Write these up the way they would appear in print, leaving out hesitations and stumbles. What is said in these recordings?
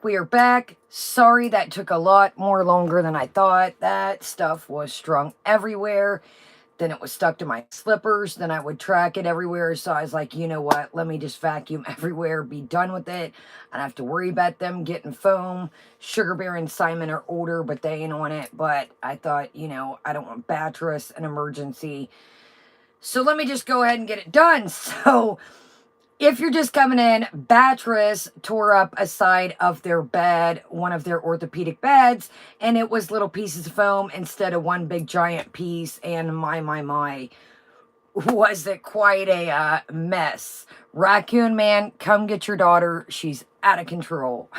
back. We are back. Sorry that took a lot more longer than I thought. That stuff was strung everywhere. Then it was stuck to my slippers. Then I would track it everywhere. So I was like, you know what? Let me just vacuum everywhere. Be done with it. I don't have to worry about them getting foam. Sugar Bear and Simon are older, but they ain't on it. But I thought, you know, I don't want Batress, an emergency. So let me just go ahead and get it done. So if you're just coming in, Batress tore up a side of their bed, one of their orthopedic beds, and it was little pieces of foam instead of one big giant piece. And my, was it quite a mess. Raccoon Man, come get your daughter. She's out of control.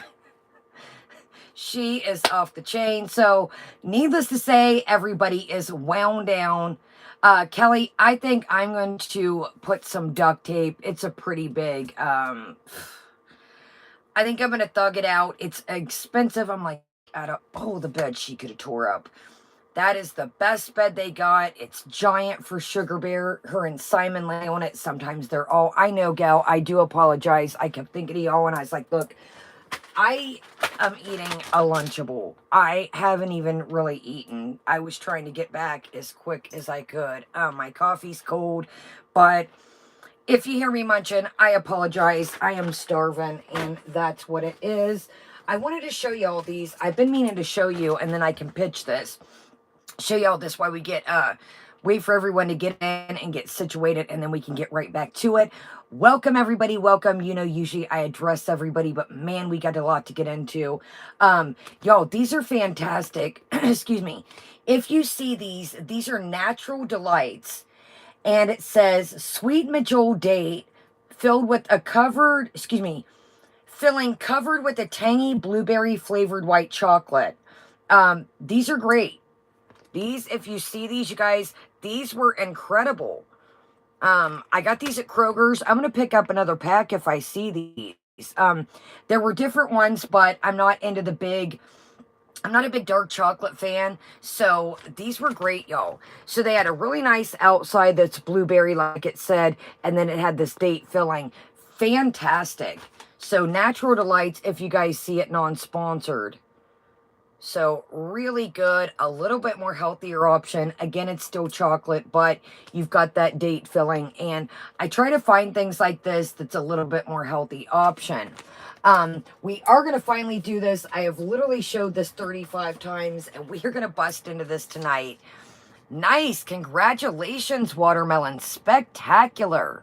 She is off the chain. So, needless to say, everybody is wound down. Kelly, I think I'm going to put some duct tape. It's a pretty big, I think I'm going to thug it out. It's expensive. I'm like, oh, the bed she could have tore up. That is the best bed they got. It's giant for Sugar Bear. Her and Simon lay on it. Sometimes they're all, I know, gal, I do apologize. I kept thinking of y'all, and I was like, look, I am eating a Lunchable. I haven't even really eaten. I was trying to get back as quick as I could. My coffee's cold, but if you hear me munching, I apologize. I am starving, and that's what it is. I wanted to show you all these. I've been meaning to show you, and then I can pitch this. Show you all this while we get, wait for everyone to get in and get situated, and then we can get right back to it. Welcome, everybody. Welcome. You know, usually I address everybody, but man, we got a lot to get into. Y'all, these are fantastic. Excuse me. If you see these are Natural Delights, and it says sweet medjool date filled with a filling covered with a tangy blueberry flavored white chocolate. These are great. These, if you see these, you guys, these were incredible. I got these at Kroger's. I'm going to pick up another pack if I see these. There were different ones, but I'm not a big dark chocolate fan. So these were great, y'all. So they had a really nice outside that's blueberry, like it said, and then it had this date filling. Fantastic. So Natural Delights, if you guys see it, non-sponsored. So really good, a little bit more healthier option. Again, it's still chocolate, but you've got that date filling. And I try to find things like this that's a little bit more healthy option. We are going to finally do this. I have literally showed this 35 times, and we are going to bust into this tonight. Nice. Congratulations, Watermelon. Spectacular.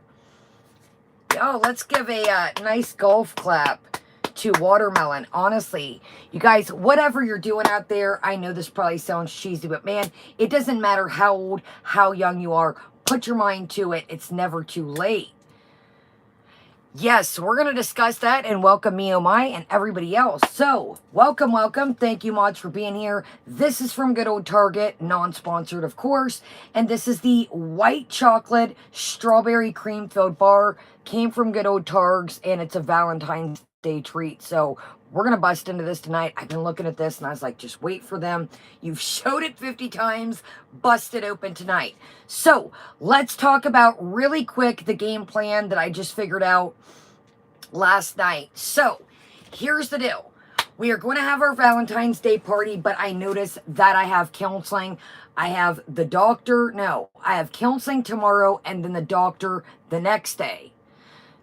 Yo, let's give a nice golf clap to Watermelon. Honestly, you guys, whatever you're doing out there, I know this probably sounds cheesy, but man, it doesn't matter how old, how young you are. Put your mind to it. It's never too late. Yes, we're going to discuss that and welcome me, oh my, and everybody else. So, welcome. Thank you, mods, for being here. This is from good old Target, non-sponsored, of course. And this is the white chocolate strawberry cream-filled bar. Came from good old Targs, and it's a Valentine's Day treat. So we're gonna bust into this tonight. I've been looking at this and I was like, just wait for them. You've showed it 50 times. Bust it open tonight. So let's talk about really quick the game plan that I just figured out last night. So here's the deal. We are going to have our Valentine's Day party, but I noticed that I have counseling. I have the doctor. No, I have counseling tomorrow and then the doctor the next day.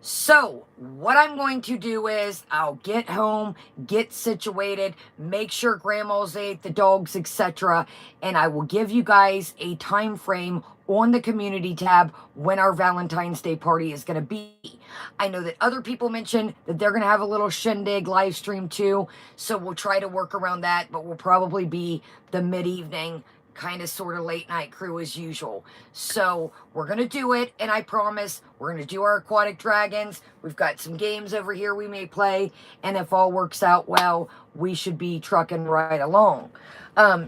So what I'm going to do is I'll get home, get situated, make sure grandma's ate, the dogs, etc. And I will give you guys a time frame on the community tab when our Valentine's Day party is going to be. I know that other people mentioned that they're going to have a little shindig live stream too. So we'll try to work around that, but we'll probably be the mid-evening kind of sort of late night crew as usual. So we're going to do it, and I promise we're going to do our aquatic dragons. We've got some games over here we may play, and if all works out well, we should be trucking right along.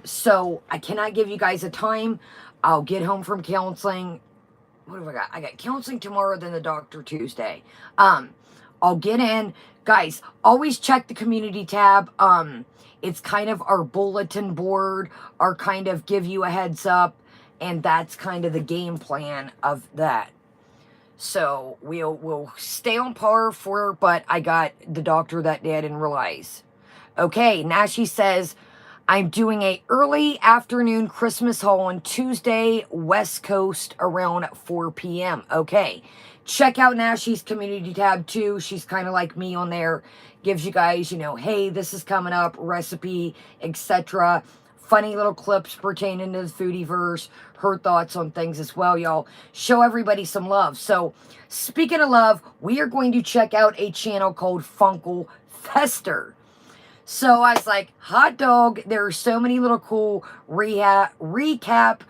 So I cannot give you guys a time. I'll get home from counseling. What have I got? I got counseling tomorrow, then the doctor Tuesday. I'll get in. Guys, always check the community tab. It's kind of our bulletin board, our kind of give you a heads up, and that's kind of the game plan of that. So we'll stay on par but I got the doctor that day, I didn't realize. Okay, now she says, I'm doing a early afternoon Christmas haul on Tuesday, West Coast, around 4 p.m. Okay, check out Nashi's community tab too. She's kind of like me on there. Gives you guys, you know, hey, this is coming up, recipe, etc. Funny little clips pertaining to the foodie verse, her thoughts on things as well, y'all. Show everybody some love. So, speaking of love, we are going to check out a channel called Funkle Fester. So I was like, hot dog, there are so many little cool recoup,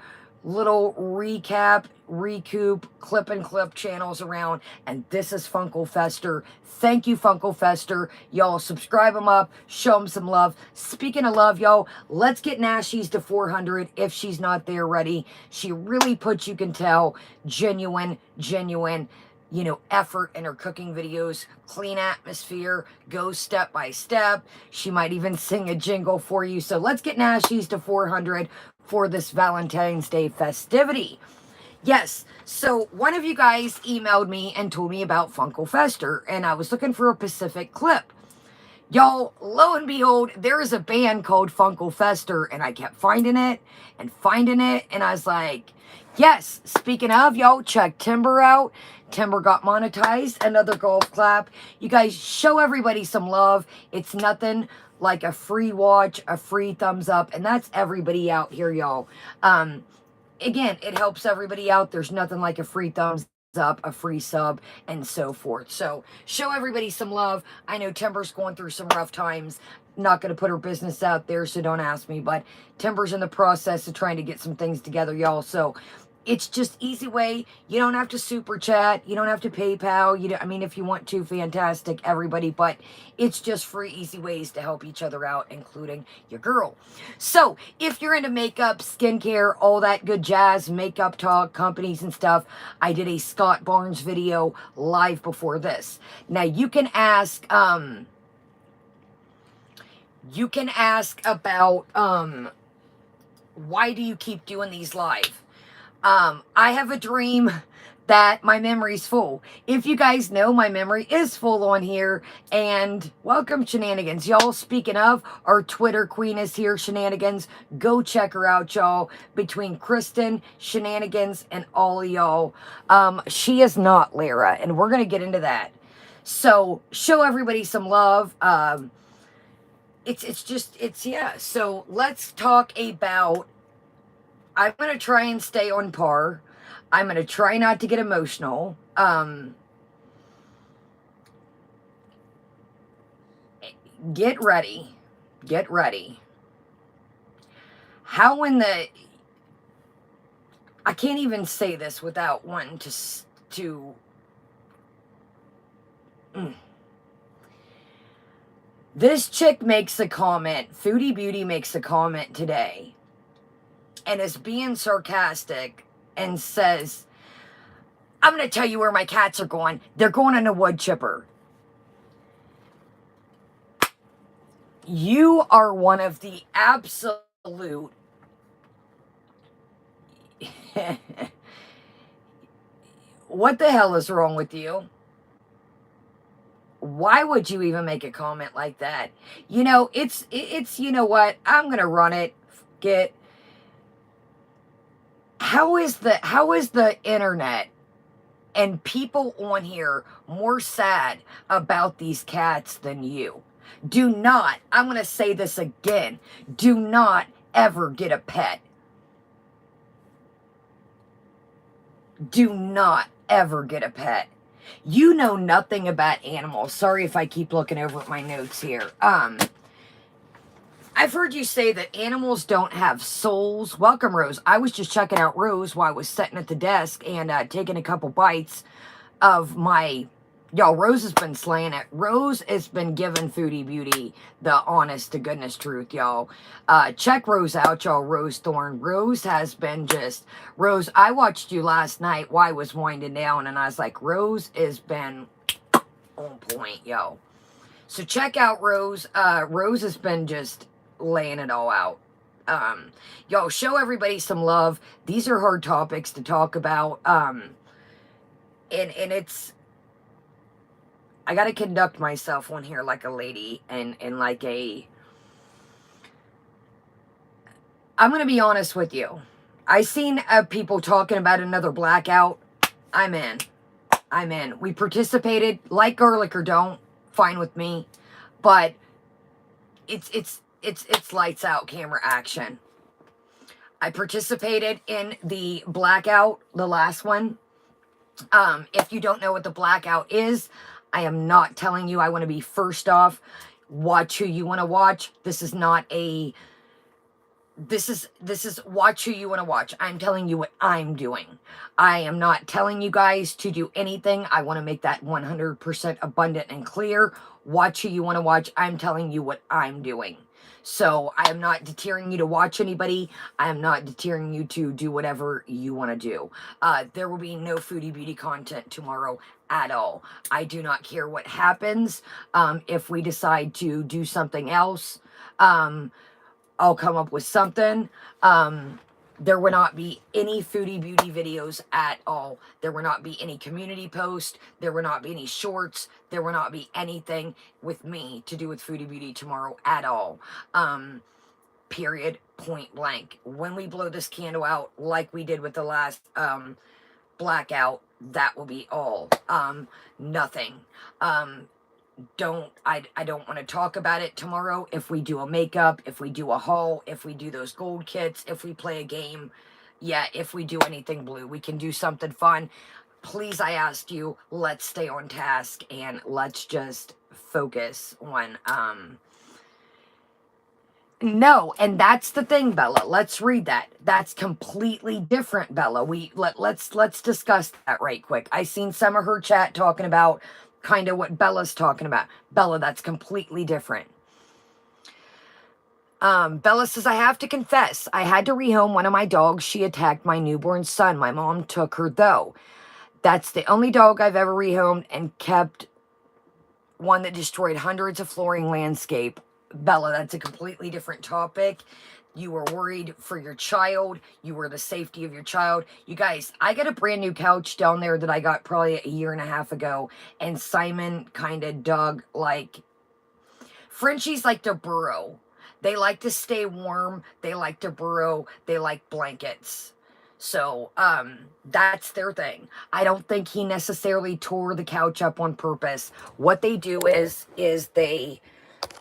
clip and clip channels around, and this is Funkle Fester. Thank you, Funkle Fester. Y'all subscribe them up, show them some love. Speaking of love, y'all, let's get Nashi's to 400 if she's not there ready. She really puts, you can tell, genuine, you know, effort in her cooking videos, clean atmosphere, goes step by step. She might even sing a jingle for you. So let's get Nashi's to 400 for this Valentine's Day festivity. Yes, so one of you guys emailed me and told me about Funkle Fester, and I was looking for a Pacific clip. Y'all, lo and behold, there is a band called Funkle Fester, and I kept finding it, and I was like, yes, speaking of, y'all, check Timber out. Timber got monetized, another golf clap. You guys, show everybody some love. It's nothing like a free watch, a free thumbs up, and that's everybody out here, y'all. Again, it helps everybody out. There's nothing like a free thumbs up, a free sub, and so forth. So show everybody some love. I know Timber's going through some rough times. Not going to put her business out there, so don't ask me, but Timber's in the process of trying to get some things together, y'all. So it's just easy way. You don't have to super chat. You don't have to PayPal. I mean, if you want to, fantastic, everybody. But it's just free, easy ways to help each other out, including your girl. So if you're into makeup, skincare, all that good jazz, makeup talk, companies and stuff, I did a Scott Barnes video live before this. Now you can ask about why do you keep doing these live? I have a dream that my memory's full. If you guys know, my memory is full on here. And welcome, Shenanigans. Y'all, speaking of, our Twitter queen is here, Shenanigans. Go check her out, y'all. Between Kristen, Shenanigans, and all of y'all. She is not Lyra, and we're going to get into that. So, show everybody some love. Yeah. So, let's talk about... I'm going to try and stay on par. I'm going to try not to get emotional. Get ready. Get ready. How in the... I can't even say this without wanting to... This chick makes a comment. Foodie Beauty makes a comment today. And is being sarcastic and says, I'm going to tell you where my cats are going. They're going in a wood chipper. You are one of the absolute... What the hell is wrong with you? Why would you even make a comment like that? You know, it's you know what? I'm going to run it. How is the internet and people on here more sad about these cats than you? Do not, I'm going to say this again, do not ever get a pet. Do not ever get a pet. You know nothing about animals. Sorry if I keep looking over at my notes here. I've heard you say that animals don't have souls. Welcome, Rose. I was just checking out Rose while I was sitting at the desk and taking a couple bites of my... Y'all, Rose has been slaying it. Rose has been giving Foodie Beauty the honest to goodness truth, y'all. Check Rose out, y'all. Rose Thorne. Rose has been just... Rose, I watched you last night while I was winding down, and I was like, Rose has been on point, yo. So check out Rose. Rose has been just... laying it all out. Y'all, show everybody some love. These are hard topics to talk about. And it's... I gotta conduct myself on here like a lady and like a I'm going to be honest with you. I seen people talking about another blackout. I'm in. I'm in. We participated, like garlic or don't, fine with me. But it's lights out camera action. I participated in the blackout, the last one. If you don't know what the blackout is, I am not telling you. I want to be first off. Watch who you want to watch. This is not a... This is watch who you want to watch. I'm telling you what I'm doing. I am not telling you guys to do anything. I want to make that 100% abundant and clear. Watch who you want to watch. I'm telling you what I'm doing. So I am not deterring you to watch anybody. I am not deterring you to do whatever you want to do. There will be no foodie beauty content tomorrow at all. I do not care what happens. If we decide to do something else, I'll come up with something. There will not be any foodie beauty videos at all. There will not be any community posts. There will not be any shorts. There will not be anything with me to do with foodie beauty tomorrow at all. Period, point blank. When we blow this candle out, like we did with the last blackout, that will be all. Nothing. I don't want to talk about it tomorrow. If we do a makeup, if we do a haul, if we do those gold kits, if we play a game, yeah, if we do anything blue, we can do something fun. Please, I ask you, let's stay on task and let's just focus on no, and that's the thing, Bella. Let's read that. That's completely different, Bella. Let's discuss that right quick. I seen some of her chat talking about kind of what Bella's talking about. Bella, that's completely different. Bella says, I have to confess, I had to rehome one of my dogs. She attacked my newborn son. My mom took her, though. That's the only dog I've ever rehomed and kept, one that destroyed hundreds of flooring landscape. Bella, that's a completely different topic. You were worried for your child. You were the safety of your child. You guys, I got a brand new couch down there that I got probably a year and a half ago. And Simon kind of dug like... Frenchies like to burrow. They like to stay warm. They like to burrow. They like blankets. So, that's their thing. I don't think he necessarily tore the couch up on purpose. What they do is they...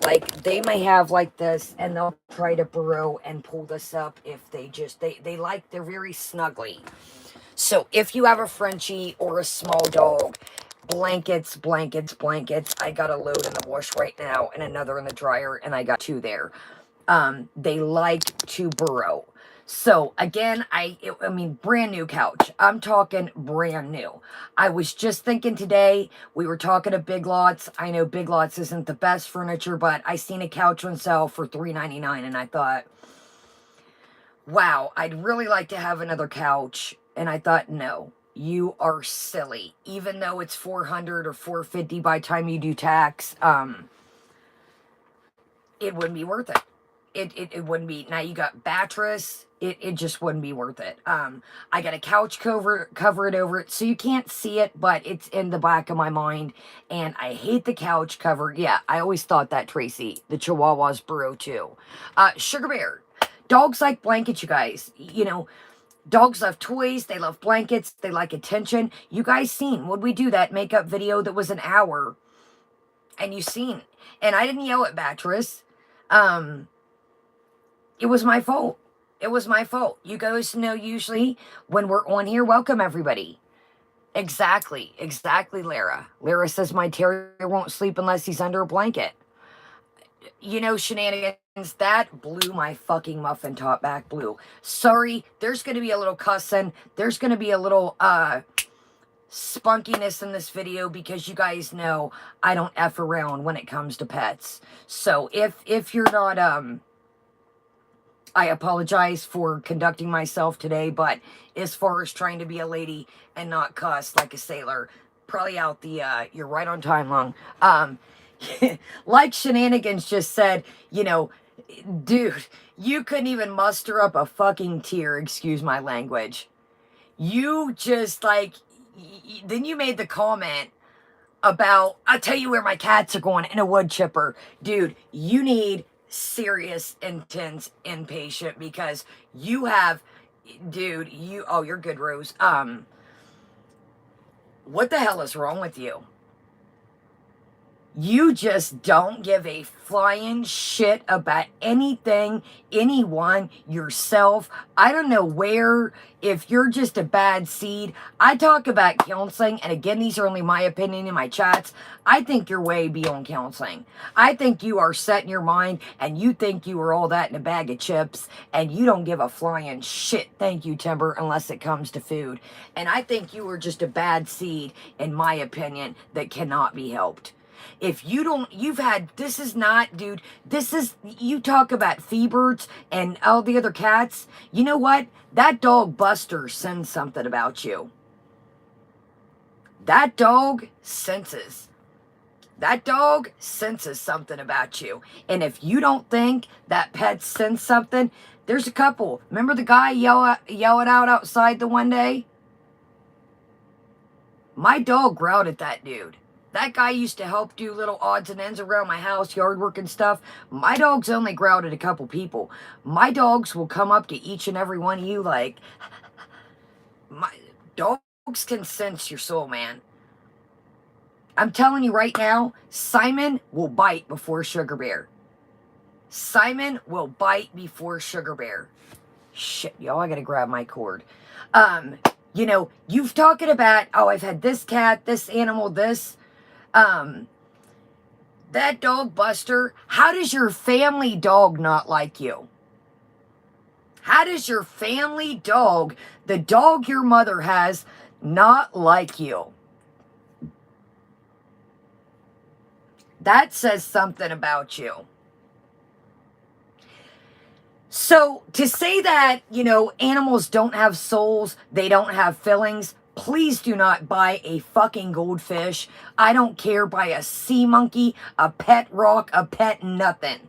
Like, they may have like this, and they'll try to burrow and pull this up if they just, they're very snuggly. So, if you have a Frenchie or a small dog, blankets. I got a load in the wash right now, and another in the dryer, and I got 2 there. They like to burrow. So, again, I mean, brand new couch. I'm talking brand new. I was just thinking today, we were talking to Big Lots. I know Big Lots isn't the best furniture, but I seen a couch on sale for $3.99, and I thought, wow, I'd really like to have another couch. And I thought, no, you are silly. Even though it's $400 or $450 by the time you do tax, it wouldn't be worth it. It wouldn't be. Now you got mattress. It just wouldn't be worth it. I got a couch cover it over it, so you can't see it, but it's in the back of my mind. And I hate the couch cover. Yeah, I always thought that, Tracy. The Chihuahuas burrow too. Sugar Bear. Dogs like blankets, you guys. You know, dogs love toys. They love blankets. They like attention. You guys seen, would we do that makeup video that was an hour? And you seen. And I didn't yell at Beatrice. It was my fault. It was my fault. You guys know usually when we're on here, welcome everybody. Exactly, Lara. Lara says my terrier won't sleep unless he's under a blanket. You know, shenanigans, that blew my fucking muffin top back blue. Sorry, there's going to be a little cussing. There's going to be a little, spunkiness in this video because you guys know I don't F around when it comes to pets. So if you're not, I apologize for conducting myself today, but as far as trying to be a lady and not cuss like a sailor, probably out the, you're right on time, Long. Like Shenanigans just said, you know, dude, you couldn't even muster up a fucking tear, excuse my language. You just, like, then you made the comment about, I'll tell you where my cats are going in a wood chipper. Dude, you need serious, intense inpatient because you have, dude, oh, you're good, Rose. What the hell is wrong with you? You just don't give a flying shit about anything, anyone, yourself. I don't know where, if you're just a bad seed. I talk about counseling, and again, these are only my opinion in my chats. I think you're way beyond counseling. I think you are set in your mind, and you think you are all that in a bag of chips, and you don't give a flying shit, thank you, Timber, unless it comes to food. And I think you are just a bad seed, in my opinion, that cannot be helped. If you don't, you've had, this is not, dude, this is, you talk about Feebirds and all the other cats. You know what? That dog Buster sends something about you. That dog senses. That dog senses something about you. And if you don't think that pet sense something, there's a couple. Remember the guy yelling out outside the one day? My dog growled at that dude. That guy used to help do little odds and ends around my house, yard work and stuff. My dogs only growled at a couple people. My dogs will come up to each and every one of you like, my dogs can sense your soul, man. I'm telling you right now, Simon will bite before Sugar Bear. Simon will bite before Sugar Bear. Shit, y'all, I gotta grab my cord. You know, you've talking about, oh, I've had this cat, this animal, this. That dog Buster, how does your family dog not like you? How does your family dog, the dog your mother has, not like you? That says something about you. So to say that, you know, animals don't have souls, they don't have feelings, please do not buy a fucking goldfish. I don't care, buy a sea monkey, a pet rock, a pet nothing.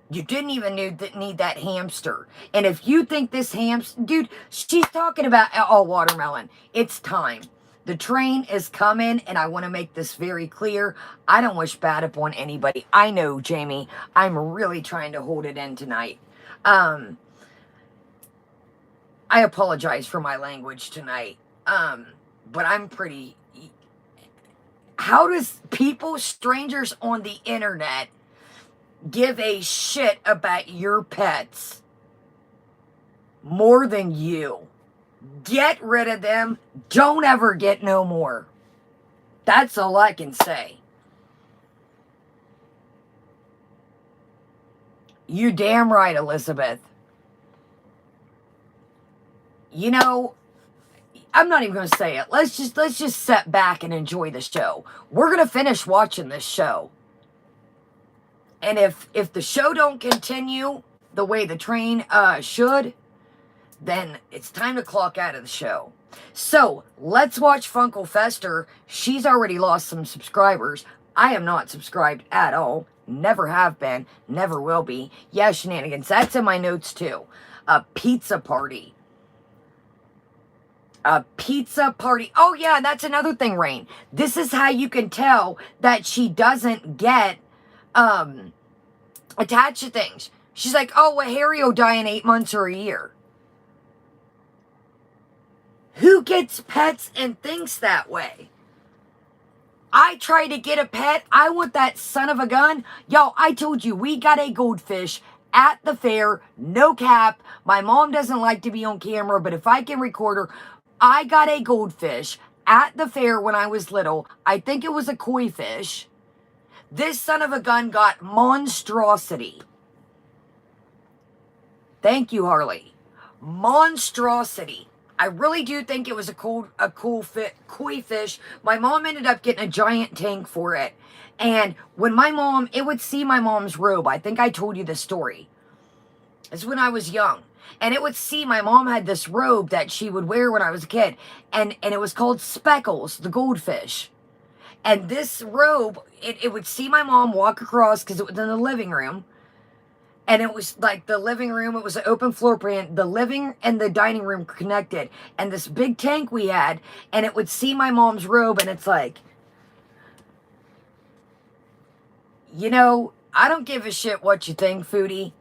You didn't even need that hamster. And if you think this hamster, dude, she's talking about, oh, watermelon. It's time. The train is coming, and I want to make this very clear. I don't wish bad upon anybody. I know, Jamie, I'm really trying to hold it in tonight. I apologize for my language tonight. But I'm pretty... How does people, strangers on the internet, give a shit about your pets more than you? Get rid of them. Don't ever get no more. That's all I can say. You're damn right, Elizabeth. You know, I'm not even going to say it. Let's just sit back and enjoy the show. We're going to finish watching this show. And if the show don't continue the way the train should, then it's time to clock out of the show. So, let's watch Funkle Fester. She's already lost some subscribers. I am not subscribed at all. Never have been. Never will be. Yeah, shenanigans. That's in my notes, too. A pizza party. A pizza party. Oh, yeah, that's another thing, Rain. This is how you can tell that she doesn't get attached to things. She's like, oh, well, Harry will die in 8 months or a year. Who gets pets and thinks that way? I try to get a pet. I want that son of a gun. Yo, I told you, we got a goldfish at the fair. No cap. My mom doesn't like to be on camera, but if I can record her, I got a goldfish at the fair when I was little. I think it was a koi fish. This son of a gun got monstrosity. Thank you, Harley. Monstrosity. I really do think it was a cool koi fish. My mom ended up getting a giant tank for it. And when my mom, it would see my mom's robe. I think I told you this story. It's when I was young. And it would see my mom had this robe that she would wear when I was a kid. And it was called Speckles, the goldfish. And this robe, it would see my mom walk across because it was in the living room. And it was like the living room, it was an open floor plan. The living and the dining room connected. And this big tank we had, and it would see my mom's robe, and it's like, you know, I don't give a shit what you think, Foodie.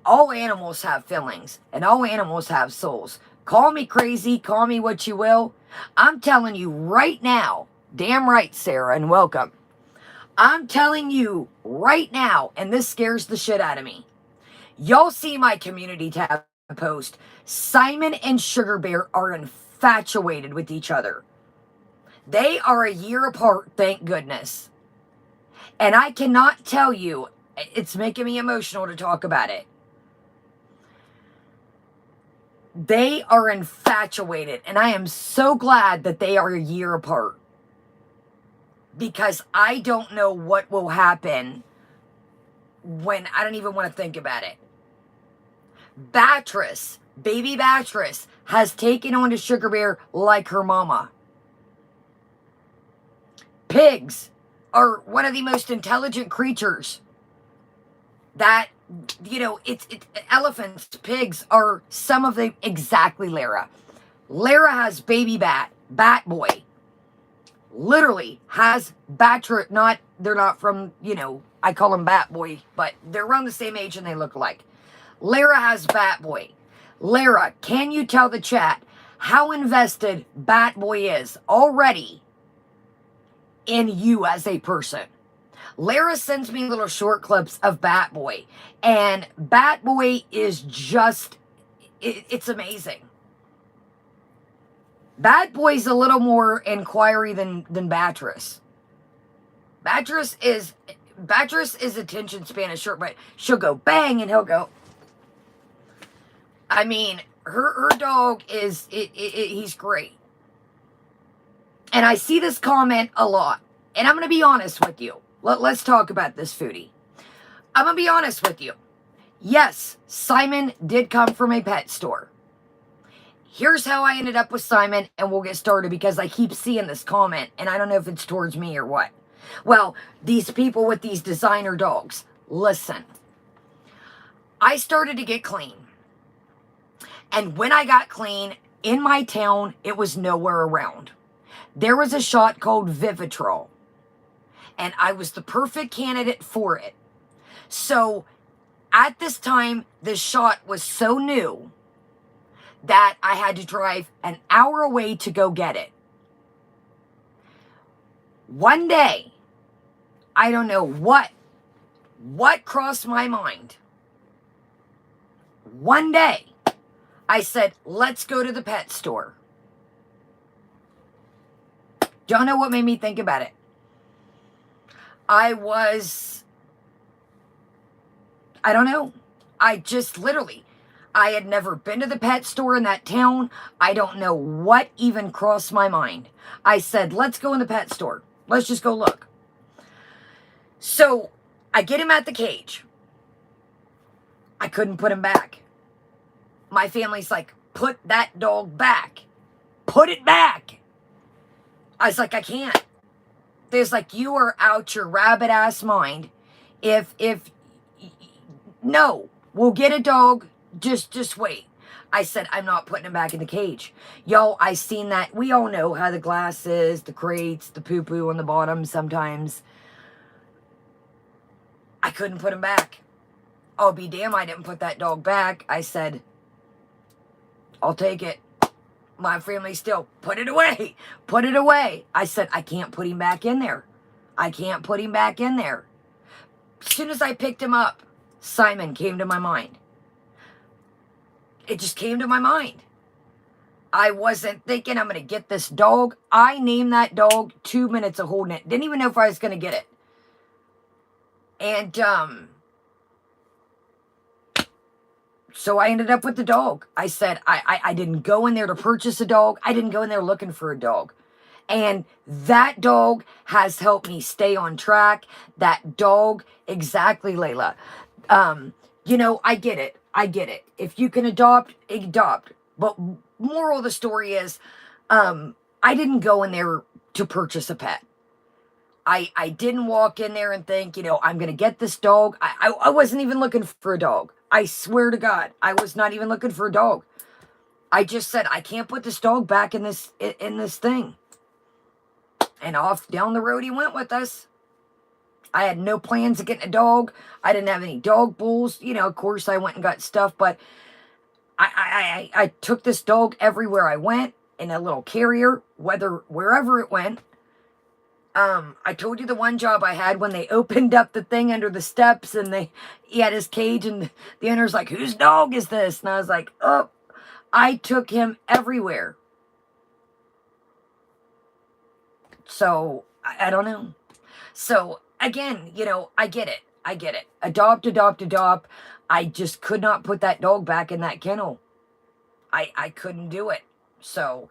All animals have feelings, and all animals have souls. Call me crazy, call me what you will. I'm telling you right now, damn right, Sarah, and welcome. I'm telling you right now, and this scares the shit out of me. Y'all see my community tab post. Simon and Sugar Bear are infatuated with each other. They are a year apart, thank goodness. And I cannot tell you, it's making me emotional to talk about it. They are infatuated, and I am so glad that they are a year apart. Because I don't know what will happen when I don't even want to think about it. Beatrice, baby Beatrice, has taken on to Sugar Bear like her mama. Pigs are one of the most intelligent creatures that, you know, elephants, pigs are some of the, exactly, Lara. Lara has baby Bat Boy. Literally has they're not from, you know, I call them Bat Boy, but they're around the same age and they look alike. Lara has Bat Boy. Lara, can you tell the chat how invested Bat Boy is already in you as a person? Lara sends me little short clips of Bat Boy, and Bat Boy is just, it's amazing. Bat Boy's a little more inquiry than Beatrice. Beatrice is attention span is short, but she'll go bang and he'll go. I mean, her dog is, he's great. And I see this comment a lot. And I'm going to be honest with you. Let's talk about this, Foodie. I'm going to be honest with you. Yes, Simon did come from a pet store. Here's how I ended up with Simon, and we'll get started because I keep seeing this comment, and I don't know if it's towards me or what. Well, these people with these designer dogs, listen. I started to get clean. And when I got clean, in my town, it was nowhere around. There was a shot called Vivitrol, and I was the perfect candidate for it. So, at this time, this shot was so new that I had to drive an hour away to go get it. One day, I don't know what crossed my mind. One day, I said, let's go to the pet store. Don't know what made me think about it. I don't know. I just literally, I had never been to the pet store in that town. I don't know what even crossed my mind. I said, let's go in the pet store. Let's just go look. So I get him at the cage. I couldn't put him back. My family's like, put that dog back. Put it back. I was like, I can't. There's like, you are out your rabbit ass mind. No, we'll get a dog. Just wait. I said, I'm not putting him back in the cage. Y'all, I seen that. We all know how the glass is, the crates, the poo-poo on the bottom sometimes. I couldn't put him back. I'll be damned I didn't put that dog back. I said, I'll take it. My family still, put it away. Put it away. I said, I can't put him back in there. I can't put him back in there. As soon as I picked him up, Simon came to my mind. It just came to my mind. I wasn't thinking I'm going to get this dog. I named that dog 2 minutes of holding it. Didn't even know if I was going to get it. And, so I ended up with the dog. I said, I didn't go in there to purchase a dog. I didn't go in there looking for a dog. And that dog has helped me stay on track. That dog, exactly, Layla. You know, I get it. I get it. If you can adopt, adopt. But moral of the story is, I didn't go in there to purchase a pet. I didn't walk in there and think, you know, I'm going to get this dog. I wasn't even looking for a dog. I swear to God, I was not even looking for a dog. I just said, I can't put this dog back in this thing. And off down the road he went with us. I had no plans of getting a dog. I didn't have any dog bulls. You know, of course, I went and got stuff, but I took this dog everywhere I went in a little carrier, wherever it went. I told you the one job I had when they opened up the thing under the steps and he had his cage and the owner's like, whose dog is this? And I was like, oh, I took him everywhere. So, I don't know. So, again, you know, I get it. I get it. Adopt, adopt, adopt. I just could not put that dog back in that kennel. I couldn't do it. So,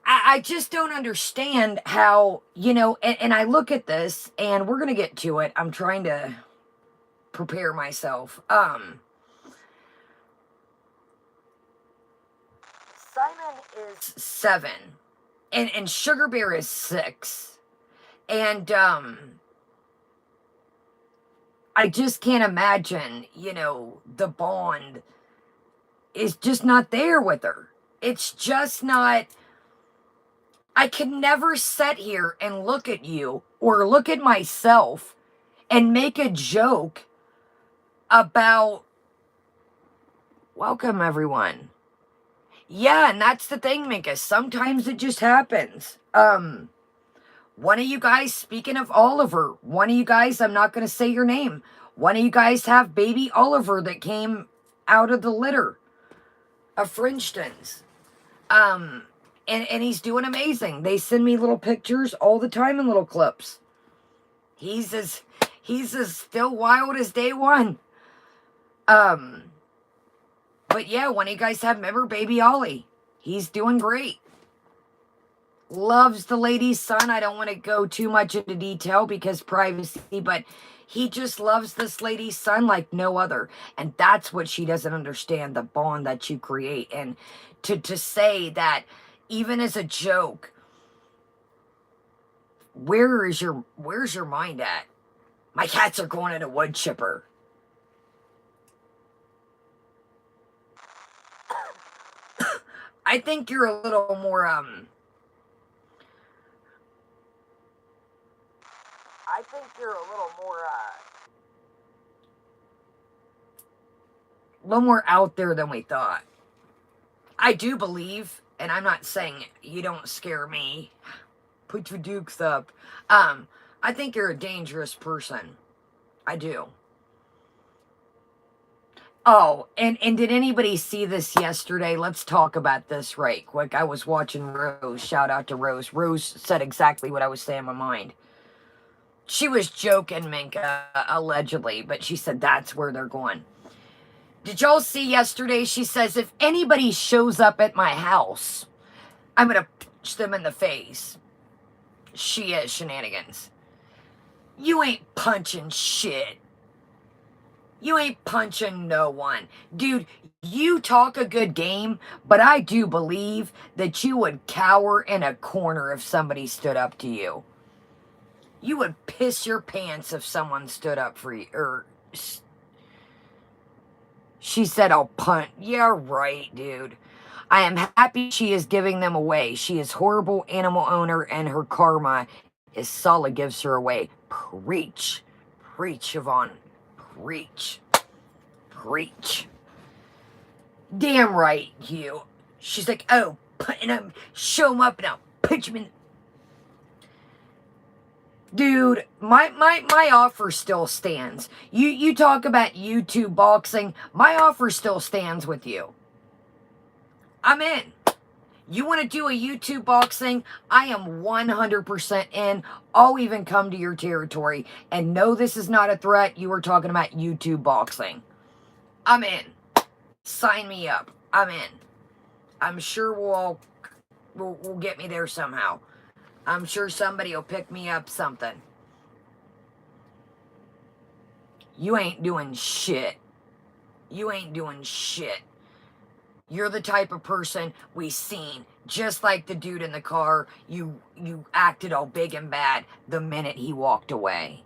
I just don't understand how, you know, and I look at this, and we're going to get to it. I'm trying to prepare myself. Simon is 7, and Sugar Bear is 6. And, I just can't imagine, you know, the bond is just not there with her. It's just not. I could never sit here and look at you or look at myself and make a joke about, welcome everyone. Yeah, and that's the thing, Minka. Sometimes it just happens. One of you guys, speaking of Oliver, one of you guys, I'm not going to say your name. One of you guys have baby Oliver that came out of the litter of Frinchtons. And he's doing amazing. They send me little pictures all the time in little clips. He's as still wild as day one. But yeah, one of you guys have, remember baby Ollie. He's doing great. Loves the lady's son. I don't want to go too much into detail because privacy, but he just loves this lady's son like no other. And that's what she doesn't understand, the bond that you create. And to say that, even as a joke, where's your mind at? My cats are going in a wood chipper. I think you're a little more, I think you're a little more out there than we thought. I do believe, and I'm not saying you don't scare me. Put your dukes up. I think you're a dangerous person. I do. Oh, and did anybody see this yesterday? Let's talk about this right quick. I was watching Rose. Shout out to Rose. Rose said exactly what I was saying in my mind. She was joking, Minka, allegedly, but she said that's where they're going. Did y'all see yesterday? She says, if anybody shows up at my house, I'm going to punch them in the face. She is shenanigans. You ain't punching shit. You ain't punching no one. Dude, you talk a good game, but I do believe that you would cower in a corner if somebody stood up to you. You would piss your pants if someone stood up for you. She said, I'll punt. Yeah, right, dude. I am happy she is giving them away. She is horrible animal owner, and her karma is Salah gives her away. Preach. Preach, Yvonne. Preach. Preach. Damn right, you. She's like, oh, and I'm show them up and I'll punch them in. Dude, my offer still stands. You talk about YouTube boxing, my offer still stands with you. I'm in. You want to do a YouTube boxing? I am 100% in. I'll even come to your territory. And no, this is not a threat. You were talking about YouTube boxing. I'm in. Sign me up. I'm in. I'm sure we'll get me there somehow. I'm sure somebody will pick me up something. You ain't doing shit. You ain't doing shit. You're the type of person we seen, just like the dude in the car. You acted all big and bad the minute he walked away.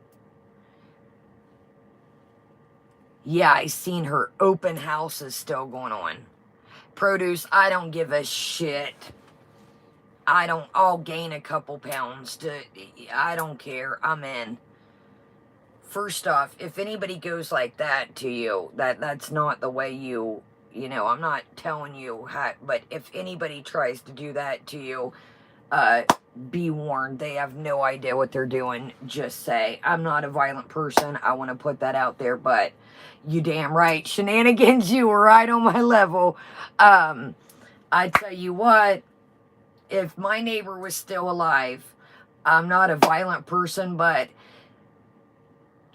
Yeah, I seen her open houses still going on. Produce, I don't give a shit. I'll gain a couple pounds I don't care. I'm in. first off, if anybody goes like that to you, that's not the way you know, I'm not telling you how, but if anybody tries to do that to you, be warned, they have no idea what they're doing. Just say, I'm not a violent person. I want to put that out there, but you damn right, shenanigans, you were right on my level. I tell you what, if my neighbor was still alive, I'm not a violent person, but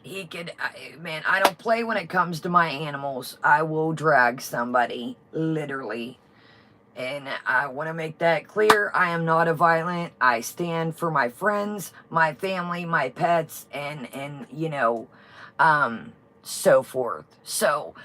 he could, man, I don't play when it comes to my animals. I will drag somebody, literally. And I want to make that clear. I am not a violent. I stand for my friends, my family, my pets, and you know, so forth. So,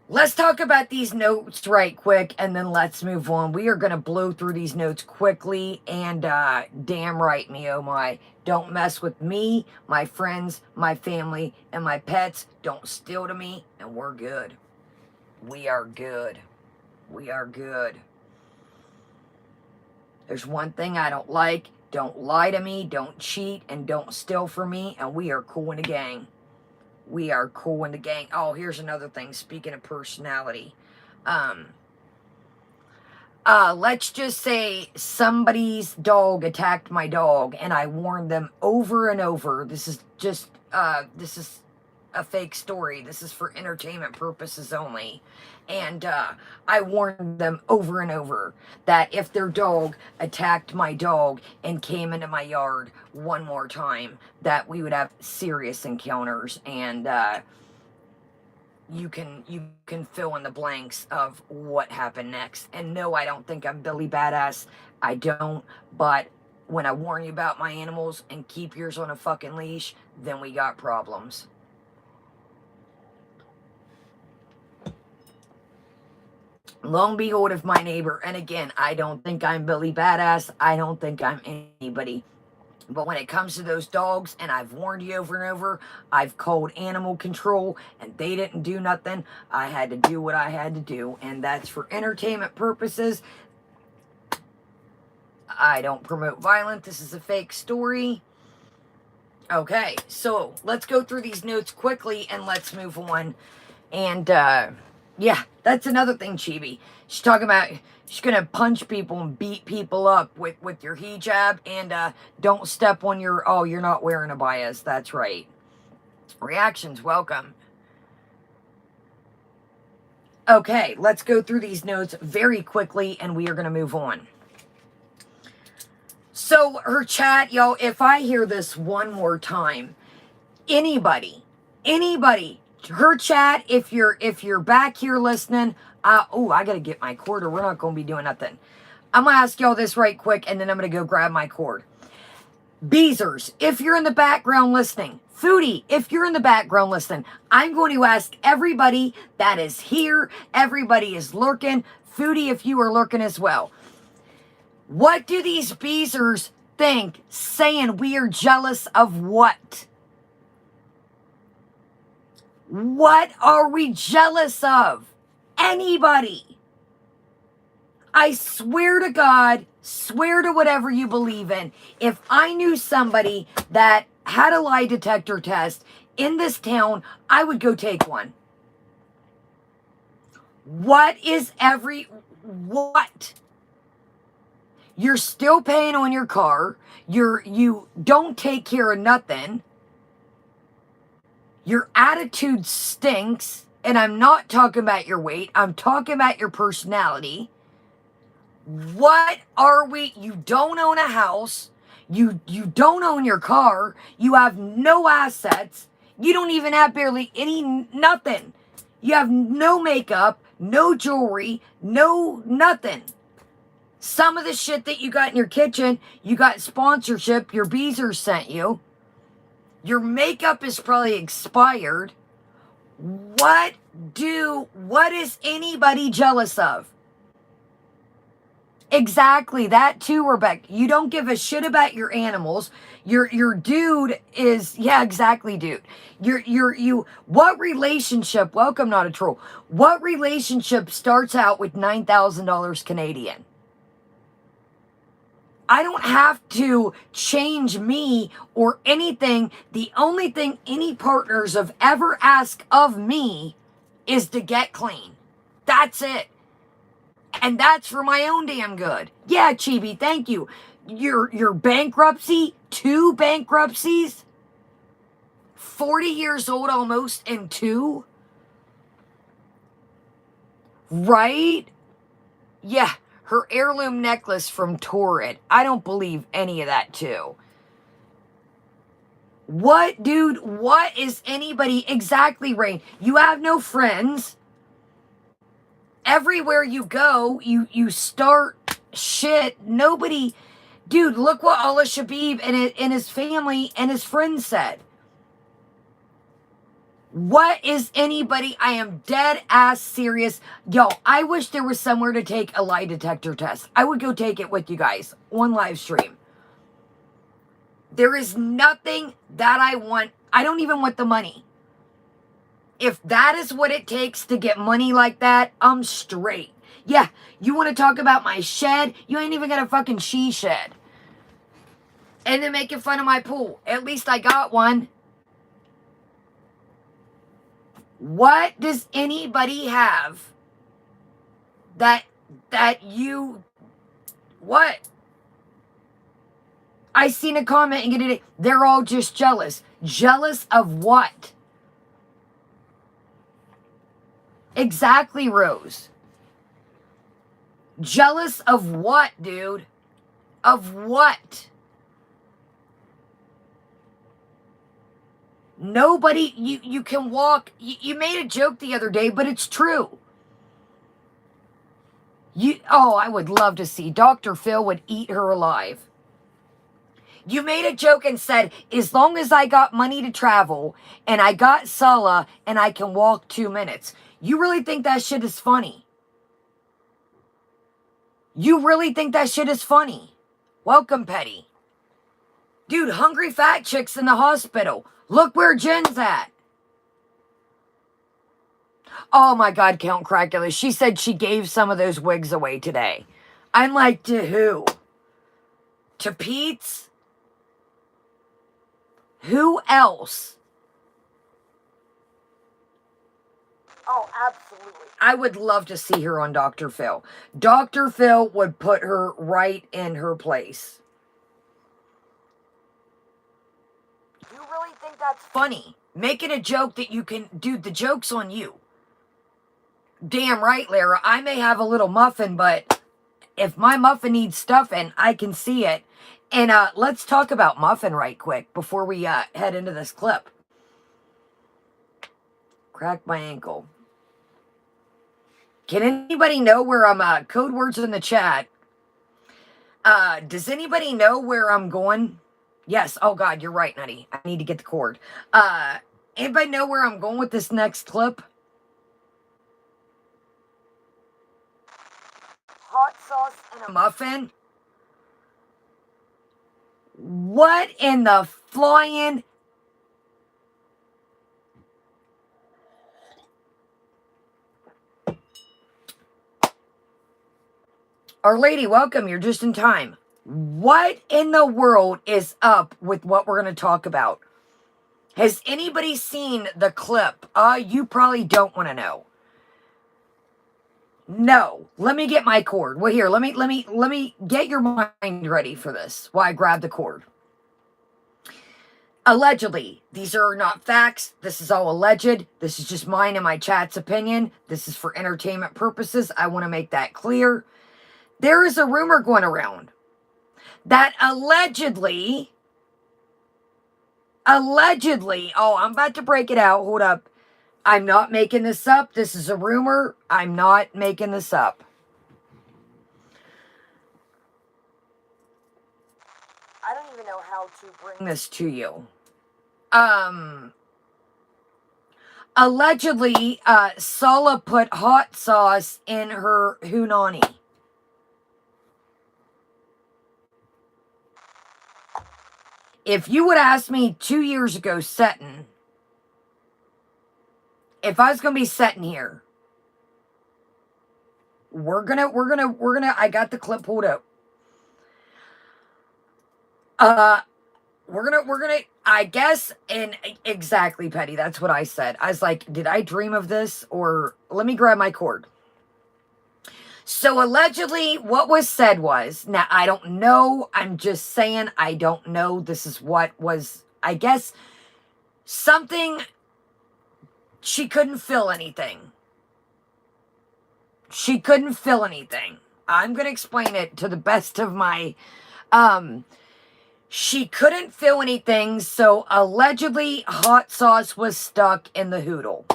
let's talk about these notes right quick, and then let's move on. We are going to blow through these notes quickly, and damn right, me oh my. Don't mess with me, my friends, my family, and my pets. Don't steal to me, and we're good. We are good. We are good. There's one thing I don't like. Don't lie to me, don't cheat, and don't steal from me, and we are cool in the gang. We are cool in the gang. Oh, here's another thing. Speaking of personality. Let's just say somebody's dog attacked my dog, and I warned them over and over. This is just, this is a fake story. This is for entertainment purposes only. And I warned them over and over that if their dog attacked my dog and came into my yard one more time, that we would have serious encounters. And you can fill in the blanks of what happened next. And no, I don't think I'm Billy Badass. I don't. But when I warn you about my animals and keep yours on a fucking leash, then we got problems. Lo and behold, if my neighbor, and again, I don't think I'm Billy Badass. I don't think I'm anybody. But when it comes to those dogs, and I've warned you over and over, I've called animal control, and they didn't do nothing. I had to do what I had to do, and that's for entertainment purposes. I don't promote violence. This is a fake story. Okay, so let's go through these notes quickly, and let's move on. And, yeah, that's another thing, Chibi. She's talking about she's going to punch people and beat people up with your hijab. And don't step on your, oh, you're not wearing a bias. That's right. Reactions, welcome. Okay, let's go through these notes very quickly, and we are going to move on. So, her chat, y'all, if I hear this one more time, anybody, her chat, if you're back here listening, oh, I gotta get my cord or we're not gonna be doing nothing. I'm gonna ask y'all this right quick, and then I'm gonna go grab my cord. Beezers, if you're in the background listening, Foodie, if you're in the background listening, I'm going to ask everybody that is here, everybody is lurking, Foodie, if you are lurking as well. What do these Beezers think, saying we are jealous of what? What are we jealous of? Anybody. I swear to God, swear to whatever you believe in, if I knew somebody that had a lie detector test in this town, I would go take one. What? You're still paying on your car. You don't take care of nothing. Your attitude stinks, and I'm not talking about your weight. I'm talking about your personality. What are we? You don't own a house. You don't own your car. You have no assets. You don't even have barely nothing. You have no makeup, no jewelry, no nothing. Some of the shit that you got in your kitchen, you got sponsorship, your Beezers sent you. Your makeup is probably expired. What is anybody jealous of? Exactly, that too, Rebecca. You don't give a shit about your animals. Your dude is, yeah, exactly, dude. What relationship, welcome, not a troll. What relationship starts out with $9,000 Canadian? I don't have to change me or anything. The only thing any partners have ever asked of me is to get clean. That's it. And that's for my own damn good. Yeah, Chibi, thank you. Your bankruptcy, 2 bankruptcies, 40 years old almost, and 2. Right? Yeah, her heirloom necklace from Torrid. I don't believe any of that, too. What, dude? What is anybody? Exactly, Rain. You have no friends. Everywhere you go, you start shit. Nobody... Dude, look what Allah Shabib and his family and his friends said. What is anybody? I am dead ass serious. Yo, I wish there was somewhere to take a lie detector test. I would go take it with you guys on live stream. There is nothing that I want. I don't even want the money. If that is what it takes to get money like that, I'm straight. Yeah, you want to talk about my shed? You ain't even got a fucking she shed. And then making fun of my pool. At least I got one. What does anybody have that you... What? I seen a comment and get it. They're all just jealous. Jealous of what? Exactly, Rose. Jealous of what, dude? Of what? Nobody, you can walk. You made a joke the other day, but it's true. Oh, I would love to see. Dr. Phil would eat her alive. You made a joke and said, as long as I got money to travel and I got Salah and I can walk 2 minutes. You really think that shit is funny? You really think that shit is funny? Welcome, Petty. Dude, hungry fat chick's in the hospital. Look where Jen's at. Oh my God, Count Cracula. She said she gave some of those wigs away today. I'm like, to who? To Pete's? Who else? Oh, absolutely. I would love to see her on Dr. Phil. Dr. Phil would put her right in her place. You really think that's funny? Making a joke that you can... Dude, the joke's on you. Damn right, Lara. I may have a little muffin, but if my muffin needs stuffing, I can see it. And let's talk about muffin right quick before we head into this clip. Crack my ankle. Can anybody know where I'm... code words in the chat. Does anybody know where I'm going? Yes. Oh, God, you're right, Nutty. I need to get the cord. Anybody know where I'm going with this next clip? Hot sauce and a muffin? What in the flying... Our Lady, welcome. You're just in time. What in the world is up with what we're going to talk about? Has anybody seen the clip? You probably don't want to know. No. Let me get my cord. Well, here, let me get your mind ready for this while I grab the cord. Allegedly, these are not facts. This is all alleged. This is just mine and my chat's opinion. This is for entertainment purposes. I want to make that clear. There is a rumor going around that allegedly, oh, I'm about to break it out. Hold up. I'm not making this up. This is a rumor. I'm not making this up. I don't even know how to bring this to you. Allegedly, Salah put hot sauce in her hunani. If you would ask me 2 years ago setting, if I was going to be setting here, we're gonna, I got the clip pulled up. We're gonna, I guess, and exactly, Petty, that's what I said. I was like, did I dream of this? Or let me grab my cord. So allegedly, what was said was, now I don't know, I'm just saying, I don't know. This is what was, I guess, something, she couldn't feel anything. She couldn't feel anything. I'm going to explain it to the best of my, she couldn't feel anything, so allegedly hot sauce was stuck in the hoodle.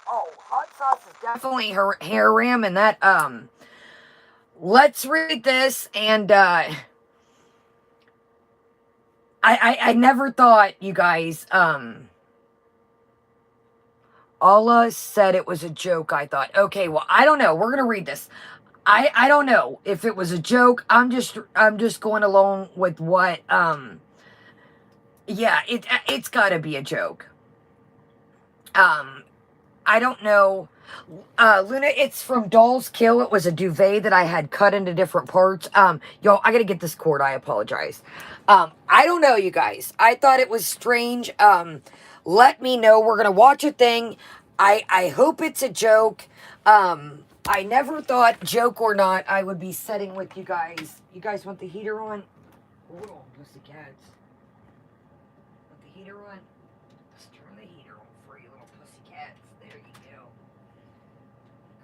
Oh, hot sauce is definitely her hair ram, and that, let's read this, and, I never thought, you guys, Allah said it was a joke. I thought, okay, well, I don't know. We're going to read this. I don't know if it was a joke. I'm just going along with what, yeah, it's got to be a joke. I don't know. Luna, it's from Doll's Kill. It was a duvet that I had cut into different parts. Yo, I gotta get this cord. I apologize. I don't know, you guys. I thought it was strange. Let me know. We're gonna watch a thing. I hope it's a joke. I never thought, joke or not, I would be sitting with you guys. You guys want the heater on? Hold on, pussycats. Want the heater on? Let's turn the heater on for you little pussycats. There you go.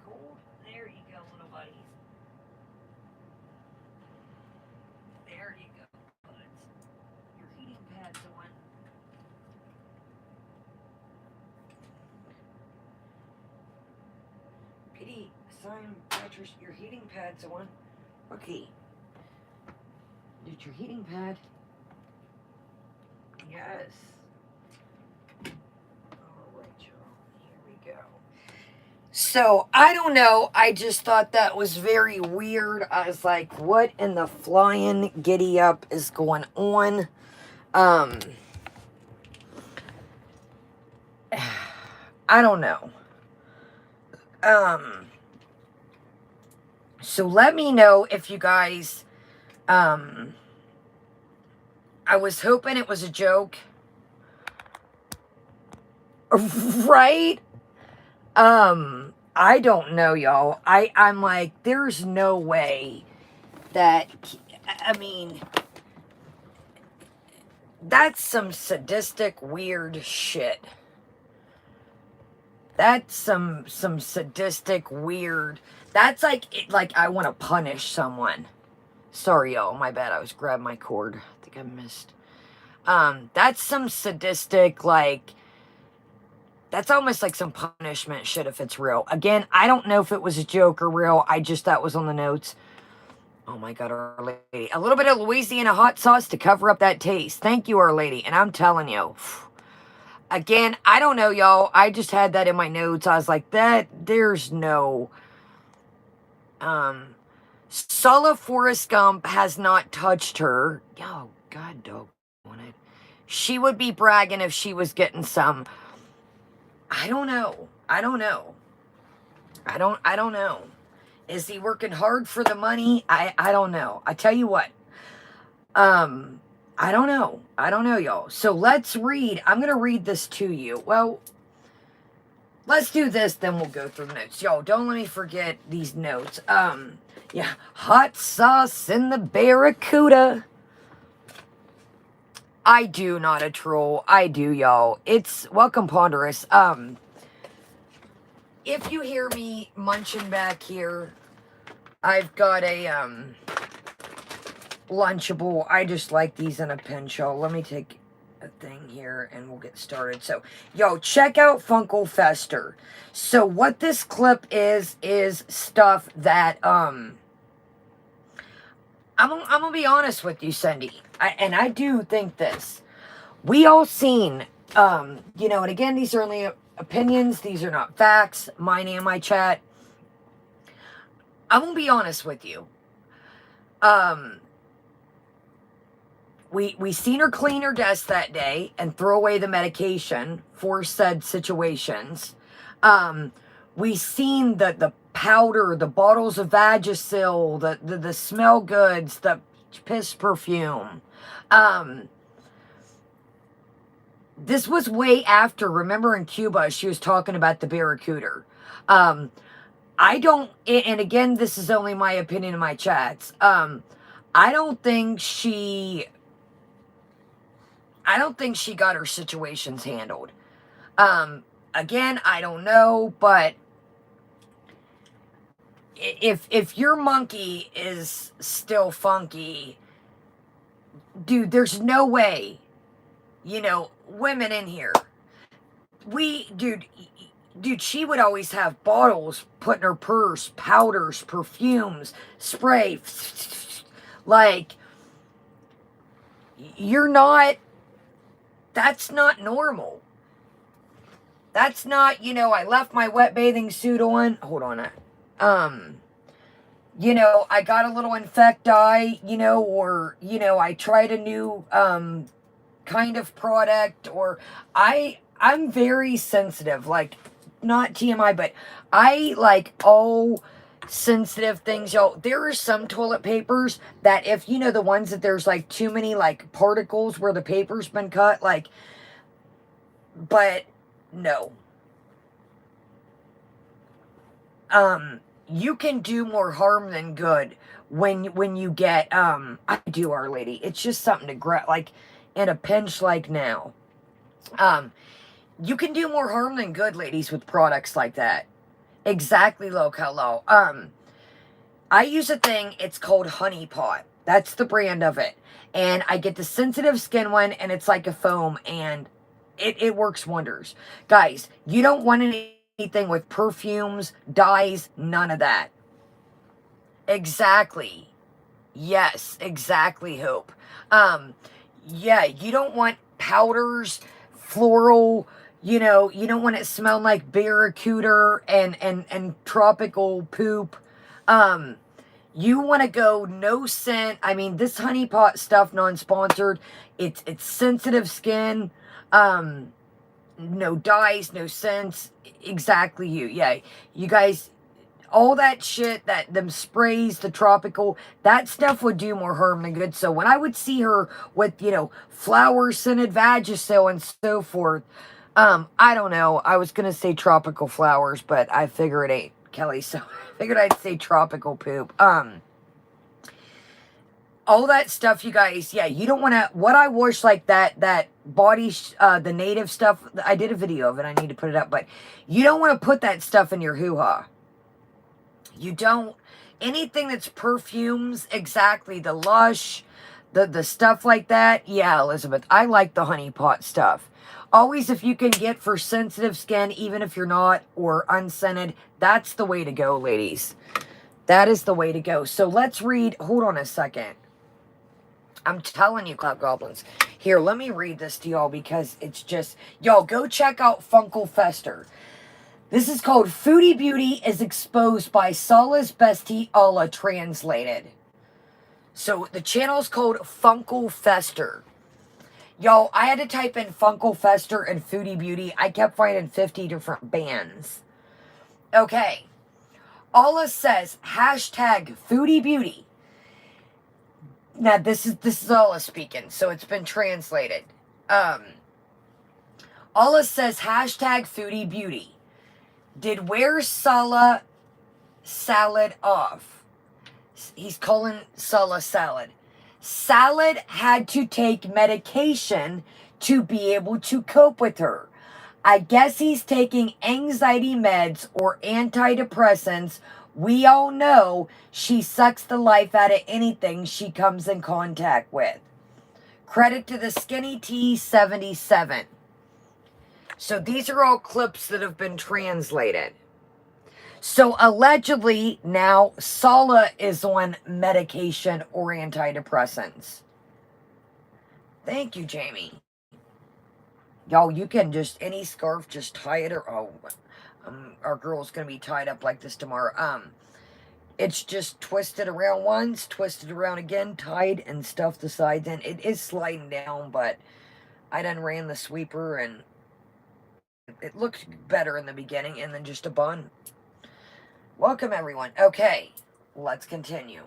Cool. There you go, little buddies. There you go, buds. Your heating pad's on. Pity, Simon, Patrick, your heating pad's on. Okay. Did your heating pad? Yes. Alright, y'all. Here we go. So, I don't know. I just thought that was very weird. I was like, what in the flying giddy up is going on? I don't know. So let me know if you guys, I was hoping it was a joke. Right? I don't know, y'all. I'm like, there's no way that, I mean, that's some sadistic, weird shit. That's some sadistic, weird, that's like I want to punish someone. Sorry, y'all, my bad, I was grabbing my cord. I think I missed. That's some sadistic, like, that's almost like some punishment shit if it's real. Again, I don't know if it was a joke or real. I just, that was on the notes. Oh my God, Our Lady. A little bit of Louisiana hot sauce to cover up that taste. Thank you, Our Lady. And I'm telling you, again, I don't know, y'all. I just had that in my notes. I was like, there's no... Salah Forrest Gump has not touched her. Oh, God, doggone it. She would be bragging if she was getting some... I don't know. I don't know. I don't know. Is he working hard for the money? I don't know. I tell you what. I don't know. I don't know, y'all. So let's read. I'm going to read this to you. Well, let's do this, then we'll go through the notes. Y'all, don't let me forget these notes. Yeah. Hot sauce in the Barracuda. I do, not a troll. I do, y'all. It's welcome, Ponderous. If you hear me munching back here, I've got a Lunchable. I just like these in a pinch, y'all. Let me take a thing here and we'll get started. So, yo, check out Funkle Fester. So what this clip is stuff that I'm gonna be honest with you, Cindy. I do think this. We all seen, you know, and again, these are only opinions. These are not facts. Mine and my chat. I'm gonna be honest with you. We seen her clean her desk that day and throw away the medication for said situations. We seen the powder, the bottles of Vagisil, the smell goods, the piss perfume. This was way after. Remember in Cuba, she was talking about the Barracuda. I don't, and again, this is only my opinion in my chats. I don't think she got her situations handled. Again, I don't know, but if your monkey is still funky, dude, there's no way, you know, women in here, dude, she would always have bottles put in her purse, powders, perfumes, spray, like, that's not normal. That's not, you know, I left my wet bathing suit on. Hold on. You know, I got a little infecti, you know, or, you know, I tried a new, kind of product, or I'm very sensitive, like, not TMI, but I like all sensitive things, y'all. There are some toilet papers that if, you know, the ones that there's like too many like particles where the paper's been cut, like, but no. You can do more harm than good when you get, I do, Our Lady. It's just something to grab, like, in a pinch like now. You can do more harm than good, ladies, with products like that. Exactly, Low. I use a thing, it's called Honey Pot. That's the brand of it. And I get the sensitive skin one, and it's like a foam, and it works wonders. Guys, you don't want anything with perfumes, dyes, none of that. Exactly. Yes, exactly, Hope. Yeah, you don't want powders, floral, you know, you don't want it smelling like barracuda and tropical poop. You want to go no scent. I mean, this honey pot stuff, non-sponsored, it's sensitive skin. No dyes, no scents. Exactly you. Yeah, you guys, all that shit, that them sprays, the tropical, that stuff would do more harm than good. So when I would see her with, you know, flower scented Vagisil and so forth, I don't know. I was gonna say tropical flowers, but I figure it ain't, Kelly. So I figured I'd say tropical poop. All that stuff, you guys, yeah, you don't want to, what I wash, like that body, the native stuff, I did a video of it, I need to put it up, but you don't want to put that stuff in your hoo-ha. You don't, anything that's perfumes, exactly, the Lush, the stuff like that, yeah, Elizabeth, I like the honey pot stuff. Always, if you can get for sensitive skin, even if you're not, or unscented, that's the way to go, ladies. That is the way to go. So let's read, hold on a second. I'm telling you, Cloud Goblins. Here, let me read this to y'all because it's just, y'all go check out Funkle Fester. This is called Foodie Beauty is Exposed by Salah's Bestie Allah Translated. So the channel is called Funkle Fester. Y'all, I had to type in Funkle Fester and Foodie Beauty. I kept finding 50 different bands. Okay. Allah says, hashtag Foodie Beauty. Now, this is Allah speaking, so it's been translated. Allah says, hashtag Foodie Beauty. Did where's Salah salad off? He's calling Salah salad. Salad had to take medication to be able to cope with her. I guess he's taking anxiety meds or antidepressants. We all know she sucks the life out of anything she comes in contact with. Credit to the Skinny T77. So these are all clips that have been translated. So allegedly now Salah is on medication or antidepressants. Thank you, Jamie. Y'all, you can just, any scarf, just tie it, or, oh, our girl's going to be tied up like this tomorrow. It's just twisted around once, twisted around again, tied, and stuffed the sides in. It is sliding down, but I done ran the sweeper, and It looked better in the beginning, and then just a bun. Welcome, everyone. Okay, let's continue.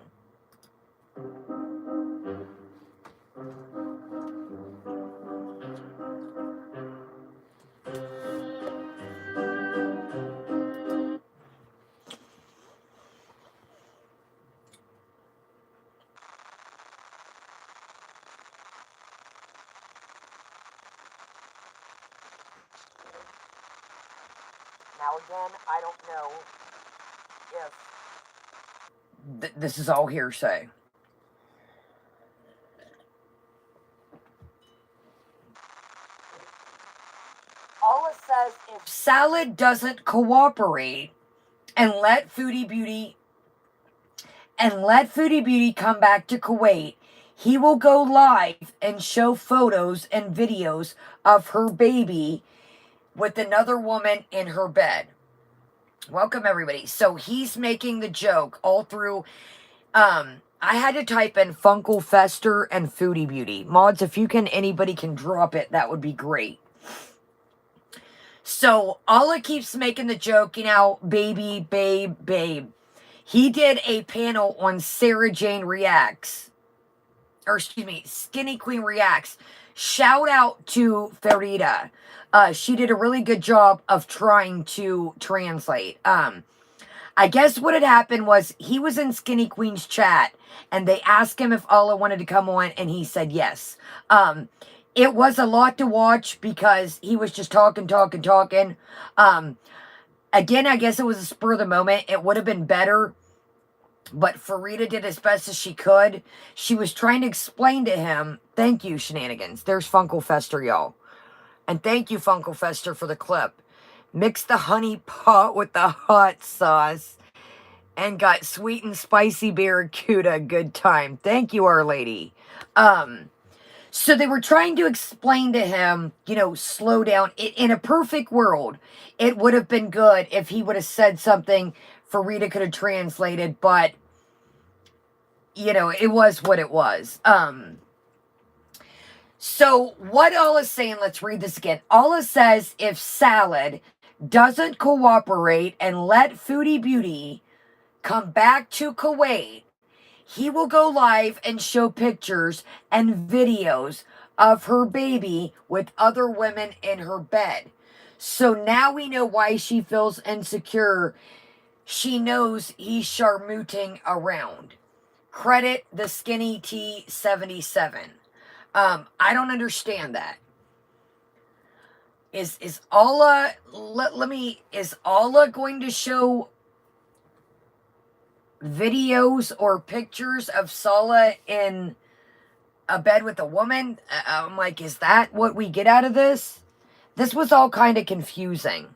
Now again, I don't know if this is all hearsay. Salah says if Salah doesn't cooperate and let Foodie Beauty come back to Kuwait, he will go live and show photos and videos of her baby with another woman in her bed. Welcome, everybody. So he's making the joke all through. I had to type in Funkle Fester and Foodie Beauty. Mods, if anybody can drop it, that would be great. So Allah keeps making the joke, baby, babe. He did a panel on Sarah Jane Reacts. Or excuse me, Skinny Queen Reacts. Shout out to Farida. She did a really good job of trying to translate. I guess what had happened was he was in Skinny Queen's chat and they asked him if Allah wanted to come on and he said yes. It was a lot to watch because he was just talking. Again, I guess it was a spur of the moment. It would have been better, but Farida did as best as she could. She was trying to explain to him, thank you, Shenanigans. There's Funkle Fester, y'all. And thank you, Funkle Fester, for the clip. Mix the honey pot with the hot sauce and got sweet and spicy barracuda. Good time. Thank you, Our Lady. So they were trying to explain to him, slow down. In a perfect world, it would have been good if he would have said something Farida could have translated, but, it was what it was. So what Allah is saying, let's read this again. Allah says if Salad doesn't cooperate and let Foodie Beauty come back to Kuwait, he will go live and show pictures and videos of her baby with other women in her bed. So now we know why she feels insecure. She knows he's charmooting around. Credit the Skinny T77. I don't understand that. Is Allah is Allah going to show videos or pictures of Salah in a bed with a woman? I'm like, is that what we get out of this? This was all kind of confusing.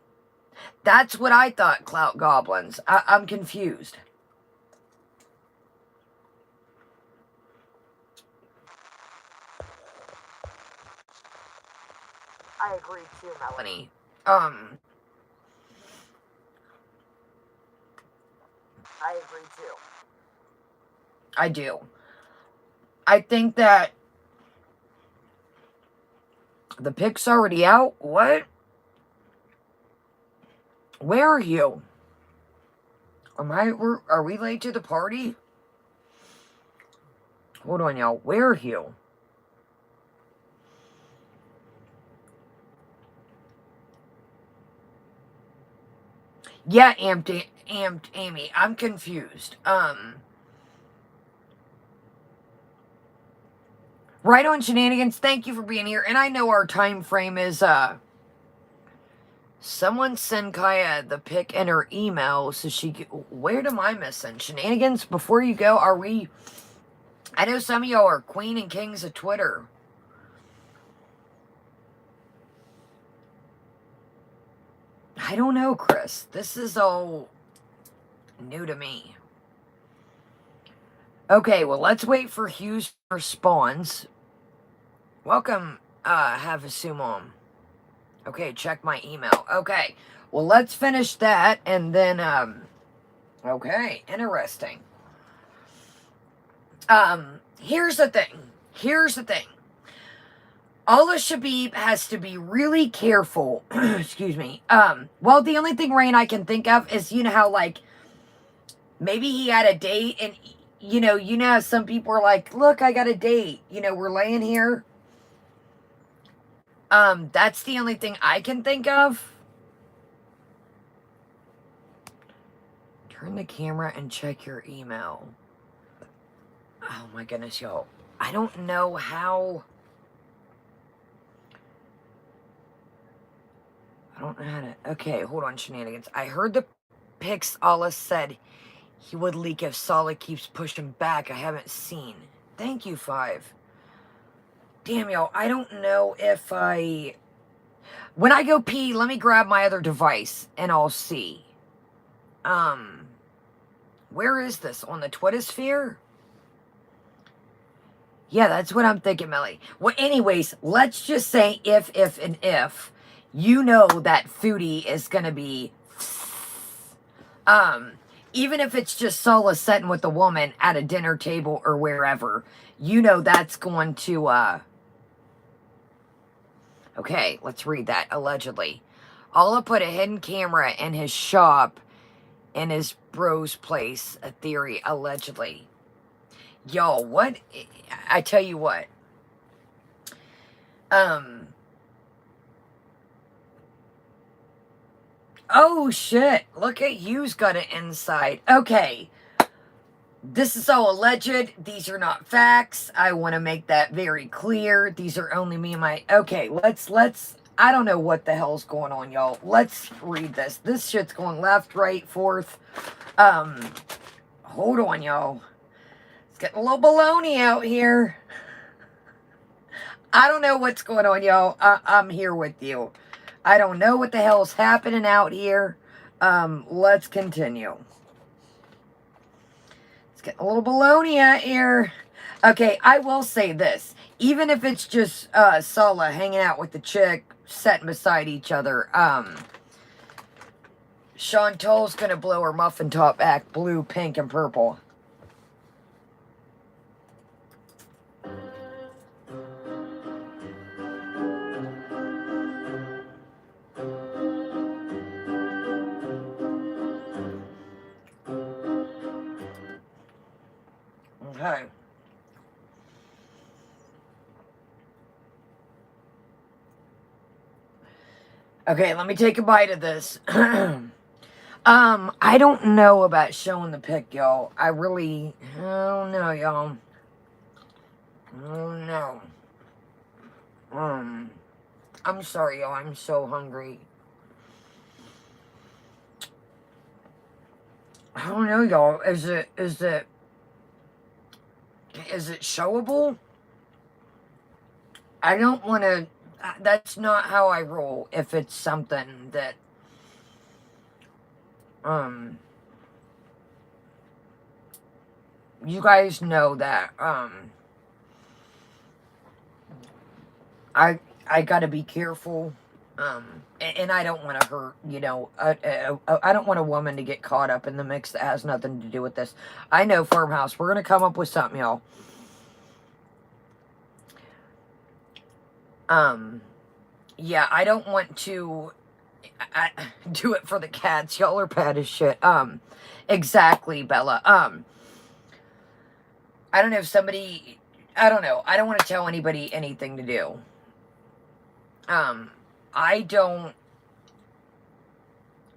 That's what I thought, Clout Goblins. I'm confused. I agree too, Melanie. I agree too. I do. I think that the pic's already out. What? Where are you? Are we late to the party? Hold on, y'all. Where are you? Yeah, amped Amy. I'm confused. Right on, Shenanigans. Thank you for being here. And I know our time frame is, someone send Kaya the pic in her email so she can, where am I missing? Shenanigans, before you go, I know some of y'all are queen and kings of Twitter. I don't know, Chris. This is all new to me. Okay, well, let's wait for Hugh's response. Welcome, have a sumom. Okay, check my email. Okay, well, let's finish that, and then, okay, interesting. Here's the thing. Allah Shabib has to be really careful. Excuse me. Well, the only thing, Rain, I can think of is, you know how, like, maybe he had a date and, you know how some people are like, look, I got a date. You know, we're laying here. That's the only thing I can think of. Turn the camera and check your email. Oh my goodness, y'all. I don't know how... I don't know how to... Okay, hold on, shenanigans. I heard the pics Allah said he would leak if Salah keeps pushing back. I haven't seen. Thank you, 5. Damn, y'all. I don't know if I... When I go pee, let me grab my other device and I'll see. Where is this? On the Twittersphere? Yeah, that's what I'm thinking, Melly. Well, anyways, let's just say if, you know that Foodie is going to be, even if it's just Salah sitting with a woman at a dinner table or wherever, you know that's going to, okay, let's read that. Allegedly. Allah put a hidden camera in his shop in his bro's place, a theory, allegedly. Yo, what? I tell you what. Oh, shit. Look at you's got an insight. Okay. This is all alleged. These are not facts. I want to make that very clear. These are only me and my... Okay, let's... I don't know what the hell's going on, y'all. Let's read this. This shit's going left, right, forth. Hold on, y'all. It's getting a little baloney out here. I don't know what's going on, y'all. I'm here with you. I don't know what the hell's happening out here. Let's continue. It's getting a little baloney out here. Okay, I will say this. Even if it's just Salah hanging out with the chick, sitting beside each other, Chantal's gonna blow her muffin top back blue, pink, and purple. Okay. Okay, let me take a bite of this. I don't know about showing the pic, y'all. I don't know, y'all. I don't know. I'm sorry, y'all. I'm so hungry. I don't know, y'all. Is it showable? I don't want to... That's not how I roll if it's something that... You guys know that, I gotta be careful, and I don't want to hurt, you know, I don't want a woman to get caught up in the mix that has nothing to do with this. I know, Farmhouse, we're gonna come up with something, y'all. Yeah, I don't want to do it for the cats. Y'all are bad as shit. Exactly, Bella. I don't know if somebody... I don't know. I don't want to tell anybody anything to do. I don't...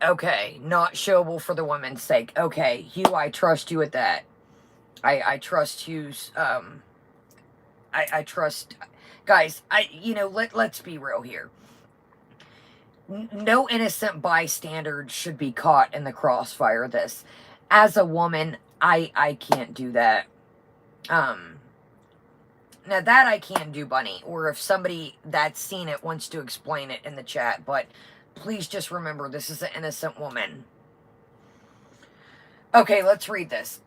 Okay, not showable for the woman's sake. Okay, Hugh, I trust you at that. I trust Hugh's, I trust... Guys, you know, let's be real here. No innocent bystander should be caught in the crossfire of this. As a woman, I can't do that. Now that I can do, Bunny, or if somebody that's seen it wants to explain it in the chat, but please just remember this is an innocent woman. Okay, let's read this.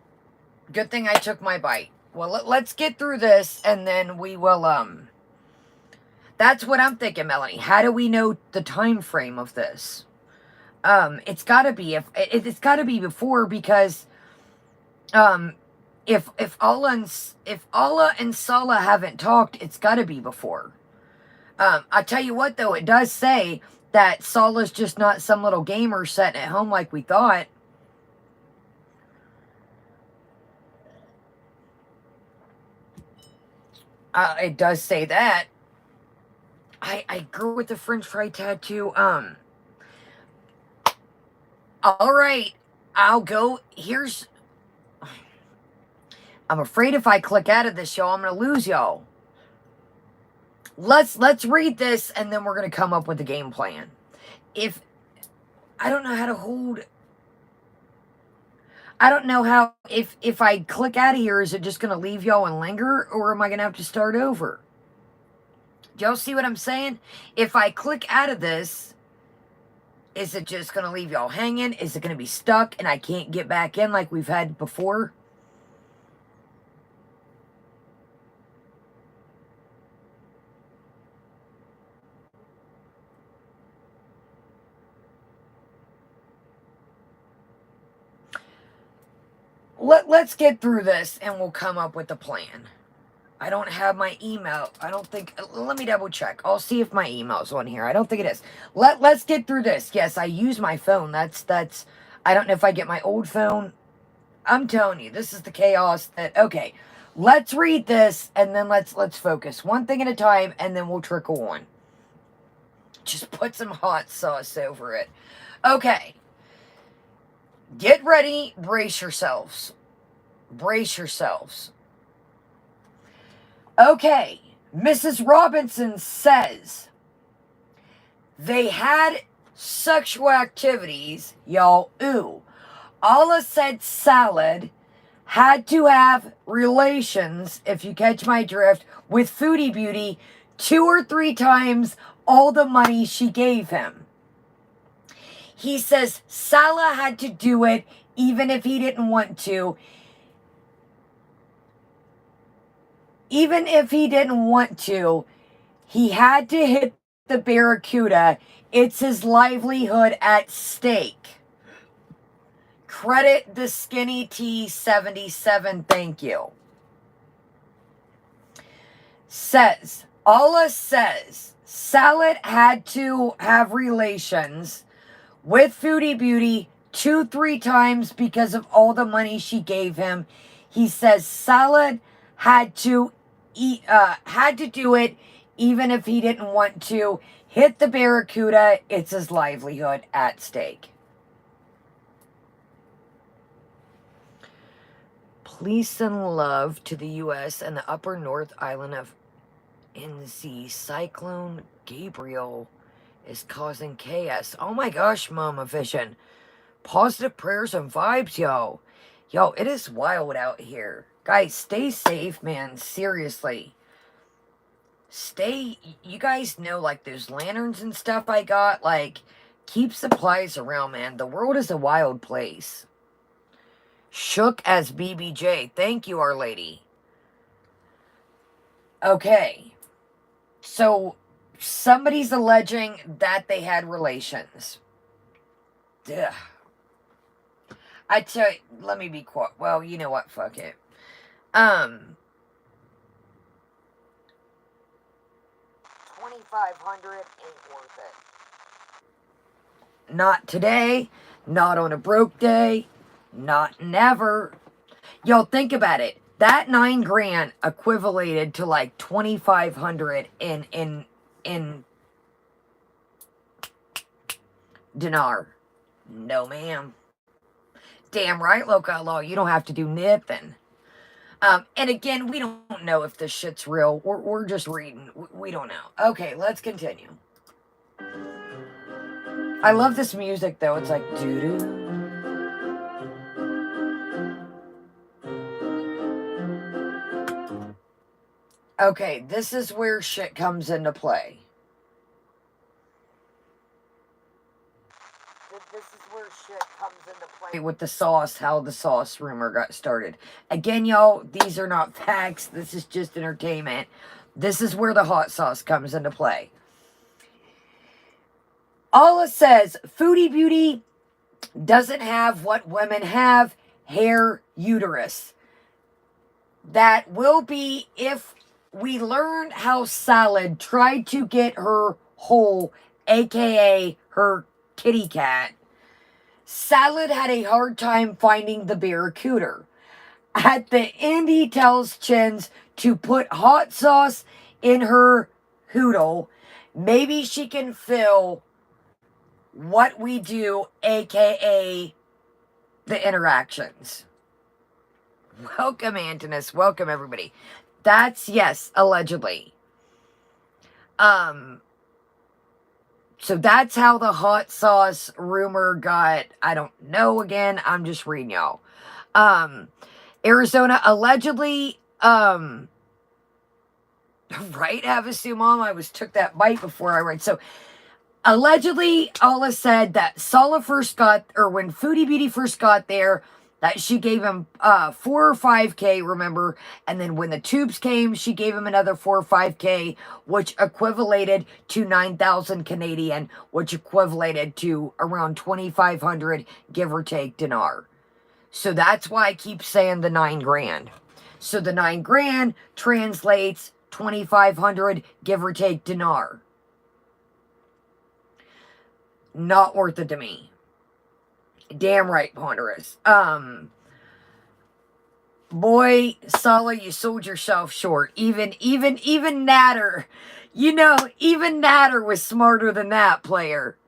Good thing I took my bite. Well, let's get through this, and then we will, that's what I'm thinking, Melanie. How do we know the time frame of this? It's gotta be, it's gotta be before, because, if Allah and Salah haven't talked, it's gotta be before. I tell you what, though, it does say that Salah's just not some little gamer sitting at home like we thought. It does say that. I girl with the French fry tattoo. All right, I'll go. Here's. I'm afraid if I click out of this, y'all, I'm gonna lose y'all. Let's read this, and then we're gonna come up with a game plan. If I don't know how to hold. I don't know how. If I click out of here, is it just gonna leave y'all and linger, or am I gonna have to start over? Do y'all see what I'm saying? If I click out of this, is it just going to leave y'all hanging? Is it going to be stuck and I can't get back in like we've had before? Let's get through this and we'll come up with a plan. I don't have my email. I don't think. Let me double check. I'll see if my email's on here. I don't think it is. Let's get through this. Yes, I use my phone. That's. I don't know if I get my old phone. I'm telling you, this is the chaos that. Okay, let's read this and then let's focus one thing at a time and then we'll trickle on. Just put some hot sauce over it. Okay. Get ready. Brace yourselves. Brace yourselves. Okay, Mrs. Robinson says they had sexual activities, y'all. Ooh. Allah said Salad had to have relations, if you catch my drift, with Foodie Beauty 2 or 3 times all the money she gave him. He says Salah had to do it even if he didn't want to. Even if he didn't want to, he had to hit the Barracuda. It's his livelihood at stake. Credit the Skinny T77, thank you. Says, Allah says, Salad had to have relations with Foodie Beauty 2-3 times because of all the money she gave him. He says Salad had to do it even if he didn't want to. Hit the Barracuda, it's his livelihood at stake. Please send love to the U.S. and the upper North Island of NZ. Cyclone Gabrielle is causing chaos. Oh my gosh, Mama Vision. Positive prayers and vibes, yo. Yo, it is wild out here. Guys, stay safe, man. Seriously. You guys know, like, those lanterns and stuff I got? Like, keep supplies around, man. The world is a wild place. Shook as BBJ. Thank you, Our Lady. Okay. So, somebody's alleging that they had relations. Ugh. I tell you, let me be quiet. Well, you know what? Fuck it. 2,500 ain't worth it. Not today. Not on a broke day. Not never. Yo, think about it. That $9,000 equivalated to like 2,500 in dinar. No, ma'am. Damn right, local law. You don't have to do nothing. And again, we don't know if this shit's real. We're just reading. We don't know. Okay, let's continue. I love this music, though. It's like, doo-doo. Okay, this is where shit comes into play. This is where shit comes into play with the sauce, how the sauce rumor got started. Again, y'all, these are not facts. This is just entertainment. This is where the hot sauce comes into play. Allah says, Foodie Beauty doesn't have what women have, hair, uterus. That will be if we learned how Salad tried to get her whole, aka her kitty cat. Salad had a hard time finding the barracuda. At the end, he tells Chins to put hot sauce in her hoodle. Maybe she can feel what we do, aka the interactions. Welcome, Antinous. Welcome, everybody. That's, yes, allegedly. So that's how the hot sauce rumor got, I don't know, again, I'm just reading y'all. Arizona, allegedly, right, Havasu Mom, I took that bite before I read. So, allegedly, Allah said that Salah first got, or when Foodie Beauty first got there, that she gave him 4 or 5K, remember? And then when the tubes came, she gave him another 4 or 5K, which equivalated to 9,000 Canadian, which equivalated to around 2,500, give or take, dinar. So that's why I keep saying the 9 grand. So the 9 grand translates 2,500, give or take, dinar. Not worth it to me. Damn right, Ponderous. Boy, Salah, you sold yourself short. Even Natter, even Natter was smarter than that player.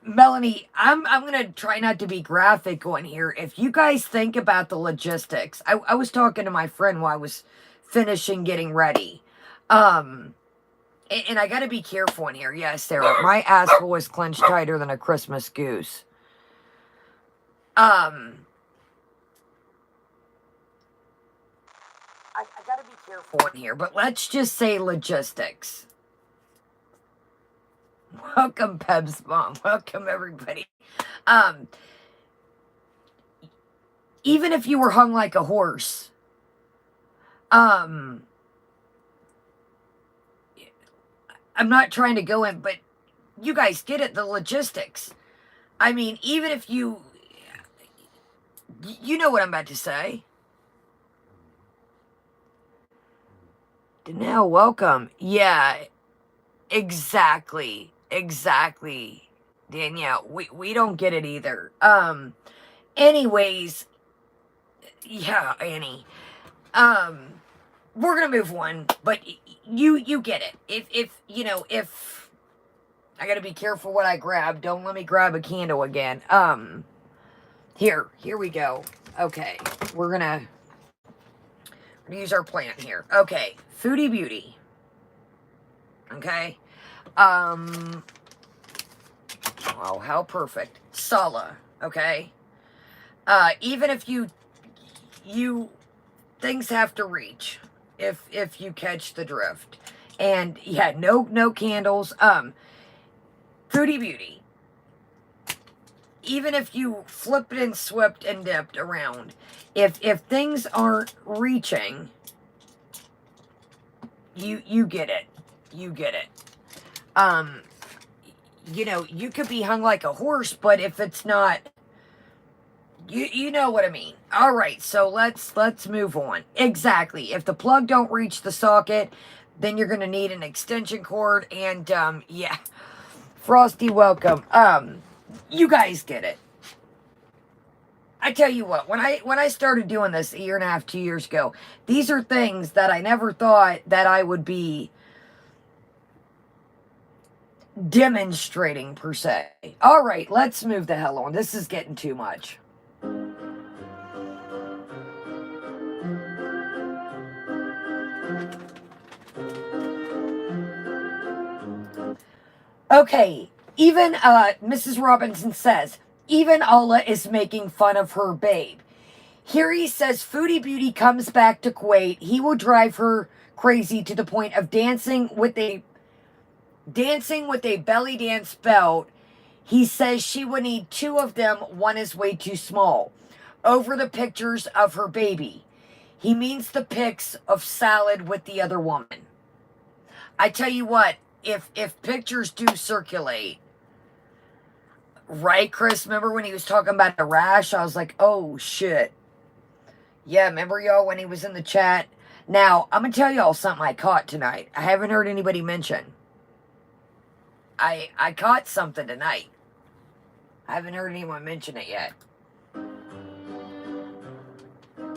Melanie, I'm gonna try not to be graphic on here. If you guys think about the logistics, I was talking to my friend while I was finishing getting ready. And I got to be careful in here. Yes, Sarah, my asshole is clenched tighter than a Christmas goose. I got to be careful in here, but let's just say logistics. Welcome, Peb's mom. Welcome, everybody. Even if you were hung like a horse, I'm not trying to go in, but you guys get it, the logistics. I mean, even if you know what I'm about to say. Danelle, welcome. Yeah, exactly, Danielle. We don't get it either. Anyways, yeah, Annie. We're gonna move on, but you get it. If I gotta be careful what I grab. Don't let me grab a candle again. Here we go. Okay, we're gonna use our plant here. Okay, Foodie Beauty. Okay. Oh, how perfect. Salah. Okay. Even if you things have to reach if you catch the drift. And yeah, no candles. Foodie Beauty. Even if you flip it and swept and dipped around, if things aren't reaching, you get it. You get it. You could be hung like a horse, but if it's not, you know what I mean. All right, so let's move on. Exactly. If the plug don't reach the socket, then you're going to need an extension cord. And yeah, Frosty, welcome. You guys get it. I tell you what, when I started doing this a year and a half, 2 years ago, these are things that I never thought that I would be demonstrating per se. All right, let's move the hell on. This is getting too much. Okay, even Mrs. Robinson says, even Allah is making fun of her babe. Here he says Foodie Beauty comes back to Kuwait. He will drive her crazy to the point of dancing with a belly dance belt. He says she would need 2 of them. One is way too small. Over the pictures of her baby. He means the pics of Salad with the other woman. I tell you what, if pictures do circulate, right, Chris? Remember when he was talking about the rash? I was like, oh shit. Yeah, remember y'all when he was in the chat? Now, I'm going to tell y'all something I caught tonight. I haven't heard anybody mention. I caught something tonight. I haven't heard anyone mention it yet.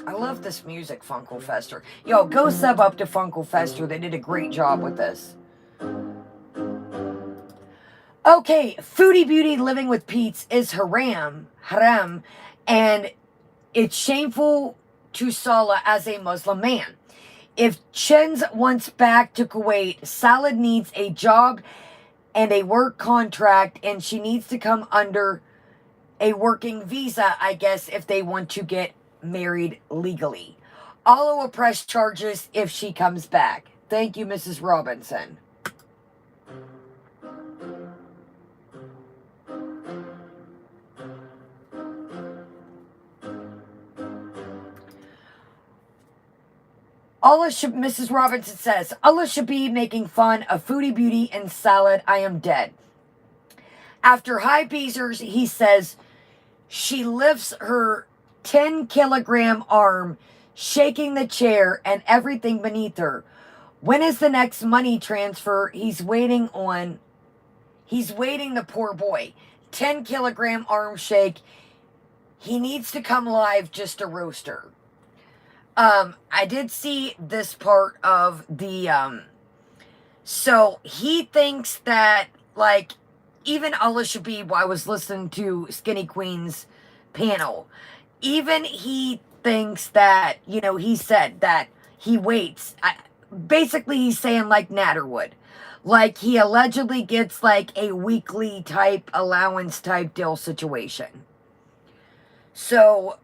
I love this music, Funkle Fester. Yo, go sub up to Funkle Fester. They did a great job with this. Okay, Foodie Beauty living with Pete's is haram, and it's shameful to Salah as a Muslim man. If Chen's wants back to Kuwait, Salah needs a job and a work contract, and she needs to come under a working visa, I guess, if they want to get married legally. Allah will press charges if she comes back. Thank you, Mrs. Robinson. Mrs. Robinson says, Allah should be making fun of Foodie Beauty and Salad. I am dead. After high Beezers, he says, she lifts her 10-kilogram arm, shaking the chair and everything beneath her. When is the next money transfer? He's waiting, the poor boy. 10-kilogram arm shake. He needs to come live just to roast her. I did see this part of the, so he thinks that, like, even Allah Shabib, I was listening to Skinny Queen's panel, even he thinks that, you know, he said that he waits. Basically, he's saying like Natterwood. Like, he allegedly gets, like, a weekly type, allowance type deal situation. So,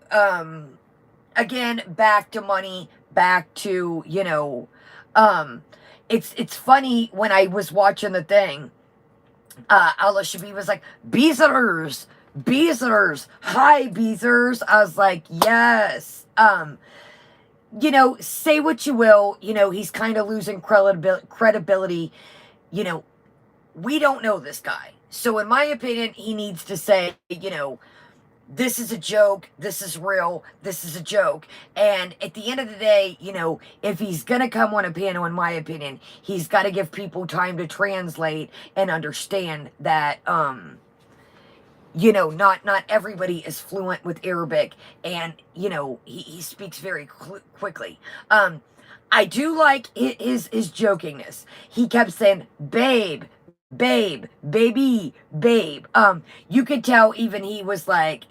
again, back to money, back to, you know, it's funny when I was watching the thing, Allah Shabi was like, Beezers, hi Beezers. I was like, yes. You know, say what you will, you know, he's kind of losing credibility. You know, we don't know this guy. So in my opinion, he needs to say, you know, this is a joke, this is real, this is a joke. And at the end of the day, you know, if he's going to come on a panel, in my opinion, he's got to give people time to translate and understand that, you know, not everybody is fluent with Arabic, and, you know, he speaks very quickly. I do like his jokingness. He kept saying, babe, baby, babe. You could tell even he was like,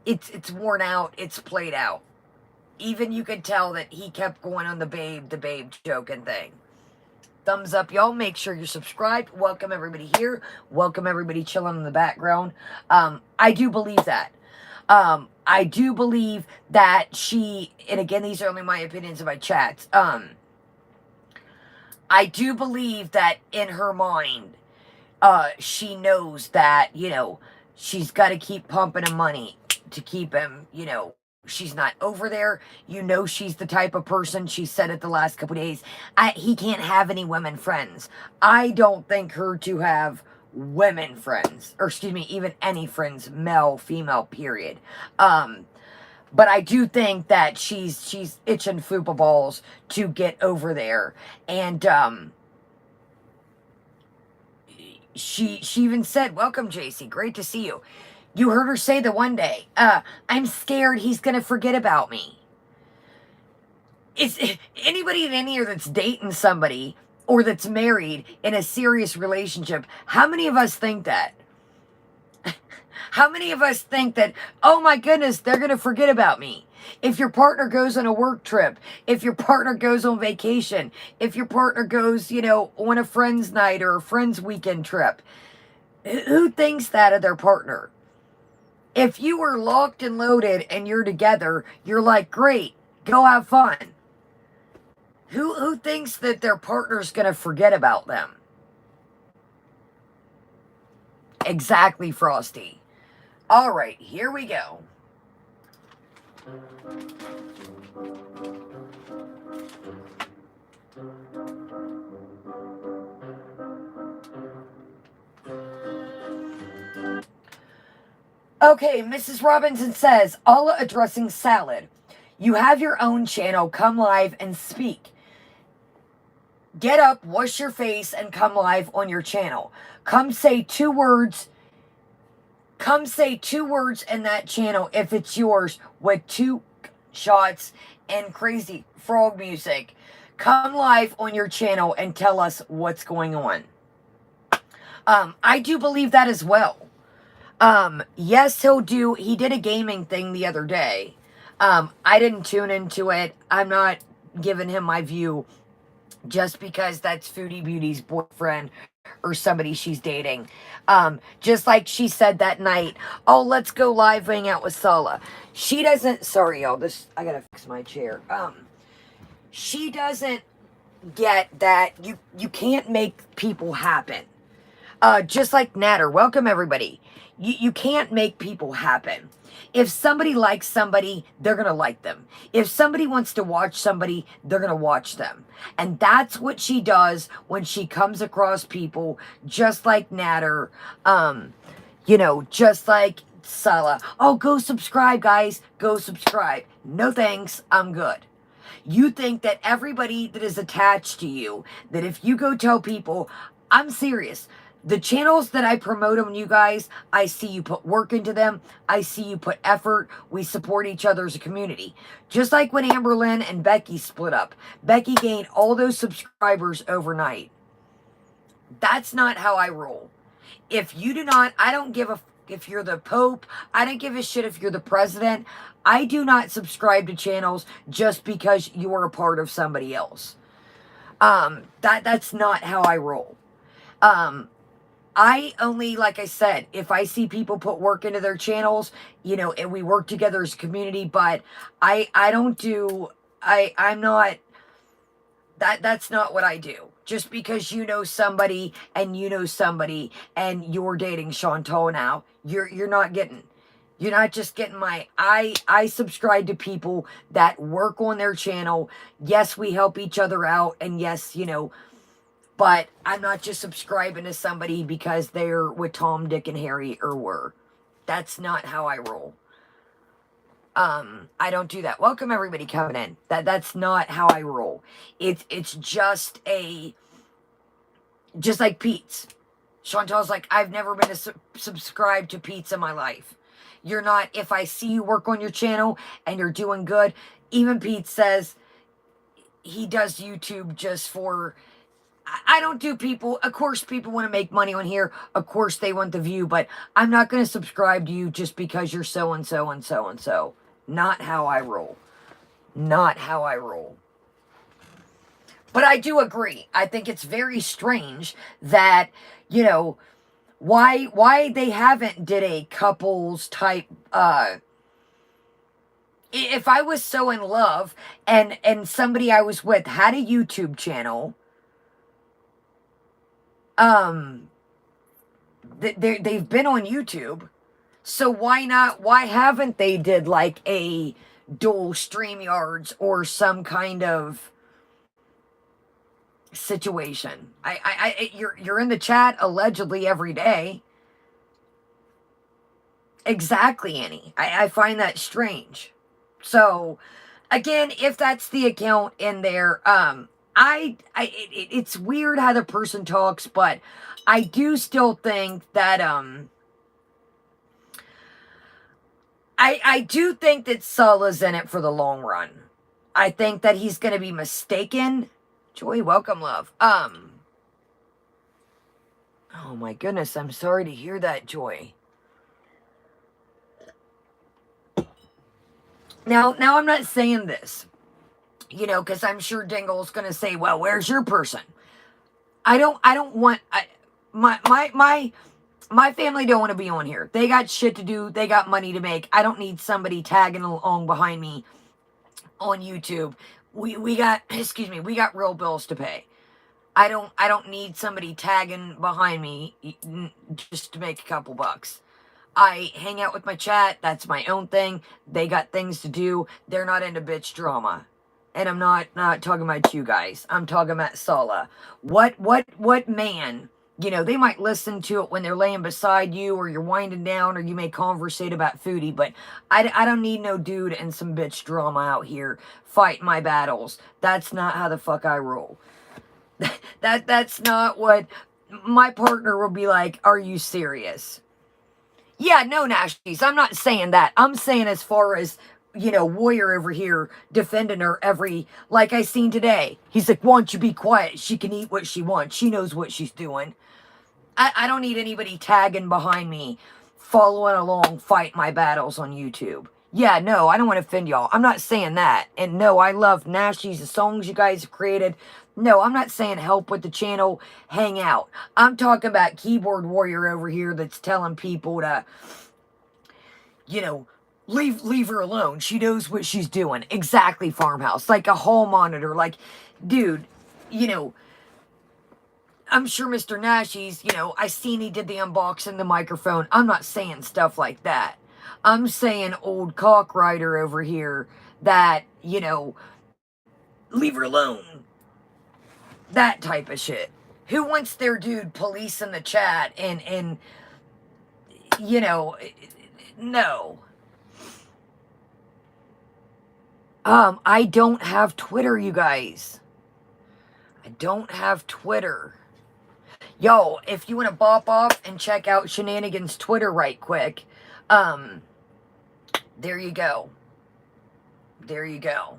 it's worn out, it's played out. Even you could tell that he kept going on the babe joking thing. Thumbs up, y'all. Make sure you're subscribed. Welcome everybody here. Welcome everybody chilling in the background. I do believe that. I do believe that she, and again, these are only my opinions of my chats. I do believe that in her mind, she knows that, you know, she's got to keep pumping him money to keep him, you know, she's not over there. You know, she's the type of person, she said it the last couple of days, he can't have any women friends. I don't think her to have women friends, or excuse me, even any friends, male, female, period. But I do think that she's itching fupa balls to get over there. And she even said, welcome, JC. Great to see you. You heard her say the one day, I'm scared he's going to forget about me. Is anybody in here that's dating somebody or that's married in a serious relationship, how many of us think that? How many of us think that, oh my goodness, they're going to forget about me? If your partner goes on a work trip, if your partner goes on vacation, if your partner goes, you know, on a friend's night or a friend's weekend trip, who thinks that of their partner? If you were locked and loaded and you're together, you're like, great, go have fun. Who thinks that their partner's going to forget about them? Exactly, Frosty. All right, here we go. Okay, Mrs. Robinson says, Allah addressing Salad. You have your own channel. Come live and speak. Get up, wash your face, and come live on your channel. Come say 2 words. Come say 2 words in that channel if it's yours with 2 shots and crazy frog music. Come live on your channel and tell us what's going on. I do believe that as well. Yes, he did a gaming thing the other day. I didn't tune into it. I'm not giving him my view just because that's Foodie Beauty's boyfriend or somebody she's dating. Just like she said that night, oh, let's go live hang out with Salah. She doesn't, sorry y'all, I gotta fix my chair. She doesn't get that you can't make people happen. Just like Natter, welcome everybody. You can't make people happen. If somebody likes somebody, they're going to like them. If somebody wants to watch somebody, they're going to watch them. And that's what she does when she comes across people just like Natter, just like Salah. Oh, go subscribe, guys. Go subscribe. No thanks. I'm good. You think that everybody that is attached to you, that if you go tell people, I'm serious. The channels that I promote on you guys, I see you put work into them. I see you put effort. We support each other as a community. Just like when Amberlynn and Becky split up. Becky gained all those subscribers overnight. That's not how I roll. If you do not, I don't give a if you're the Pope. I don't give a shit if you're the president. I do not subscribe to channels just because you are a part of somebody else. That's not how I roll. I only, like I said, if I see people put work into their channels, and we work together as a community, but I'm not, that's not what I do. Just because you know somebody and you're dating Chantal now, you're not just getting I subscribe to people that work on their channel. Yes, we help each other out, and yes, but I'm not just subscribing to somebody because they're with Tom, Dick, and Harry or were. That's not how I roll. I don't do that. Welcome everybody coming in. That's not how I roll. It's just like Pete's. Chantal's like, I've never been subscribed to Pete's in my life. You're not. If I see you work on your channel and you're doing good, even Pete says he does YouTube just for. I don't do people. Of course, people want to make money on here. Of course, they want the view, but I'm not going to subscribe to you just because you're so and so and so and so. Not how I roll. Not how I roll. But I do agree. I think it's very strange that, why they haven't did a couples type, if I was so in love and somebody I was with had a YouTube channel, they've been on YouTube, so why haven't they did like a dual StreamYards or some kind of situation? You're in the chat allegedly every day. Exactly, Annie. I find that strange. So again, if that's the account in there, it's weird how the person talks, but I do still think that, I do think that Salah's in it for the long run. I think that he's going to be mistaken. Joy, welcome, love. Oh my goodness, I'm sorry to hear that, Joy. Now I'm not saying this, because I'm sure Dingle's going to say, well, where's your person? I don't want, my family don't want to be on here. They got shit to do. They got money to make. I don't need somebody tagging along behind me on YouTube. We got, we got real bills to pay. I don't need somebody tagging behind me just to make a couple bucks. I hang out with my chat. That's my own thing. They got things to do. They're not into bitch drama. And I'm not talking about you guys. I'm talking about Salah. What man You know, they might listen to it when they're laying beside you or you're winding down or you may conversate about Foodie, but I don't need no dude and some bitch drama out here fighting my battles. That's not how the fuck I roll. That's not what my partner will be like. Are you serious? Yeah, no, Nashies. I'm not saying that. I'm saying as far as, you know, Warrior over here defending her every, like I seen today. He's like, why don't you be quiet? She can eat what she wants. She knows what she's doing. I don't need anybody tagging behind me, following along, fight my battles on YouTube. Yeah, no, I don't want to offend y'all. I'm not saying that. And no, I love Nashies, the songs you guys have created. No, I'm not saying help with the channel, hang out. I'm talking about keyboard warrior over here that's telling people to, you know, leave her alone. She knows what she's doing. Exactly, Farmhouse. Like a hall monitor. Like, dude, you know, I'm sure Mr. Nashies, you know, I seen he did the unboxing, the microphone. I'm not saying stuff like that. I'm saying old cockrider over here that, you know, leave her alone. That type of shit. Who wants their dude policing the chat and you know, no. I don't have Twitter, you guys. I don't have Twitter. Yo, if you want to bop off and check out Shenanigans Twitter right quick, there you go. There you go.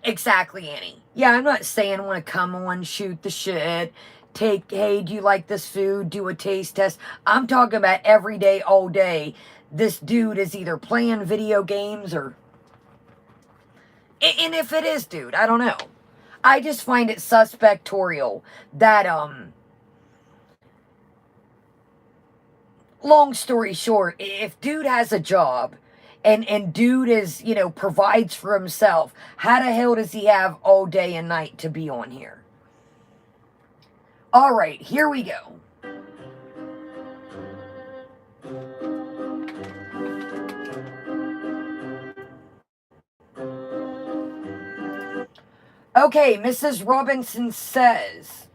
Exactly, Annie. Yeah, I'm not saying I want to come on, shoot the shit, take, hey, do you like this food, do a taste test. I'm talking about every day, all day. This dude is either playing video games or... And if it is, dude, I don't know. I just find it suspectorial that, long story short, if dude has a job and dude is, you know, provides for himself, how the hell does he have all day and night to be on here? All right, here we go. Okay, Mrs. Robinson says,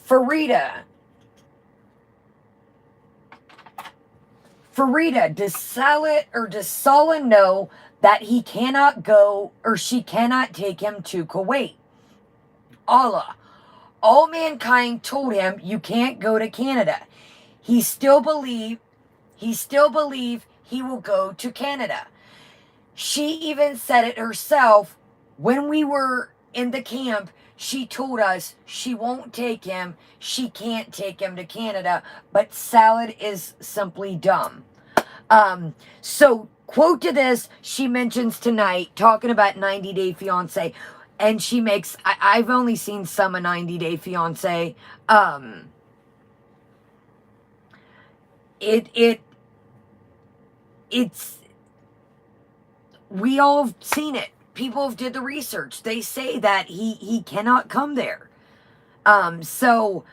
Farida, does Salah know that he cannot go or she cannot take him to Kuwait? Allah, all mankind told him you can't go to Canada. He still believe he will go to Canada. She even said it herself when we were in the camp. She told us she won't take him. She can't take him to Canada, but Salad is simply dumb. So quote to this, she mentions tonight, talking about 90 Day Fiancé, and she makes, I've only seen some of 90 Day Fiancé. It's, we all have seen it. People have did the research. They say that he cannot come there. So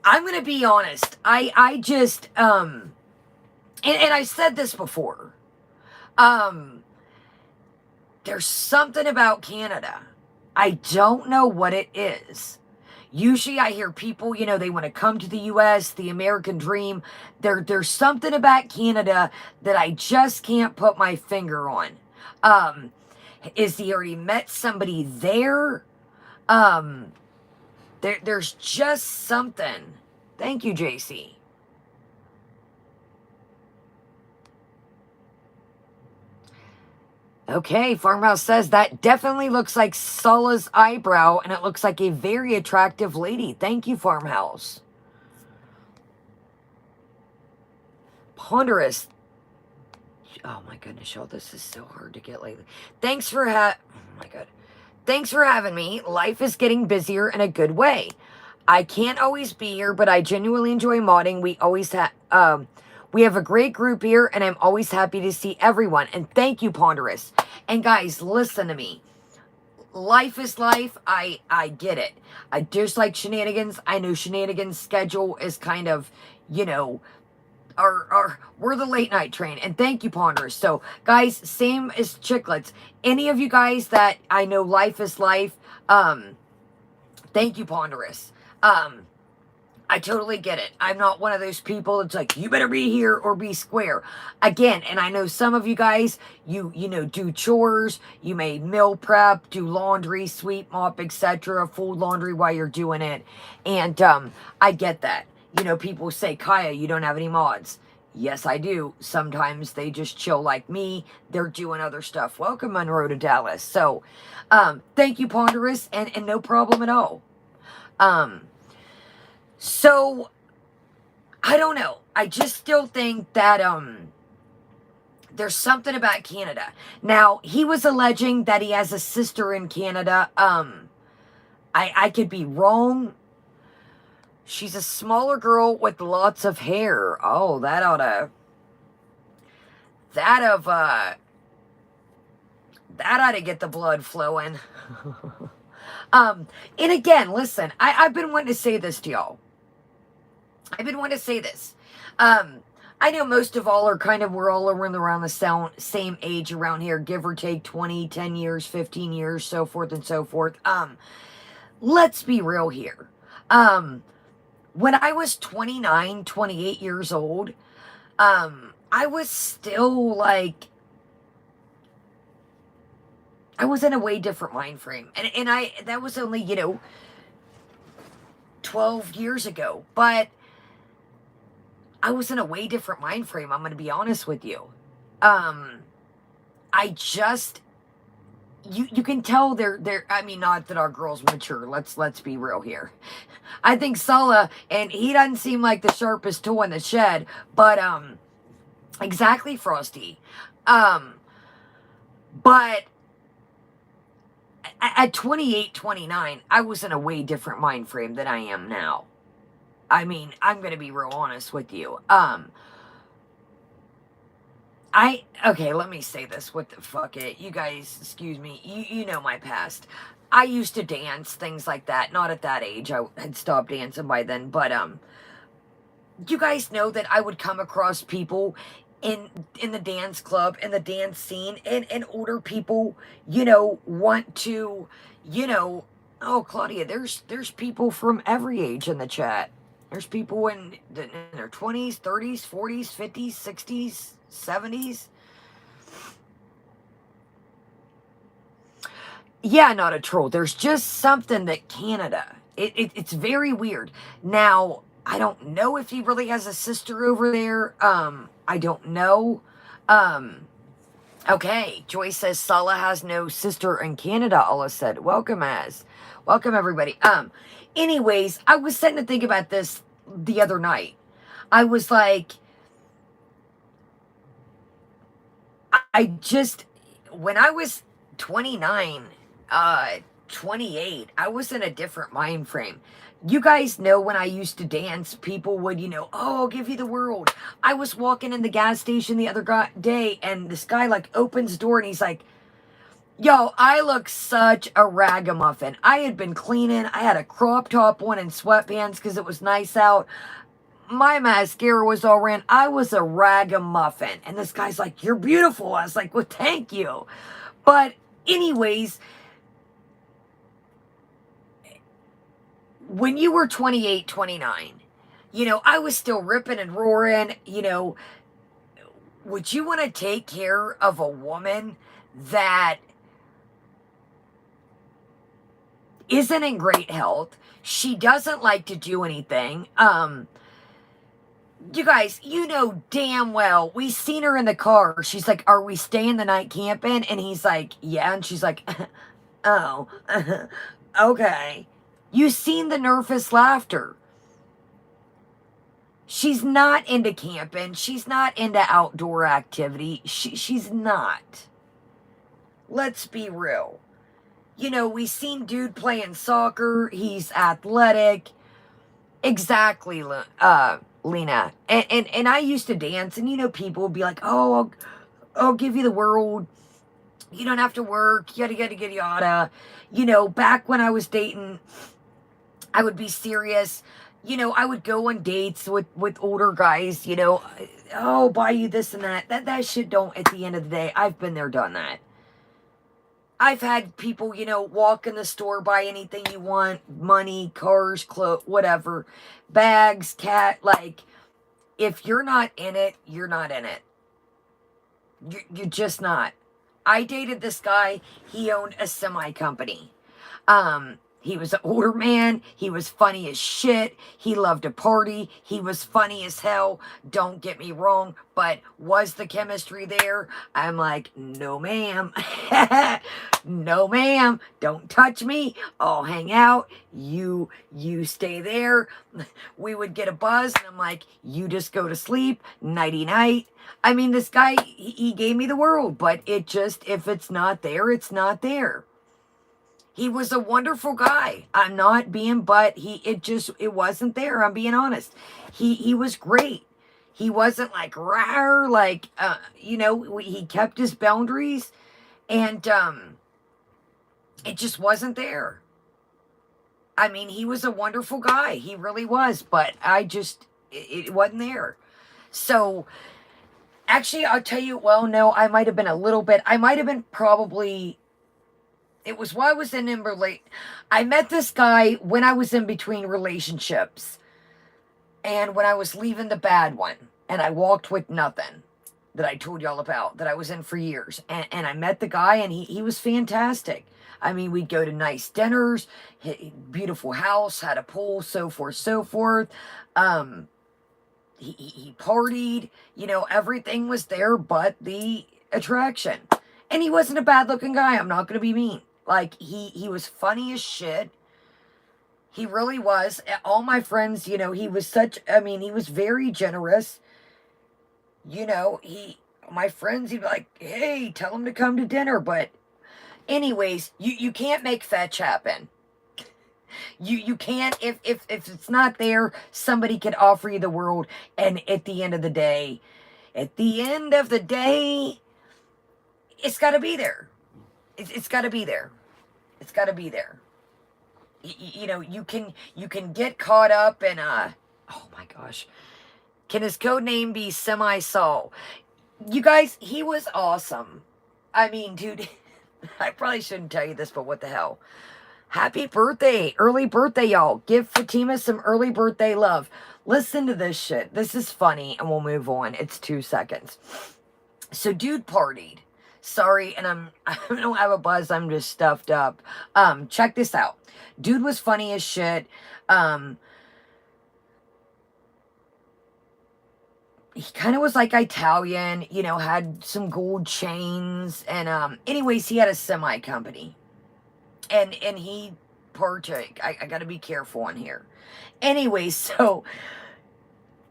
I'm going to be honest. I just, and I said this before. There's something about Canada. I don't know what it is. Usually I hear people, you know, they want to come to the U.S., the American dream. There's something about Canada that I just can't put my finger on. Is he already met somebody there? There's just something. Thank you, JC. Okay, Farmhouse says that definitely looks like Salah's eyebrow, and it looks like a very attractive lady. Thank you, Farmhouse. Ponderous. Oh my goodness, y'all, this is so hard to get lately. Thanks for oh my god. Thanks for having me. Life is getting busier in a good way. I can't always be here, but I genuinely enjoy modding. We have a great group here, and I'm always happy to see everyone. And thank you, Ponderous. And guys, listen to me. Life is life. I get it. I just like Shenanigans. I know Shenanigans' schedule is kind of, you know, we're the late night train. And thank you, Ponderous. So, guys, same as Chicklets. Any of you guys that I know life is life, thank you, Ponderous. I totally get it. I'm not one of those people that's like, you better be here or be square. Again, and I know some of you guys, you know, do chores, you may meal prep, do laundry, sweep, mop, etc., fold laundry while you're doing it. And I get that. You know, people say, Kaya, you don't have any mods. Yes, I do. Sometimes they just chill like me. They're doing other stuff. Welcome, Monroe to Dallas. So, thank you, Ponderous, and no problem at all. So, I don't know. I just still think that, there's something about Canada. Now, he was alleging that he has a sister in Canada. I could be wrong. She's a smaller girl with lots of hair. Oh, that ought to get the blood flowing. And again, listen, I've been wanting to say this to y'all. I've been wanting to say this. I know most of all are we're all around the same age around here, give or take 20, 10 years, 15 years, so forth and so forth. Let's be real here. When I was 29, 28 years old, I was still like, I was in a way different mind frame. And that was only, 12 years ago. But I was in a way different mind frame, I'm going to be honest with you. I just, you can tell they're, I mean, not that our girls mature. Let's be real here. I think Salah, and he doesn't seem like the sharpest tool in the shed, but, exactly, Frosty. But at 28, 29, I was in a way different mind frame than I am now. I mean, I'm going to be real honest with you. Okay, let me say this. What the fuck it? You guys, excuse me. You know my past. I used to dance, things like that. Not at that age. I had stopped dancing by then. But, you guys know that I would come across people in the dance club, in the dance scene, and older people, want to, oh, Claudia, there's people from every age in the chat. There's people in their 20s, 30s, 40s, 50s, 60s, 70s. Yeah, not a troll. There's just something that Canada, it's very weird. Now, I don't know if he really has a sister over there. I don't know. Okay, Joyce says Salah has no sister in Canada, Allah said. Welcome, Welcome, everybody. Anyways, I was sitting to think about this the other night. I was like, when I was 29, 28, I was in a different mind frame. You guys know when I used to dance, people would, oh, I'll give you the world. I was walking in the gas station the other day, and this guy, opens the door, and he's like, yo, I look such a ragamuffin. I had been cleaning. I had a crop top on and sweatpants because it was nice out. My mascara was all ran. I was a ragamuffin. And this guy's like, you're beautiful. I was like, well, thank you. But anyways, when you were 28, 29, I was still ripping and roaring, would you want to take care of a woman that isn't in great health? She doesn't like to do anything. You guys, damn well, we seen her in the car. She's like, are we staying the night camping? And he's like, yeah. And she's like, oh, okay. You seen the nervous laughter. She's not into camping. She's not into outdoor activity. She's not. Let's be real. We seen dude playing soccer. He's athletic. Exactly, Lena. And I used to dance, and people would be like, oh, I'll give you the world. You don't have to work. Yada, yada, yada, yada. Back when I was dating, I would be serious. you know, I would go on dates with older guys, you know, oh, buy you this and that. That shit don't, at the end of the day, I've been there, done that. I've had people, you know, walk in the store, buy anything you want, money, cars, clothes, whatever, bags, cat, like, if you're not in it, you're not in it. You're just not. I dated this guy, he owned a semi company. He was an older man. He was funny as shit. He loved to party. He was funny as hell. Don't get me wrong, but was the chemistry there? I'm like, no, ma'am. No, ma'am. Don't touch me. I'll hang out. You stay there. We would get a buzz, and I'm like, you just go to sleep. Nighty night. I mean, this guy, he gave me the world, but it just, if it's not there, it's not there. He was a wonderful guy. I'm not being, but it wasn't there. I'm being honest. He was great. He wasn't like rawr, like, you know, he kept his boundaries, and, it just wasn't there. I mean, he was a wonderful guy. He really was, but it wasn't there. So, actually, I'll tell you, well, no, I might have been a little bit, I might have been probably, it was while I was in I met this guy when I was in between relationships. And when I was leaving the bad one. And I walked with nothing. That I told y'all about. That I was in for years. And I met the guy, and he was fantastic. I mean, we'd go to nice dinners. Beautiful house. Had a pool. So forth, so forth. He partied. You know, everything was there but the attraction. And he wasn't a bad looking guy. I'm not going to be mean. Like, he was funny as shit. He really was. All my friends, you know, he was he was very generous. You know, my friends, he'd be like, hey, tell him to come to dinner. But anyways, you can't make fetch happen. You can't, if it's not there, somebody could offer you the world. And at the end of the day, it's got to be there. It's got to be there. It's got to be there. You know, you can get caught up in oh my gosh. Can his code name be Semi-Sol? You guys, he was awesome. I mean, dude, I probably shouldn't tell you this, but what the hell. Happy birthday. Early birthday, y'all. Give Fatima some early birthday love. Listen to this shit. This is funny, and we'll move on. It's 2 seconds. So, dude partied. Sorry, and I don't have a buzz. I'm just stuffed up. Check this out. Dude was funny as shit. He kind of was like Italian, you know, had some gold chains, and anyways, he had a semi company, and he partook. I got to be careful on here. Anyways, so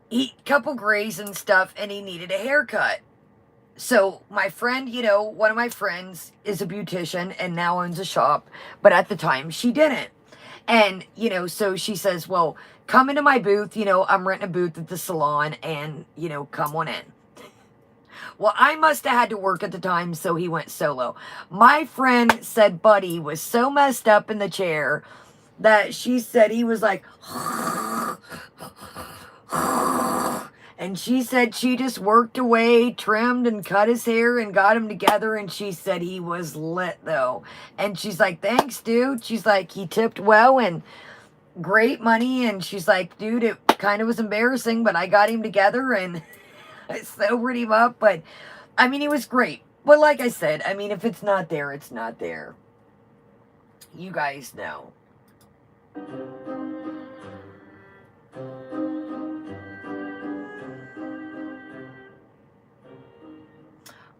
he couple grays and stuff, and he needed a haircut. So my friend, you know, one of my friends is a beautician and now owns a shop, but at the time she didn't. And, you know, so she says, well, come into my booth, you know, I'm renting a booth at the salon, and, you know, come on in. Well, I must have had to work at the time, so he went solo. My friend said Buddy was so messed up in the chair that she said he was like, and she said she just worked away, trimmed and cut his hair and got him together. And she said he was lit, though. And she's like, thanks, dude. She's like, he tipped well and great money. And she's like, dude, it kind of was embarrassing, but I got him together and I sobered him up. But, I mean, he was great. But like I said, I mean, if it's not there, it's not there. You guys know.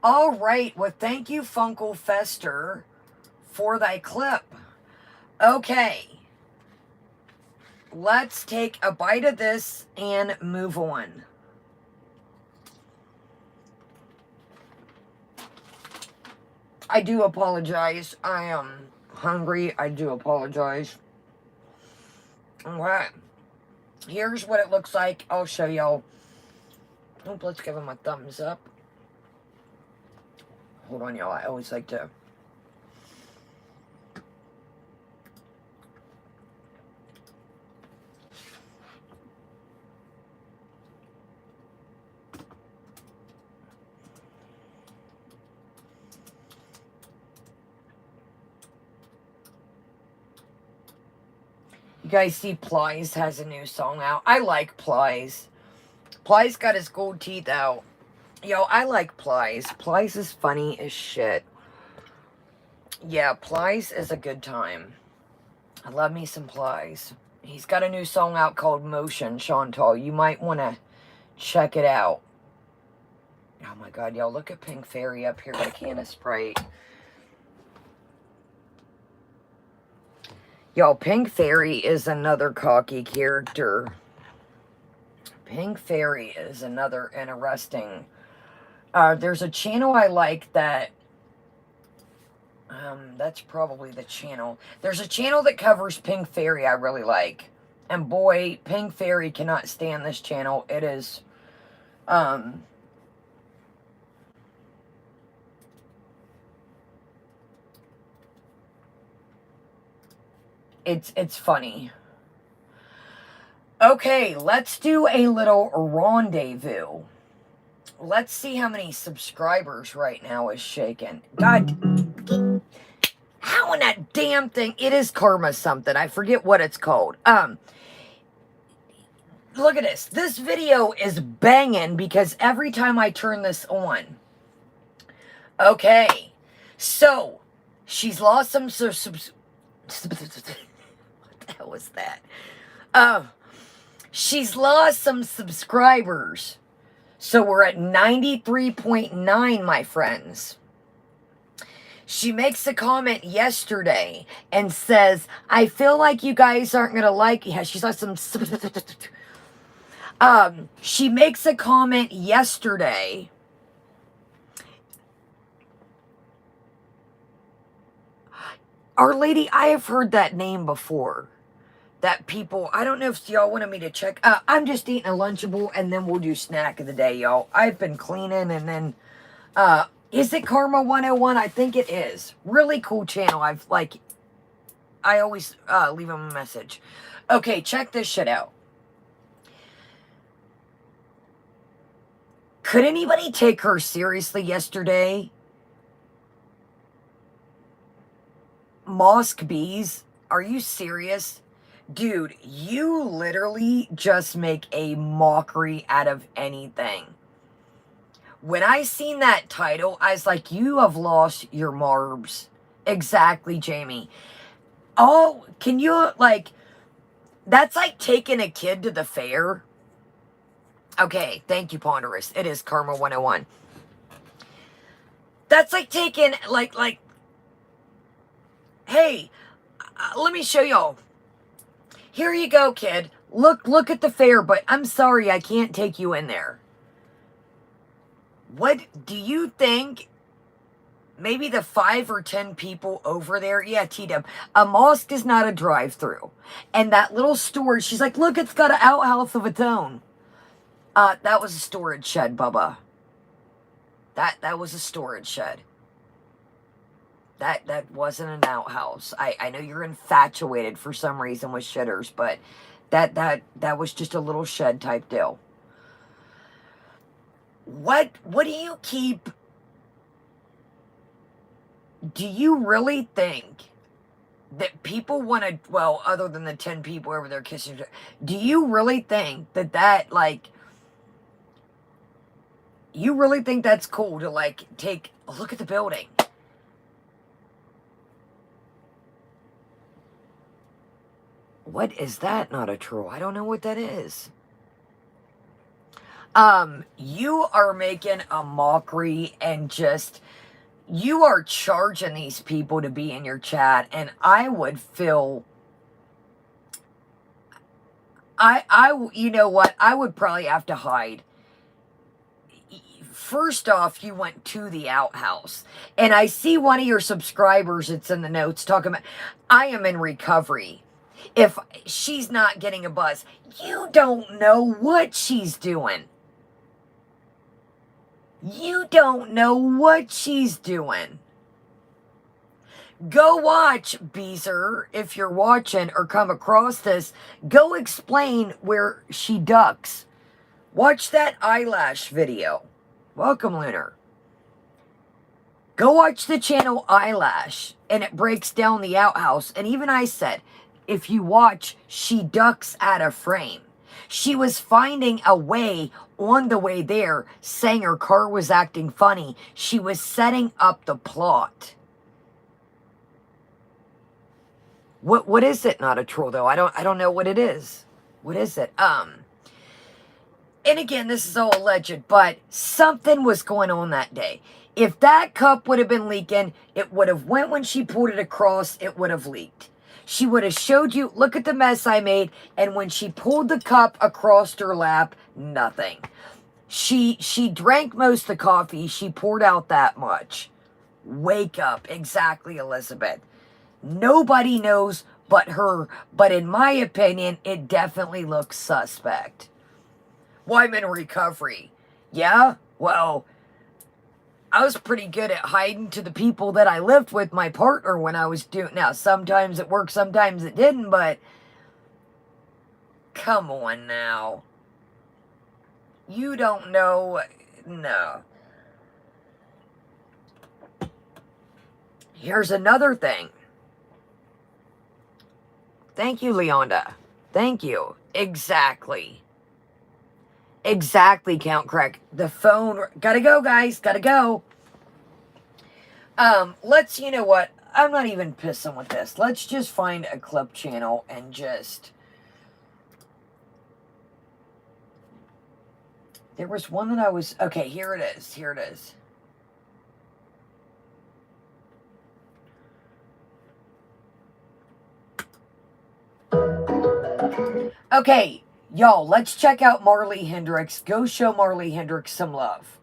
All right. Well, thank you, Funkle Fester, for thy clip. Okay. Let's take a bite of this and move on. I do apologize. I am hungry. I do apologize. Alright. Here's what it looks like. I'll show y'all. Let's give him a thumbs up. Hold on, y'all. I always like to... You guys see Plies has a new song out. I like Plies. Plies got his gold teeth out. Yo, I like Plies. Plies is funny as shit. Yeah, Plies is a good time. I love me some Plies. He's got a new song out called Motion, Chantal. You might want to check it out. Oh my god, y'all, look at Pink Fairy up here with a can of Sprite. Y'all, Pink Fairy is another cocky character. Pink Fairy is another interesting. There's a channel I like that. That's probably the channel. There's a channel that covers Pink Fairy I really like. And boy, Pink Fairy cannot stand this channel. It is, it's funny. Okay, let's do a little rendezvous. Let's see how many subscribers right now is shaking. God, how in that damn thing? It is Karma something. I forget what it's called. Look at this. This video is banging because every time I turn this on. Okay, so she's lost some. What the hell was that? She's lost some subscribers. So we're at 93.9, my friends. She makes a comment yesterday and says, I feel like you guys aren't going to like... Yeah, she's lost some... She makes a comment yesterday. Our Lady, I have heard that name before. That people, I don't know if y'all wanted me to check. I'm just eating a Lunchable and then we'll do snack of the day, y'all. I've been cleaning and then, is it Karma 101? I think it is. Really cool channel. I always leave them a message. Okay, check this shit out. Could anybody take her seriously yesterday? Mosque Bees, are you serious? Dude, you literally just make a mockery out of anything. When I seen that title, I was like, you have lost your marbs. Exactly, Jamie. Oh, can you, like, that's like taking a kid to the fair. Okay, thank you, Ponderous. It is Karma 101. That's like taking, like, hey, let me show y'all. Here you go, kid. Look at the fair, but I'm sorry I can't take you in there. What do you think? Maybe the 5 or 10 people over there. Yeah, T-Dub. A mosque is not a drive-through. And that little store, she's like, look, it's got an outhouse of its own. That was a storage shed, Bubba. That was a storage shed. That wasn't an outhouse. I know you're infatuated for some reason with shitters, but that was just a little shed type deal. What do you keep? Do you really think that people want to, well, other than the 10 people over there kissing, do you really think that like, you really think that's cool to like take a look at the building? What is that? Not a troll. I don't know what that is. You are making a mockery and just, you are charging these people to be in your chat, and I would feel, you know what? I would probably have to hide. First off, you went to the outhouse, and I see one of your subscribers, it's in the notes, talking about, I am in recovery. If she's not getting a buzz, you don't know what she's doing. You don't know what she's doing. Go watch, Beezer, if you're watching or come across this. Go explain where she ducks. Watch that eyelash video. Welcome, Lunar. Go watch the channel Eyelash, and it breaks down the outhouse. And even I said, if you watch, she ducks out of frame. She was finding a way on the way there, saying her car was acting funny. She was setting up the plot. What is it? Not a troll though. I don't know what it is. What is it? And again, this is all alleged, but something was going on that day. If that cup would have been leaking, it would have went when she pulled it across, it would have leaked. She would have showed you, look at the mess I made, and when she pulled the cup across her lap, nothing. She drank most of the coffee, she poured out that much. Wake up, exactly, Elizabeth. Nobody knows but her, but in my opinion, it definitely looks suspect. Well, I'm in recovery. Yeah? Well, I was pretty good at hiding to the people that I lived with, my partner, when I was doing... Now, sometimes it worked, sometimes it didn't, but... Come on now. You don't know... No. Here's another thing. Thank you, Leonda. Thank you. Exactly. Exactly, Count Craig. The phone... Gotta go, guys. Gotta go. Let's... You know what? I'm not even pissing with this. Let's just find a clip channel and just... There was one that I was... Okay, here it is. Here it is. Okay, y'all, let's check out Marley Hendricks. Go show Marley Hendricks some love.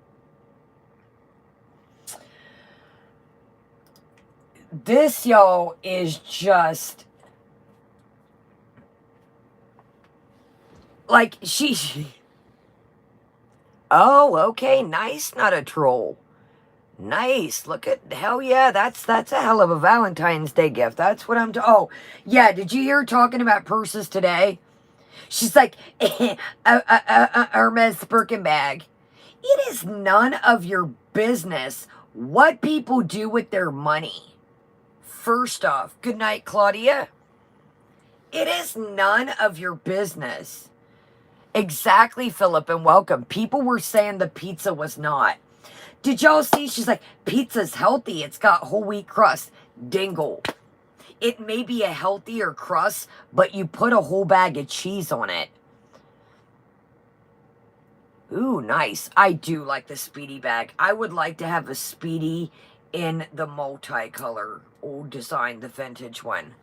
This, y'all, is just... Like, she... Oh, okay, nice, not a troll. Nice, look at... Hell yeah, that's a hell of a Valentine's Day gift. That's what I'm... Oh, yeah, did you hear her talking about purses today? She's like, Hermes Birkin bag. It is none of your business what people do with their money. First off, good night, Claudia. It is none of your business. Exactly, Philip, and welcome. People were saying the pizza was not. Did y'all see? She's like, pizza's healthy. It's got whole wheat crust. Dingle. It may be a healthier crust, but you put a whole bag of cheese on it. Ooh, nice. I do like the Speedy bag. I would like to have a Speedy in the multicolor old design, the vintage one.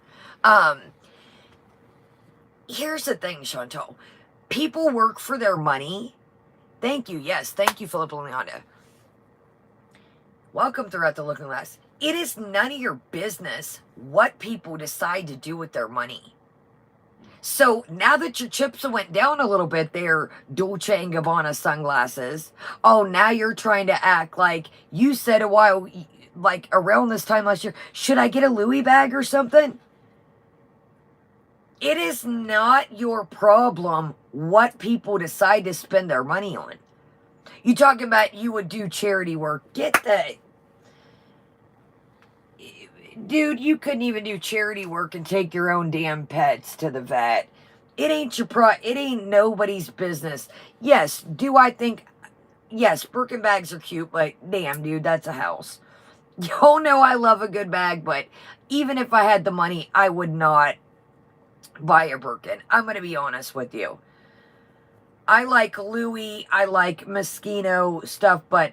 Here's the thing, Chantal. People work for their money. Thank you. Yes, thank you, Philip Leonda. Welcome throughout the Looking Glass. It is none of your business what people decide to do with their money. So now that your chips went down a little bit there, Dolce & Gabbana sunglasses, oh, now you're trying to act like you said a while, like around this time last year, should I get a Louis bag or something? It is not your problem what people decide to spend their money on. You talking about you would do charity work. Get the... Dude, you couldn't even do charity work and take your own damn pets to the vet. It ain't it ain't nobody's business. Yes, do I think... Yes, Birkin bags are cute, but damn, dude, that's a house. Y'all know I love a good bag, but even if I had the money, I would not buy a Birkin. I'm going to be honest with you. I like Louis, I like Moschino stuff, but...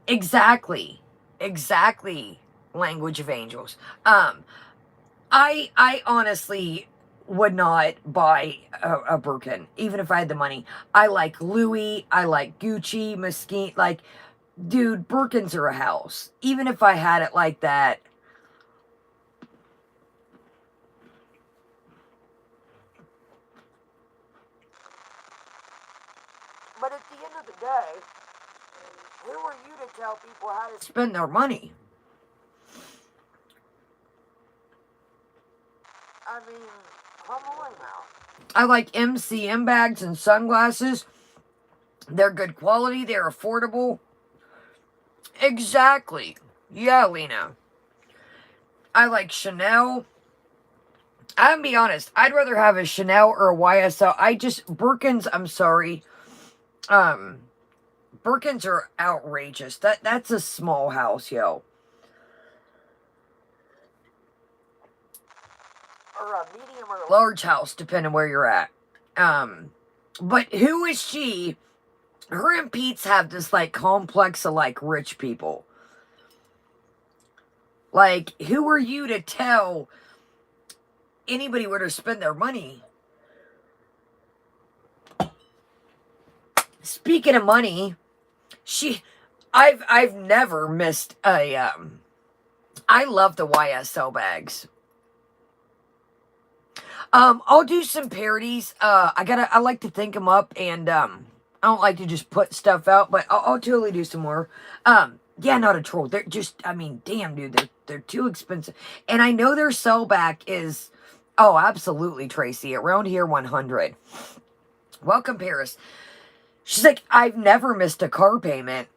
Exactly, language of angels. I honestly would not buy a Birkin, even if I had the money. I like Louis, I like Gucci, Moschino, like, dude, Birkins are a house. Even if I had it like that. But at the end of the day, who are you to tell people how to spend their money? I mean, come on now. I like MCM bags and sunglasses. They're good quality. They're affordable. Exactly. Yeah, Lena. I like Chanel. I'm gonna be honest. I'd rather have a Chanel or a YSL. Birkins, I'm sorry. Birkins are outrageous. That's a small house, yo. Or a medium or a large house, depending where you're at. But who is she? Her and Pete's have this, like, complex of, like, rich people. Like, who are you to tell anybody where to spend their money? Speaking of money, I've never missed a, I love the YSL bags. I'll do some parodies. I like to think them up, and, I don't like to just put stuff out, but I'll totally do some more. Yeah, not a troll. They're just, I mean, damn, dude, they're too expensive. And I know their sellback is, oh, absolutely, Tracy, around here, 100. Welcome, Paris. She's like, I've never missed a car payment.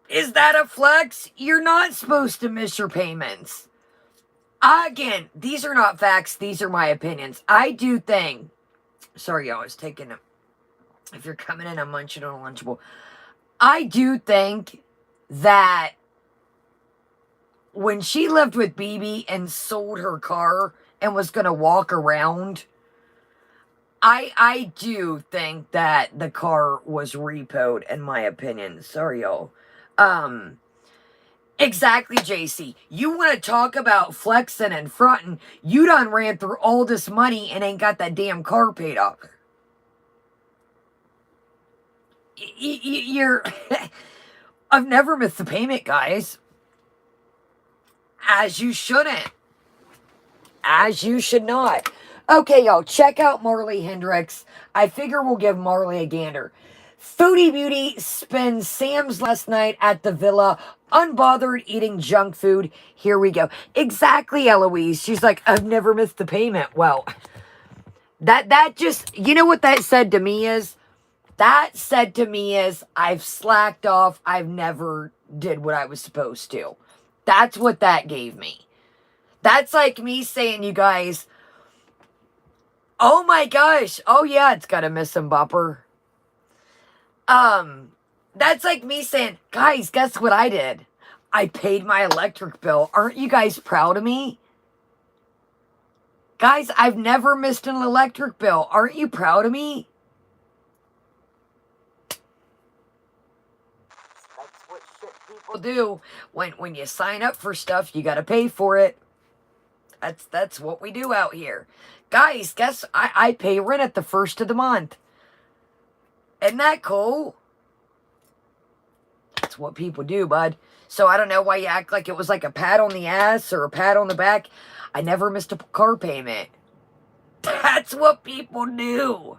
Is that a flex? You're not supposed to miss your payments. Again, these are not facts. These are my opinions. I do think, sorry, y'all, I was taking a, if you're coming in, I'm munching on a Lunchable. I do think that when she lived with BB and sold her car and was going to walk around, I do think that the car was repoed, in my opinion. Sorry, y'all. Exactly, JC. You want to talk about flexing and fronting. You done ran through all this money and ain't got that damn car paid off. You're... I've never missed a payment, guys. As you shouldn't. As you should not. Okay, y'all, check out Marley Hendricks. I figure we'll give Marley a gander. Foodie Beauty spends Sam's last night at the villa, unbothered eating junk food. Here we go. Exactly, Eloise. She's like, I've never missed the payment. Well, that just, you know what that said to me is? That said to me is, I've slacked off. I've never did what I was supposed to. That's what that gave me. That's like me saying, you guys, oh my gosh. Oh yeah, it's got a missing bumper. That's like me saying, guys, guess what I did? I paid my electric bill. Aren't you guys proud of me? Guys, I've never missed an electric bill. Aren't you proud of me? That's what shit people do. When you sign up for stuff, you gotta pay for it. That's what we do out here. Guys, guess I pay rent at the first of the month. Isn't that cool? That's what people do, bud. So I don't know why you act like it was like a pat on the ass or a pat on the back. I never missed a car payment. That's what people do.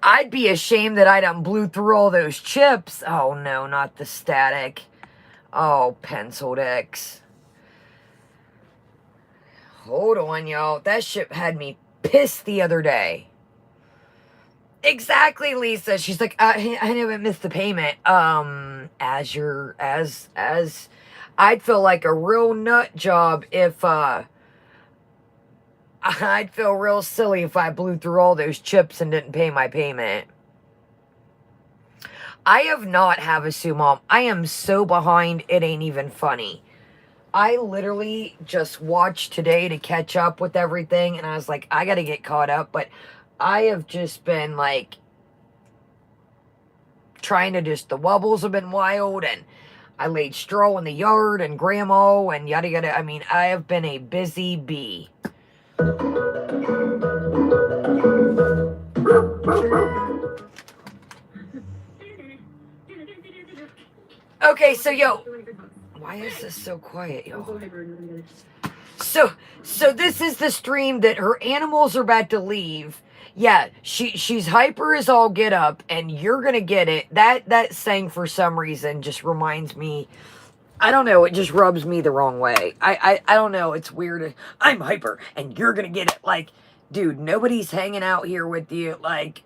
I'd be ashamed that I done blew through all those chips. Oh no, not the static. Oh, penciled X. Hold on, y'all. That ship had me pissed the other day. Exactly, Lisa. She's like, I haven't missed the payment. I'd feel like a real nut job if, I'd feel real silly if I blew through all those chips and didn't pay my payment. I have not Havasu, Mom. I am so behind, it ain't even funny. I literally just watched today to catch up with everything, and I was like, I gotta get caught up, but I have just been, like, trying to just, the wobbles have been wild, and I laid straw in the yard, and grandma, and yada yada. I mean, I have been a busy bee. Okay, so, yo, why is this so quiet, y'all? So this is the stream that her animals are about to leave. Yeah, she's hyper as all get up, and you're gonna get it. That saying for some reason just reminds me, I don't know, it just rubs me the wrong way. I don't know, it's weird. I'm hyper, and you're gonna get it. Like, dude, nobody's hanging out here with you. Like,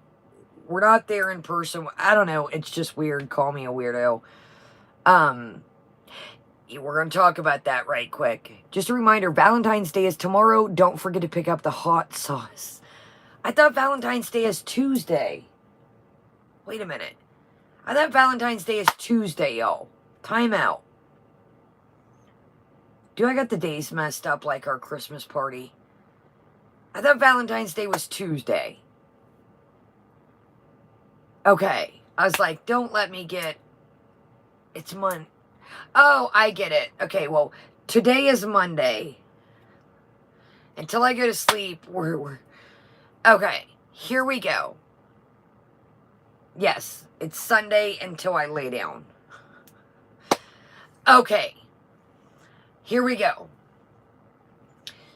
we're not there in person. I don't know, it's just weird. Call me a weirdo. we're going to talk about that right quick. Just a reminder, Valentine's Day is tomorrow. Don't forget to pick up the hot sauce. I thought Valentine's Day is Tuesday. Wait a minute. I thought Valentine's Day is Tuesday, y'all. Time out. Do I got the days messed up like our Christmas party? I thought Valentine's Day was Tuesday. Okay. I was like, don't let me get... It's Monday. Oh, I get it. Okay, well, today is Monday. Until I go to sleep, we're... Okay, here we go. Yes, it's Sunday until I lay down. Okay, here we go.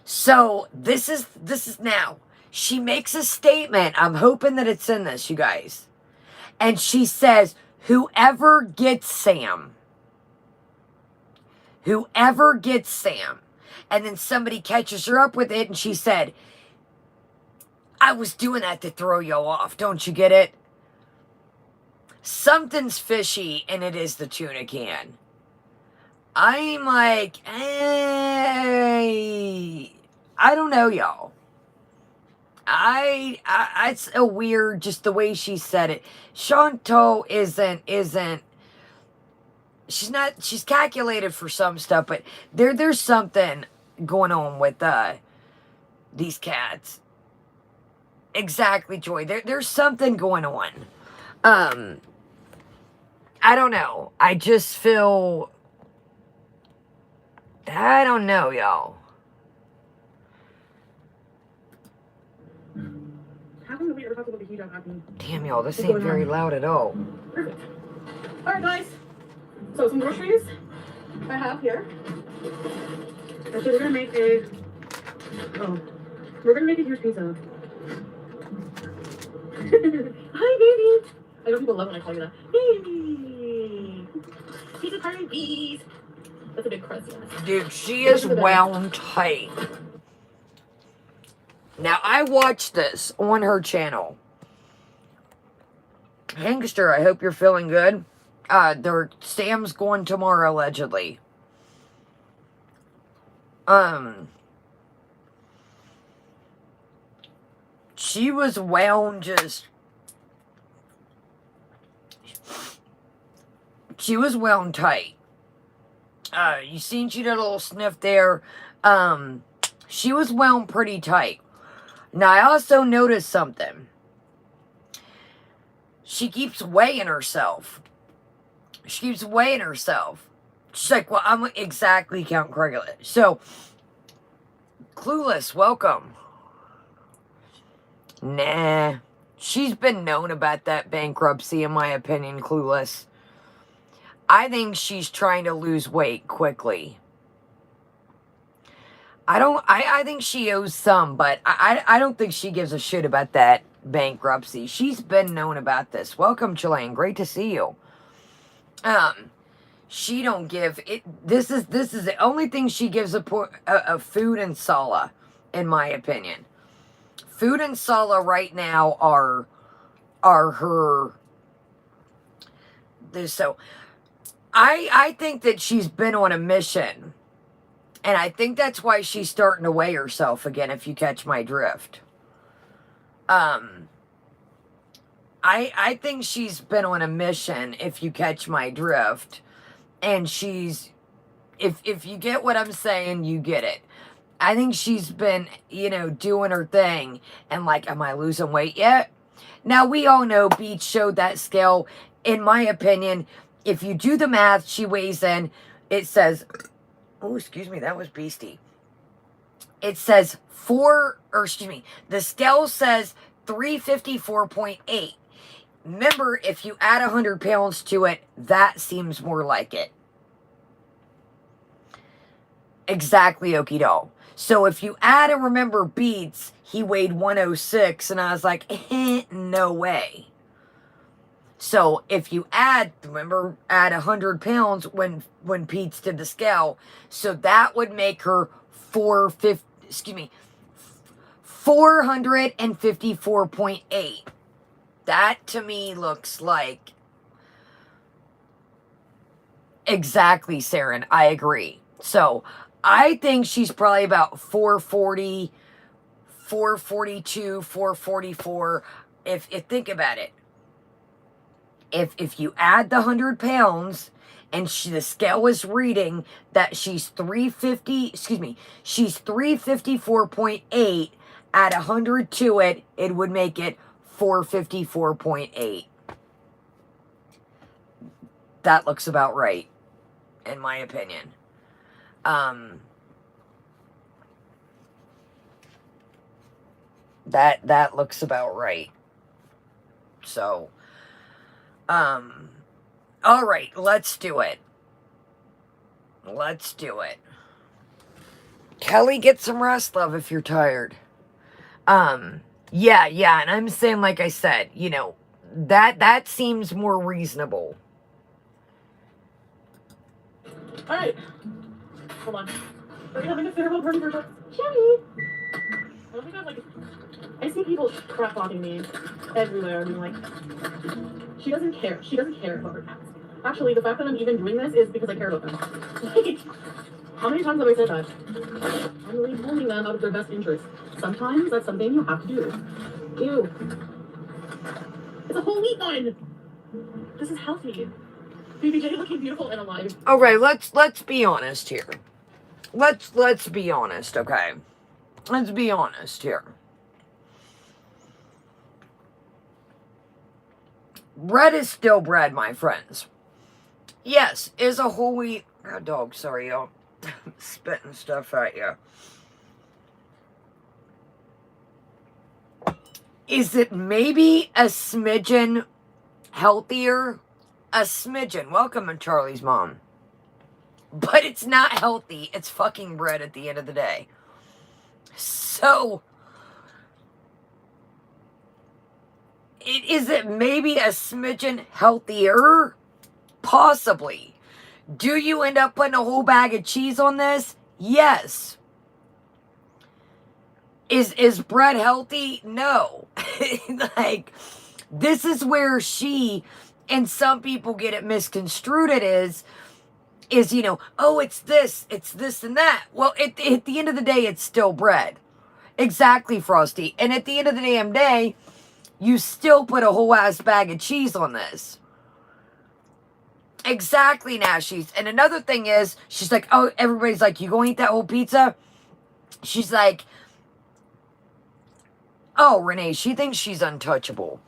So, this is now. She makes a statement. I'm hoping that it's in this, you guys. And she says, whoever gets Sam. Whoever gets Sam. And then somebody catches her up with it and she said, I was doing that to throw you off. Don't you get it? Something's fishy and it is the tuna can. I'm like, hey, I don't know, y'all. It's a weird, just the way she said it. Chantal isn't, she's calculated for some stuff, but there's something going on with, these cats. Exactly, Joy. There's something going on. I don't know. I just feel, I don't know, y'all. Damn, y'all, this ain't very loud at all. Perfect. All right, guys. So some groceries I have here. And so we're gonna make a huge pizza. Hi, baby. I know people love when I call you that. Baby. Pizza party, bees. That's a big crust, yes. Dude, she is wound tight. Now, I watched this on her channel. Hangster, I hope you're feeling good. Sam's going tomorrow, allegedly. She was wound just... She was wound tight. You seen she did a little sniff there. She was wound pretty tight. Now, I also noticed something. She keeps weighing herself. She keeps weighing herself. She's like, well, I'm exactly Count Craiglet. So, Clueless, welcome. Nah. She's been known about that bankruptcy, in my opinion, Clueless. I think she's trying to lose weight quickly. I think she owes some, but I don't think she gives a shit about that bankruptcy. She's been known about this. Welcome, Chilean. Great to see you. She don't give it. This is the only thing she gives a Food and Salah, in my opinion. Food and Salah right now are her. So, I think that she's been on a mission. And I think that's why she's starting to weigh herself again, if you catch my drift. I think she's been on a mission, if you catch my drift. And she's, if you get what I'm saying, you get it. I think she's been, doing her thing. And like, am I losing weight yet? Now, we all know Beach showed that scale. In my opinion, if you do the math, she weighs in, it says... Oh, excuse me, that was beastie. It says the scale says 354.8. Remember, if you add 100 pounds to it, that seems more like it. Exactly, okie doke. So if you add and remember Beats, he weighed 106, and I was like, no way. So if you add 100 pounds when Pete's did the scale, so that would make her 454.8. That to me looks like Exactly, Saren. I agree. So I think she's probably about 440, 442, 444. If think about it, if you add the 100 pounds and the scale is reading that she's 350, excuse me, she's 354.8, add 100 to it, it would make it 454.8. That looks about right, in my opinion. That looks about right. So, all right, let's do it. Let's do it. Kelly, get some rest, love, if you're tired. Yeah, and I'm saying, like I said, you know, that seems more reasonable. All right. Hold on. Are we having a farewell party for Jenny? I don't think I've, like, I see people crap talking me everywhere, being like, she doesn't care. She doesn't care about her cats. Actually, the fact that I'm even doing this is because I care about them. Like, how many times have I said that? I'm rehoming them out of their best interest. Sometimes that's something you have to do. Ew. It's a whole wheat one. This is healthy. BBJ looking beautiful and alive. All right, let's be honest here. Let's be honest, okay? Let's be honest here. Bread is still bread, my friends. Yes, is a whole wheat. Oh, dog, sorry, y'all. Spitting stuff at you. Is it maybe a smidgen healthier? A smidgen. Welcome, Charlie's mom. But it's not healthy. It's fucking bread at the end of the day. So, is it maybe a smidgen healthier? Possibly. Do you end up putting a whole bag of cheese on this? Yes. Is bread healthy? No. Like, this is where she, and some people get it misconstrued, it is, you know, oh, it's this and that. Well, at the end of the day, it's still bread. Exactly, Frosty. And at the end of the damn day, you still put a whole ass bag of cheese on this. Exactly, Nashies. And another thing is, she's like, oh, everybody's like, you gonna eat that whole pizza? She's like, oh, Renee, she thinks she's untouchable.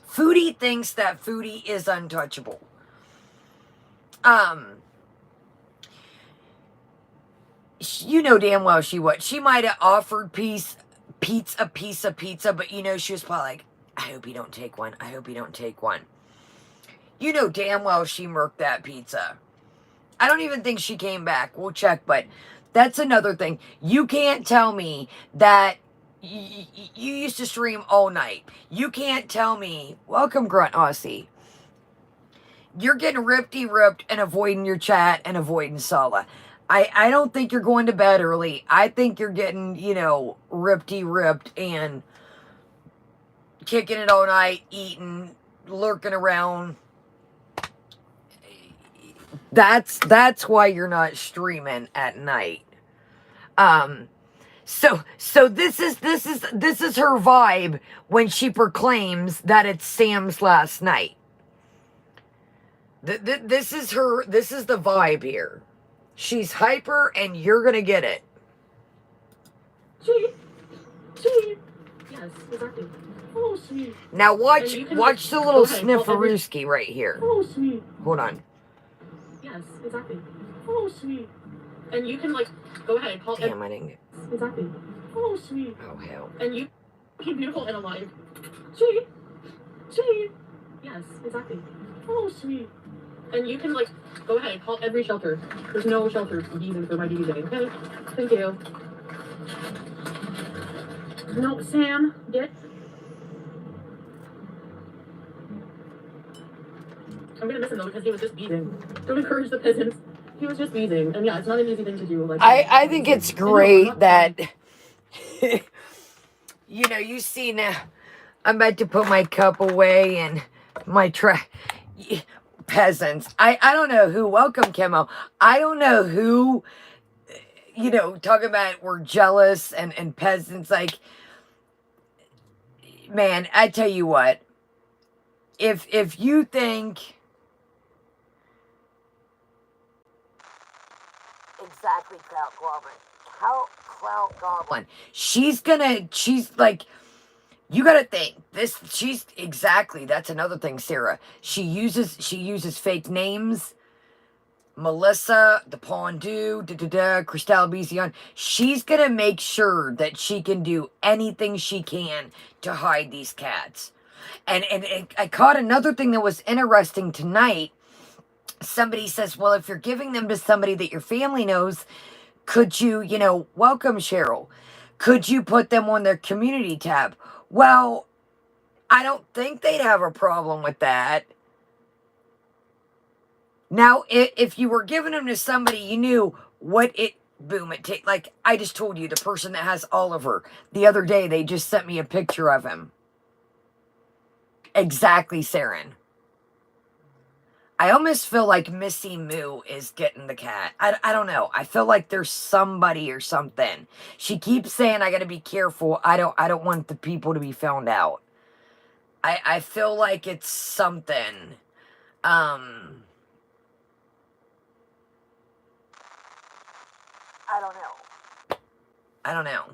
Foodie thinks that Foodie is untouchable. You know damn well she might have offered pizza, but you know, she was probably like, I hope you don't take one. I hope you don't take one. You know damn well she murked that pizza. I don't even think she came back. We'll check, but that's another thing. You can't tell me that you used to stream all night. You can't tell me, welcome Grunt Aussie, you're getting ripped and avoiding your chat and avoiding Salah. I don't think you're going to bed early. I think you're getting, you know, ripped and kicking it all night, eating, lurking around. That's why you're not streaming at night. So this is her vibe when she proclaims that it's Sam's last night. This is the vibe here. She's hyper and you're gonna get it. Sweet. Yes, exactly. Oh, sweet. Now watch the little snifferooski right here. Oh, sweet. Hold on. Yes, exactly. Oh, sweet. And you can, like, go ahead. Call Damn, I didn't get... Exactly. Oh, sweet. Oh, hell. And you keep beautiful and alive. Sweet. Yes, exactly. Oh, sweet. And you can, like, go ahead. Call every shelter. There's no shelter using for my DBJ, okay? Thank you. No, Sam, get... I'm gonna miss him, though, because he was just beating. Don't encourage the peasants. He was just beating. And yeah, it's not an easy thing to do. Like, I think it's great that... you know, you see now... I'm about to put my cup away and my peasants. I don't know who. Welcome, Camo. I don't know who, you know, talking about we're jealous and peasants. Like, man, I tell you what. If you think exactly, Clout Goblin, she's like, you gotta think this. She's exactly. That's another thing, Sarah. She uses fake names. Melissa, the Pondu, Christelle Bizion. She's gonna make sure that she can do anything she can to hide these cats. And I caught another thing that was interesting tonight. Somebody says, well, if you're giving them to somebody that your family knows, could you, you know, welcome Cheryl, could you put them on their community tab? Well, I don't think they'd have a problem with that. Now, if you were giving them to somebody you knew what it, boom, it take, like I just told you, the person that has Oliver, the other day, they just sent me a picture of him. Exactly, Saren. I almost feel like Missy Moo is getting the cat. I don't know. I feel like there's somebody or something. She keeps saying I got to be careful. I don't want the people to be found out. I feel like it's something. I don't know. I don't know.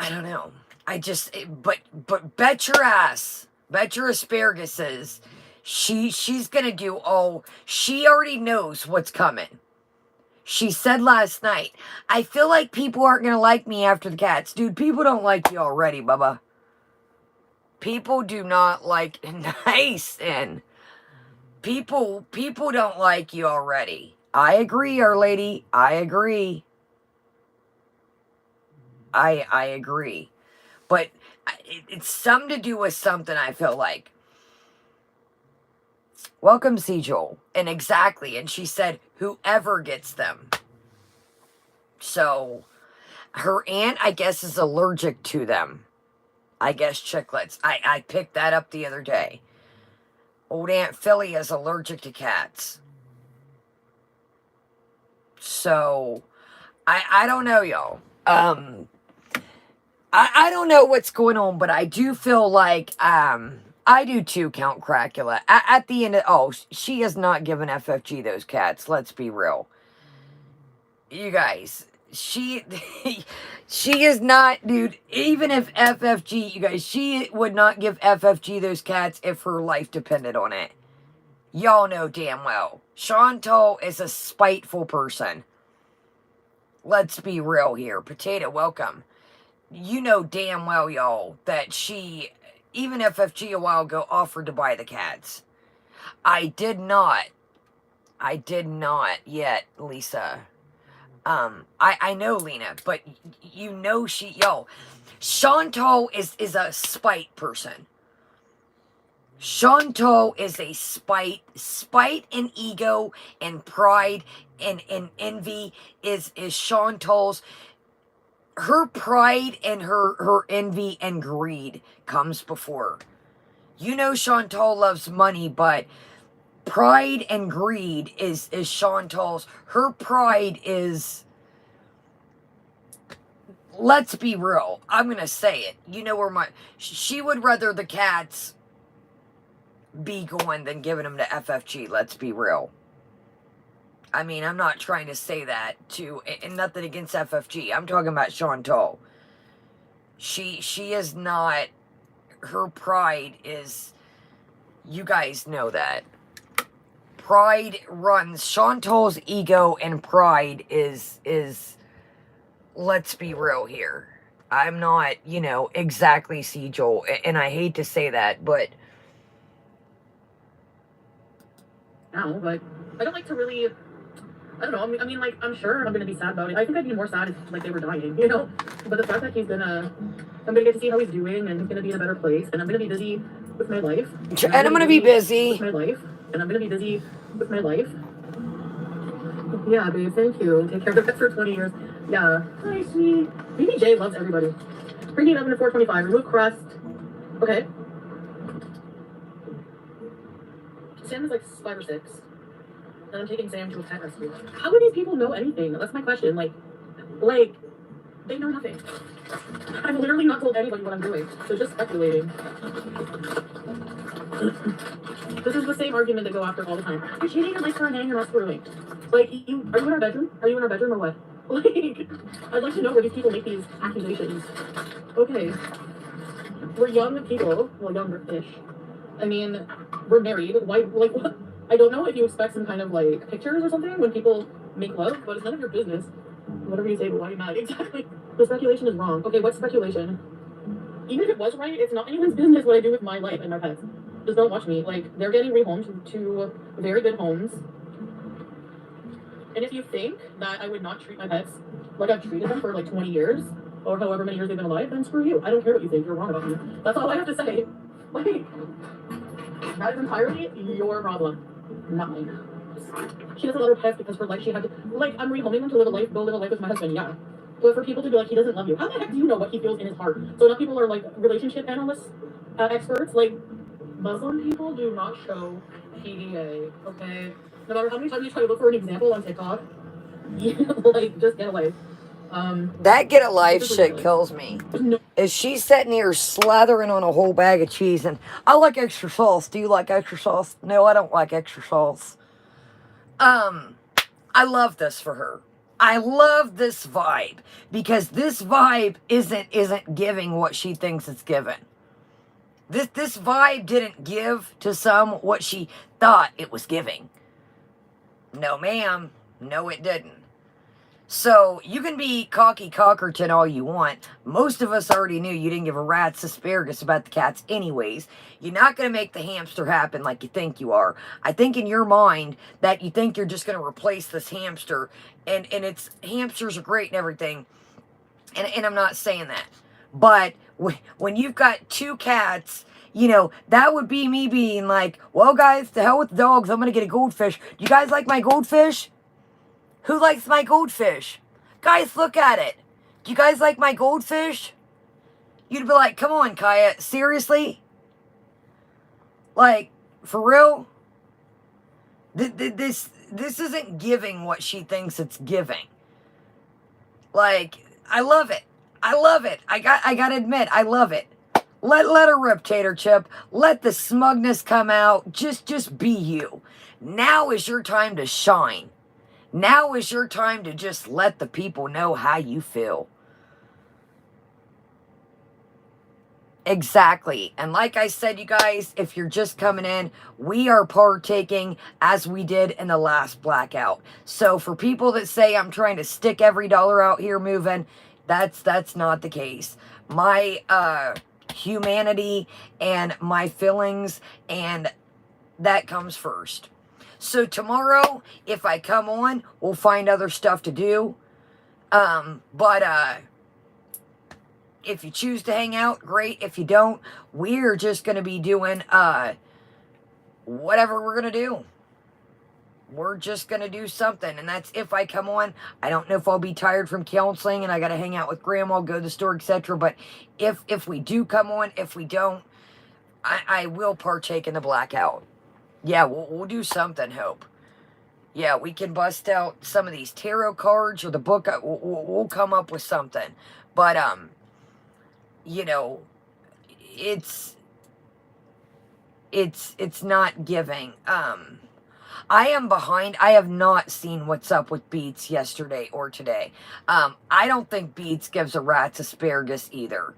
I don't know. But bet your ass. Bet your asparaguses. She's gonna do all. She already knows what's coming. She said last night, I feel like people aren't gonna like me after the cats. Dude, people don't like you already, Bubba. People do not like nice and people don't like you already. I agree, Our Lady. I agree. I agree. But it's something to do with something, I feel like. Welcome, Sejol. And exactly. And she said, whoever gets them. So, her aunt, I guess, is allergic to them. I guess chiclets. I picked that up the other day. Old Aunt Philly is allergic to cats. So, I don't know, y'all. I don't know what's going on, but I do feel like, I do too, Count Cracula. At the end of, she has not given FFG those cats. Let's be real. You guys, she is not, dude, even if FFG, you guys, she would not give FFG those cats if her life depended on it. Y'all know damn well. Chantal is a spiteful person. Let's be real here. Potato, welcome. You know damn well, y'all, that she, even FFG a while ago, offered to buy the cats. I did not yet, Lisa. I know Lena, but you know Chantal is a spite person. Chantal is a spite and ego and pride and envy is Chantal's. Her pride and her envy and greed comes before. You know Chantal loves money, but pride and greed is Chantal's. Her pride is, let's be real. I'm going to say it. You know where she would rather the cats be going than giving them to FFG. Let's be real. I mean, I'm not trying to say that and nothing against FFG. I'm talking about Chantal. She is not, her pride is, you guys know that. Pride runs, Chantal's ego and pride is, let's be real here. I'm not, exactly Sejol, and I hate to say that, but. No, but I don't like to really, I don't know, I mean, like, I'm sure I'm going to be sad about it. I think I'd be more sad if, like, they were dying, But the fact that I'm going to get to see how he's doing, and he's going to be in a better place, and I'm going to be busy with my life. And I'm going to be busy. With my life. And I'm going to be busy with my life. Yeah, babe, thank you. Take care of that for 20 years. Yeah. Hi, sweet. BBJ loves everybody. Preheat oven to 425. Remove crust. Okay. Sam is like 5 or 6. And I'm taking Sam to a pet rescue. How do these people know anything? That's my question. Like, they know nothing. I've literally not told anybody what I'm doing. So just speculating. This is the same argument they go after all the time. You're cheating and like her and hanging around screwing. Like, are you in our bedroom? Are you in our bedroom or what? Like, I'd like to know where these people make these accusations. Okay. We're young people. Well, younger-ish. I mean, we're married. Why, like, what? I don't know if you expect some kind of, like, pictures or something when people make love, but it's none of your business. Whatever you say, but why are you mad? Exactly. The speculation is wrong. Okay, what's speculation? Even if it was right, it's not anyone's business what I do with my life and my pets. Just don't watch me. Like, they're getting rehomed to very good homes. And if you think that I would not treat my pets like I've treated them for like 20 years, or however many years they've been alive, then screw you. I don't care what you think. You're wrong about me. That's all I have to say. Like, that is entirely your problem, not mine. She doesn't let her pets because for life she had to, like, I'm rehoming them to go live a life with my husband, yeah. But for people to be like, he doesn't love you, how the heck do you know what he feels in his heart? So enough people are like relationship analysts, experts. Like, Muslim people do not show PDA, okay? No matter how many times you try to look for an example on TikTok, like, just get away. That get a life shit kills me. Is she sitting here slathering on a whole bag of cheese and I like extra sauce. Do you like extra sauce? No, I don't like extra sauce. I love this for her. I love this vibe because this vibe isn't giving what she thinks it's given. This vibe didn't give to some what she thought it was giving. No, ma'am. No, it didn't. So, you can be cocky cockerton all you want. Most of us already knew you didn't give a rat's asparagus about the cats anyways. You're not going to make the hamster happen like you think you are. I think in your mind that you think you're just going to replace this hamster. And it's, hamsters are great and everything. And I'm not saying that. But when you've got 2 cats, you know, that would be me being like, well, guys, to hell with the dogs. I'm going to get a goldfish. Do you guys like my goldfish? Who likes my goldfish? Guys, look at it. Do you guys like my goldfish? You'd be like, come on, Kaya. Seriously? Like, for real? This isn't giving what she thinks it's giving. Like, I love it. I love it. I gotta admit, I love it. Let her rip, Tater Chip. Let the smugness come out. Just be you. Now is your time to shine. Now is your time to just let the people know how you feel. Exactly. And like I said, you guys, if you're just coming in, we are partaking as we did in the last blackout. So for people that say I'm trying to stick every dollar out here moving, that's not the case. My humanity and my feelings, and that comes first. So tomorrow, if I come on, we'll find other stuff to do. But if you choose to hang out, great. If you don't, we're just going to be doing whatever we're going to do. We're just going to do something. And that's if I come on. I don't know if I'll be tired from counseling and I got to hang out with Grandma, go to the store, etc. But if we do come on, if we don't, I will partake in the blackout. Yeah, we'll do something, Hope. Yeah, we can bust out some of these tarot cards or the book. We'll come up with something. But, you know, it's not giving. I am behind. I have not seen what's up with Beats yesterday or today. I don't think Beats gives a rat's asparagus either.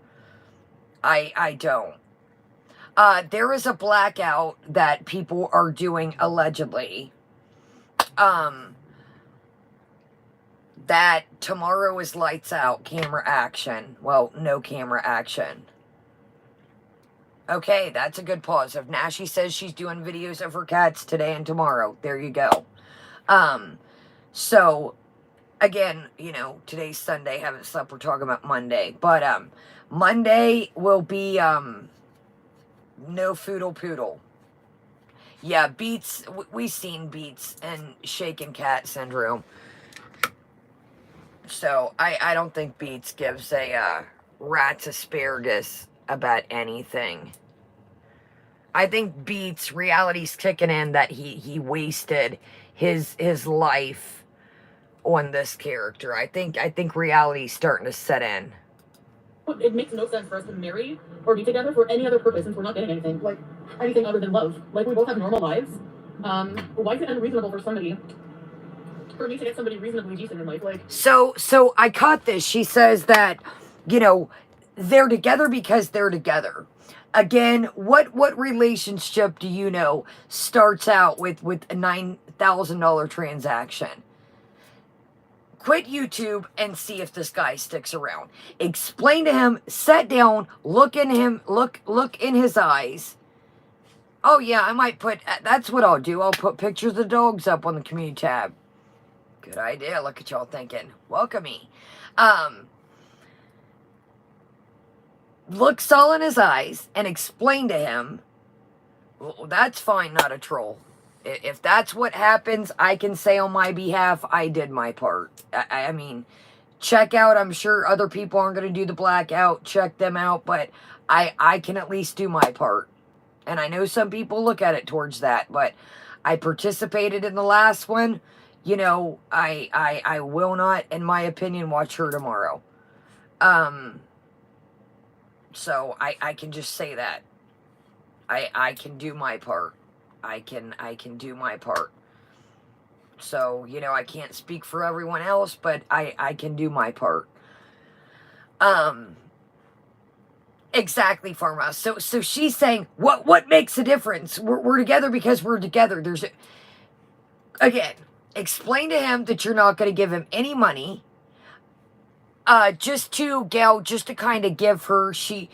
I don't. There is a blackout that people are doing allegedly. That tomorrow is lights out, camera action. Well, no camera action. Okay, that's a good positive. Nashi says she's doing videos of her cats today and tomorrow. There you go. So, again, you know, today's Sunday. Haven't slept. We're talking about Monday. But, Monday will be, no Foodle Poodle. Yeah, Beats, we've seen Beats and Shaken Cat Syndrome. So, I don't think Beats gives a rat's asparagus about anything. I think Beats reality's kicking in that he wasted his life on this character. I think reality's starting to set in. It makes no sense for us to marry or be together for any other purpose since we're not getting anything. Like, anything other than love. Like, we both have normal lives. Why is it unreasonable for me to get somebody reasonably decent in life? Like, so I caught this. She says that, you know, they're together because they're together. Again, what relationship do you know starts out with a $9,000 transaction? Quit YouTube and see if this guy sticks around. Explain to him, sit down, look in his eyes. Oh yeah, I might put, that's what I'll do. I'll put pictures of the dogs up on the community tab. Good idea. Look at y'all thinking. Welcome me. Look Saul in his eyes and explain to him, well, that's fine, not a troll. If that's what happens, I can say on my behalf, I did my part. I mean, check out, I'm sure other people aren't going to do the blackout. Check them out, but I can at least do my part. And I know some people look at it towards that, but I participated in the last one. You know, I will not, in my opinion, watch her tomorrow. So I can just say that. I can do my part. I can do my part. So, you know, I can't speak for everyone else, but I can do my part. Exactly, Farmhouse. So she's saying, what makes a difference? We're together because we're together. Again, explain to him that you're not going to give him any money. Just to kind of give her, she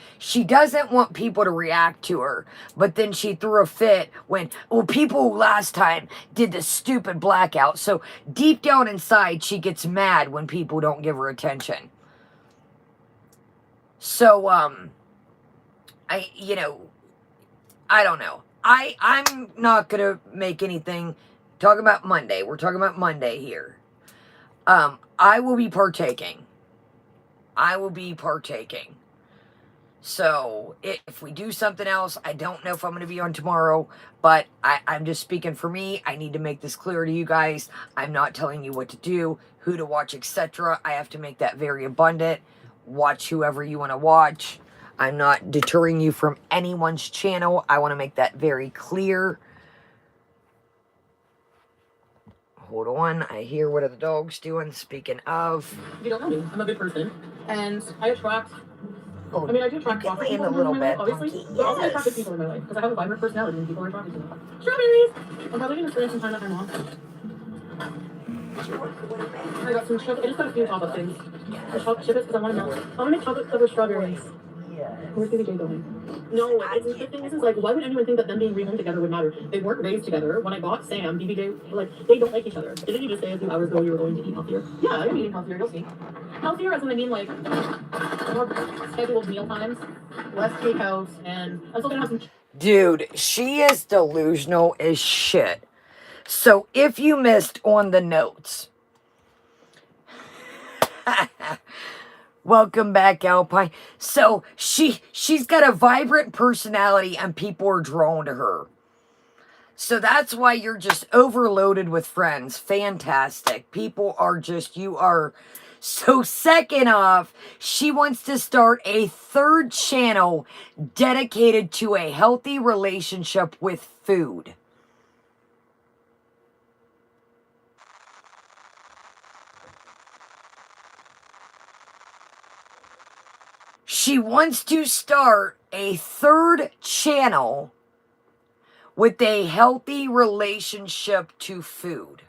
doesn't want people to react to her, but then she threw a fit when, well, people last time did the stupid blackout, so deep down inside, she gets mad when people don't give her attention. So, you know, I don't know. I'm not gonna make anything, talking about Monday, we're talking about Monday here. I will be partaking. So, if we do something else, I don't know if I'm going to be on tomorrow, but I'm just speaking for me. I need to make this clear to you guys. I'm not telling you what to do, who to watch, etc. I have to make that very abundant. Watch whoever you want to watch. I'm not deterring you from anyone's channel. I want to make that very clear. Hold on, I hear what are the dogs doing. Speaking of, you don't know me. I'm a good person, and I attract. I mean, I do attract toxic people in a little in my bit, life, obviously. Punky. But also I attract good Yes. people in my life because I have a vibrant personality and people are attracted to me. Strawberries. I'm probably gonna spend some time at my mom. I got some chocolate. I just got a few pop-up things. The chocolate chip because I want to melt. I want to make chocolate covered strawberries. Where's Baby J going? No, it's the thing is like, why would anyone think that them being rehomed together would matter? They weren't raised together. When I got Sam, BBJ, like, they don't like each other. Didn't you just say a few hours ago you were going to eat healthier? Yeah, I'm eating healthier, you'll see. Healthier as in I mean, like, more scheduled meal times, less takeouts, and I'm still gonna have some... Dude, she is delusional as shit. So if you missed on the notes, welcome back, Alpine. So she's got a vibrant personality and people are drawn to her. So that's why you're just overloaded with friends. Fantastic. People are just, you are. So second off, she wants to start a third channel dedicated to a healthy relationship with food. She wants to start a third channel with a healthy relationship to food.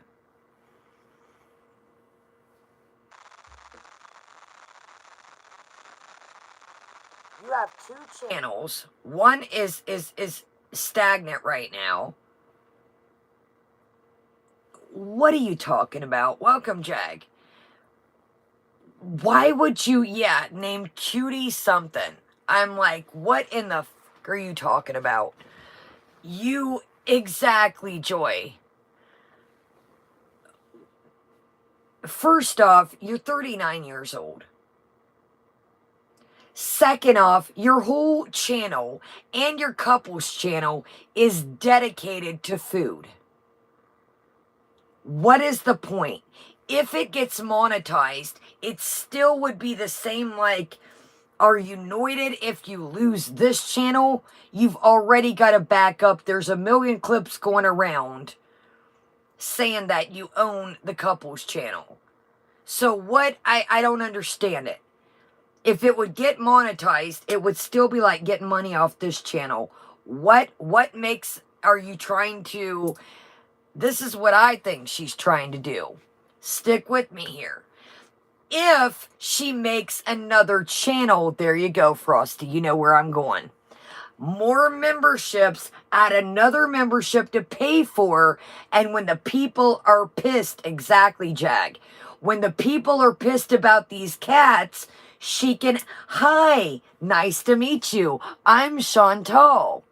You have two channels. One is stagnant right now. What are you talking about? Welcome, Jag. Why would you, name Cutie something? I'm like, what in the f*** are you talking about? You, exactly, Joy. First off, you're 39 years old. Second off, your whole channel and your couple's channel is dedicated to food. What is the point? If it gets monetized, it still would be the same, like, are you anointed if you lose this channel? You've already got a backup. There's a million clips going around saying that you own the couple's channel. So what? I don't understand it. If it would get monetized, it would still be like getting money off this channel. What makes, are you trying to, this is what I think she's trying to do. Stick with me here. If she makes another channel, there you go, Frosty, you know where I'm going. More memberships, add another membership to pay for, and when the people are pissed, exactly, Jag, when the people are pissed about these cats, she can, hi, nice to meet you, I'm Chantal.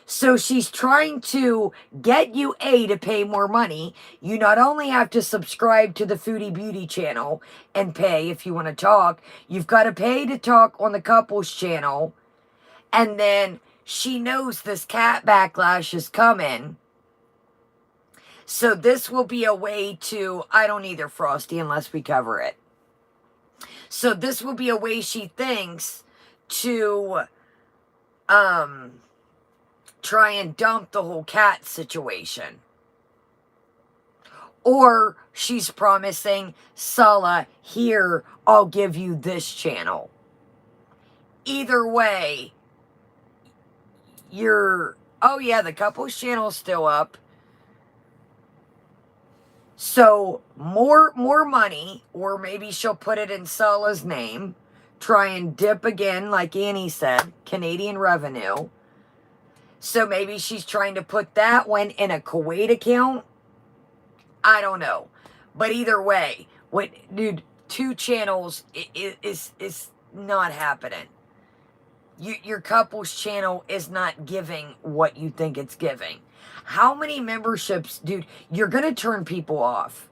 So she's trying to get you, to pay more money. You not only have to subscribe to the Foodie Beauty channel and pay if you want to talk, you've got to pay to talk on the couples channel. And then she knows this cat backlash is coming. So this will be a way to, I don't either, Frosty, unless we cover it. So this will be a way she thinks to try and dump the whole cat situation. Or she's promising, Salah, here, I'll give you this channel. Either way, you're, oh yeah, the couple's channel's still up. So more money, or maybe she'll put it in Salah's name, try and dip again, like Annie said, Canadian revenue. So maybe she's trying to put that one in a Kuwait account. I don't know. But either way, what, dude, 2 channels is not happening. Your couple's channel is not giving what you think it's giving. How many memberships, dude, you're going to turn people off.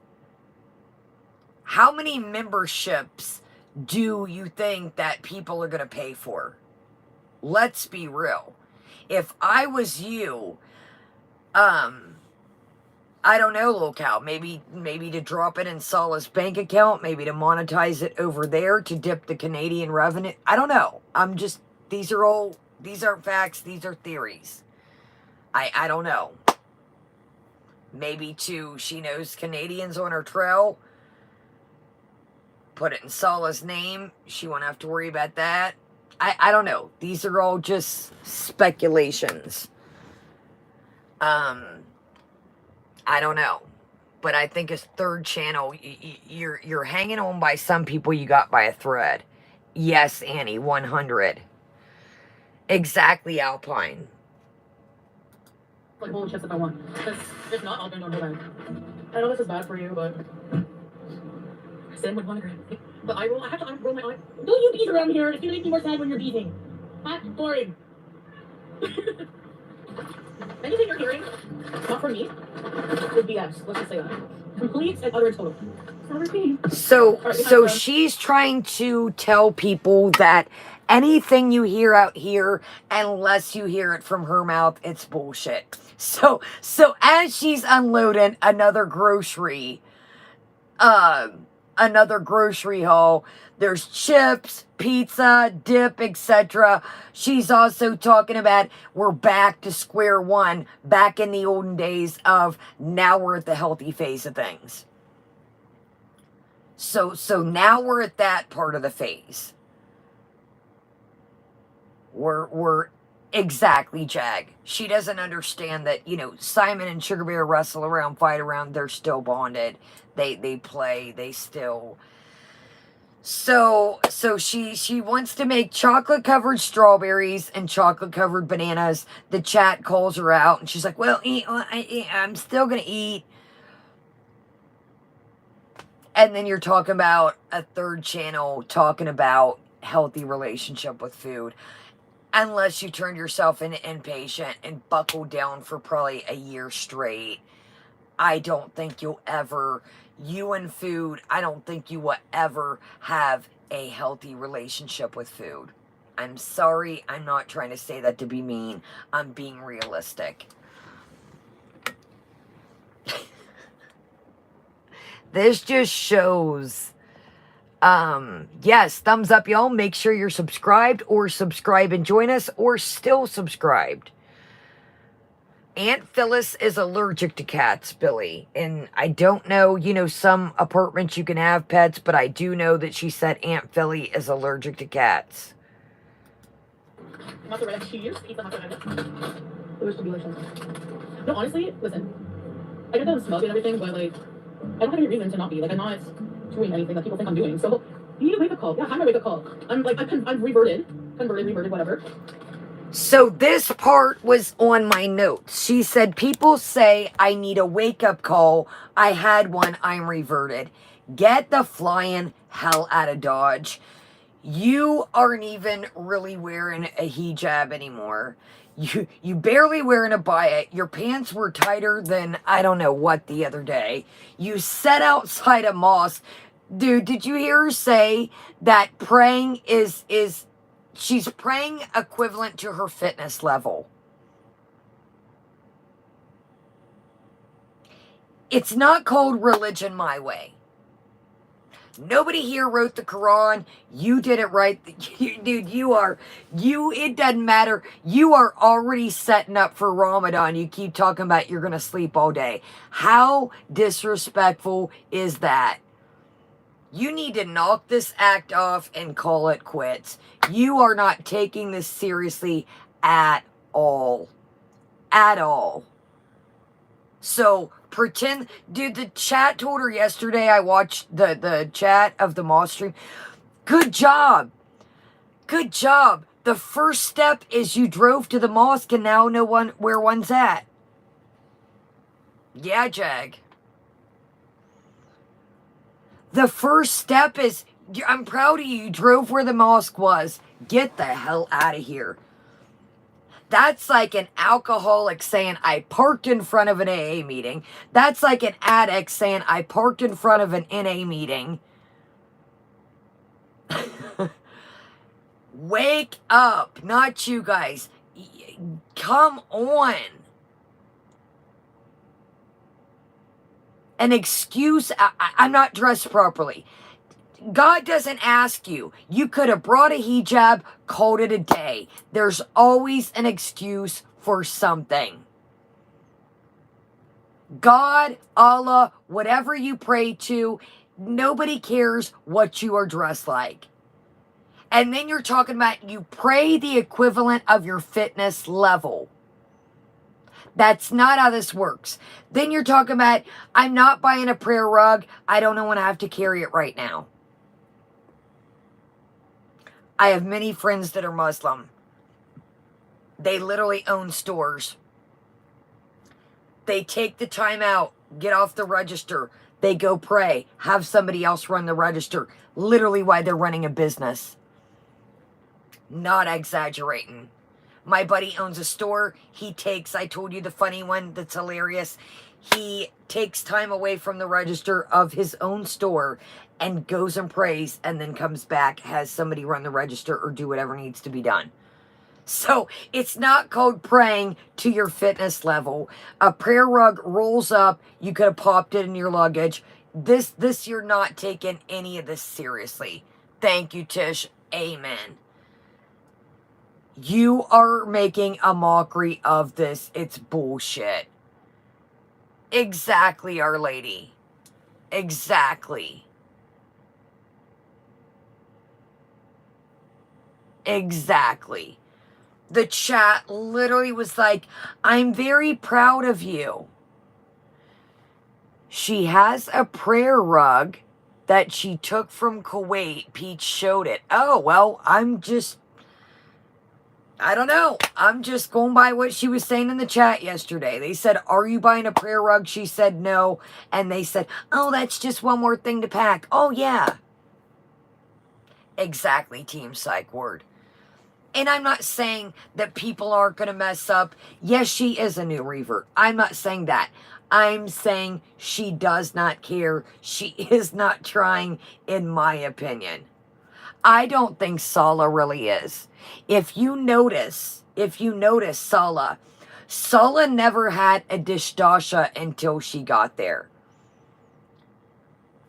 How many memberships do you think that people are going to pay for? Let's be real. If I was you, I don't know, locale, maybe to drop it in Salah's bank account, maybe to monetize it over there to dip the Canadian revenue. I don't know. I'm just, these aren't facts, these are theories. I don't know. Maybe she knows Canadians on her trail. Put it in Salah's name. She won't have to worry about that. I don't know. These are all just speculations. I don't know. But I think his 3rd channel, you're hanging on by some people you got by a thread. Yes, Annie, 100. Exactly, Alpine. Like bowl of chips if I want. Because if not, I'll drink on her bag. I know this is bad for you, but Sam would want to agree. But I have to roll my eye. Don't you beat around here. It's gonna make me more sad when you're beating. That's boring. Anything you're hearing, not from me, would be BS. Let's just say that. Complete and utter total. So she's trying to tell people that anything you hear out here, unless you hear it from her mouth, it's bullshit. So as she's unloading another grocery haul, there's chips, pizza, dip, etc. She's also talking about we're back to square one, back in the olden days of now we're at the healthy phase of things. So now we're at that part of the phase. We're exactly, Jag. She doesn't understand that, Simon and Sugar Bear wrestle around, fight around, they're still bonded. They play, they still. So she wants to make chocolate covered strawberries and chocolate covered bananas. The chat calls her out and she's like, well, I'm still gonna eat. And then you're talking about a 3rd channel talking about healthy relationship with food. Unless you turned yourself into inpatient and buckled down for probably a year straight. I don't think you'll ever, you and food, I don't think you will ever have a healthy relationship with food. I'm sorry, I'm not trying to say that to be mean. I'm being realistic. This just shows, yes, thumbs up, y'all. Make sure you're subscribed, or subscribe and join us, or still subscribed. Aunt Phyllis is allergic to cats, Billy. And I don't know, you know, some apartments you can have pets, but I do know that she said Aunt Philly is allergic to cats. Mozzarella cheese. Eat the mozzarella. Those delusions. No, honestly, listen. I get that I'm smug and everything, but like, I don't have any reason to not be. Like, I'm not doing anything that people think I'm doing. So, you need a wake-up call. Yeah, I'm a wake-up call. I'm like, I'm reverted, whatever. So this part was on my notes. She said, people say I need a wake-up call. I had one. I'm reverted. Get the flying hell out of Dodge. You aren't even really wearing a hijab anymore. You barely wearing a baya. Your pants were tighter than I don't know what the other day. You sat outside a mosque. Dude, did you hear her say that praying is she's praying equivalent to her fitness level? It's not called religion my way. Nobody here wrote the Quran. You did it right. Dude, it doesn't matter. You are already setting up for Ramadan. You keep talking about you're going to sleep all day. How disrespectful is that? You need to knock this act off and call it quits. You are not taking this seriously at all. At all. So, pretend, dude, the chat told her yesterday, I watched the chat of the mosque stream. Good job. Good job. The first step is you drove to the mosque and now know where one's at. Yeah, Jag. The first step is, I'm proud of you. You drove where the mosque was. Get the hell out of here. That's like an alcoholic saying, I parked in front of an AA meeting. That's like an addict saying, I parked in front of an NA meeting. Wake up. Not you guys. Come on. An excuse, I'm not dressed properly. God doesn't ask you. You could have brought a hijab, called it a day. There's always an excuse for something. God, Allah, whatever you pray to, nobody cares what you are dressed like. And then you're talking about you pray the equivalent of your fitness level. That's not how this works. Then you're talking about, I'm not buying a prayer rug. I don't know when I have to carry it right now. I have many friends that are Muslim. They literally own stores. They take the time out, get off the register. They go pray, have somebody else run the register. Literally while they're running a business. Not exaggerating. My buddy owns a store. He takes, I told you the funny one that's hilarious. He takes time away from the register of his own store and goes and prays and then comes back, has somebody run the register or do whatever needs to be done. So it's not called praying to your fitness level. A prayer rug rolls up. You could have popped it in your luggage. This you're not taking any of this seriously. Thank you, Tish. Amen. You are making a mockery of this. It's bullshit. Exactly, Our Lady. Exactly. Exactly. The chat literally was like, I'm very proud of you. She has a prayer rug that she took from Kuwait. Peach showed it. Oh, well, I don't know. I'm just going by what she was saying in the chat yesterday. They said, are you buying a prayer rug? She said no. And they said, oh, that's just one more thing to pack. Oh, yeah. Exactly, Team Psych Word. And I'm not saying that people aren't going to mess up. Yes, she is a new revert. I'm not saying that. I'm saying she does not care. She is not trying, in my opinion. I don't think Salah really is. If you notice Salah never had a dishdasha until she got there.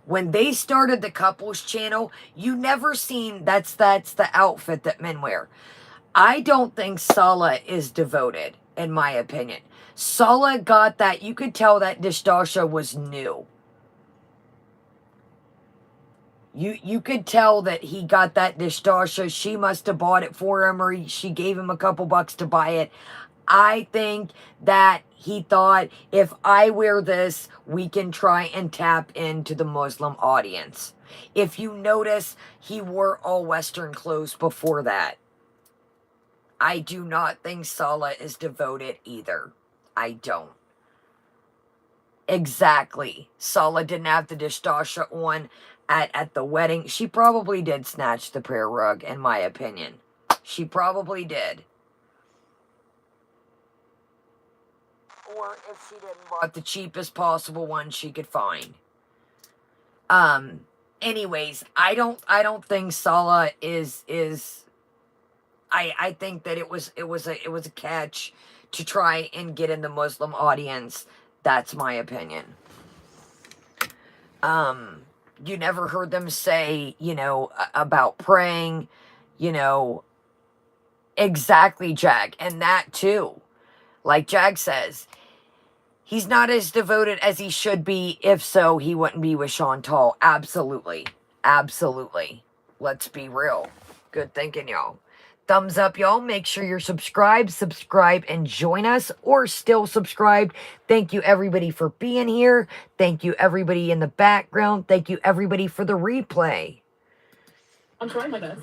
When they started the couples channel, you never seen that's the outfit that men wear. I don't think Salah is devoted, in my opinion. Salah got that, you could tell that dishdasha was new. You could tell that he got that dishdasha. She must have bought it for him, or she gave him a couple bucks to buy it. I think that he thought, if I wear this, we can try and tap into the Muslim audience. If you notice, he wore all Western clothes before that. I do not think Salah is devoted either. I don't. Exactly. Salah didn't have the dishdasha on at the wedding. She probably did snatch the prayer rug, in my opinion. She probably did. Or if she didn't, bought the cheapest possible one she could find. Anyways, I don't think Salah is I think that it was a catch to try and get in the Muslim audience. That's my opinion. You never heard them say, you know, about praying, you know, exactly, Jag. And that too, like Jag says, he's not as devoted as he should be. If so, he wouldn't be with Chantal. Absolutely. Absolutely. Let's be real. Good thinking, y'all. Thumbs up, y'all. Make sure you're subscribed, and join us, or still subscribed. Thank you, everybody, for being here. Thank you, everybody in the background. Thank you, everybody, for the replay. I'm trying my best.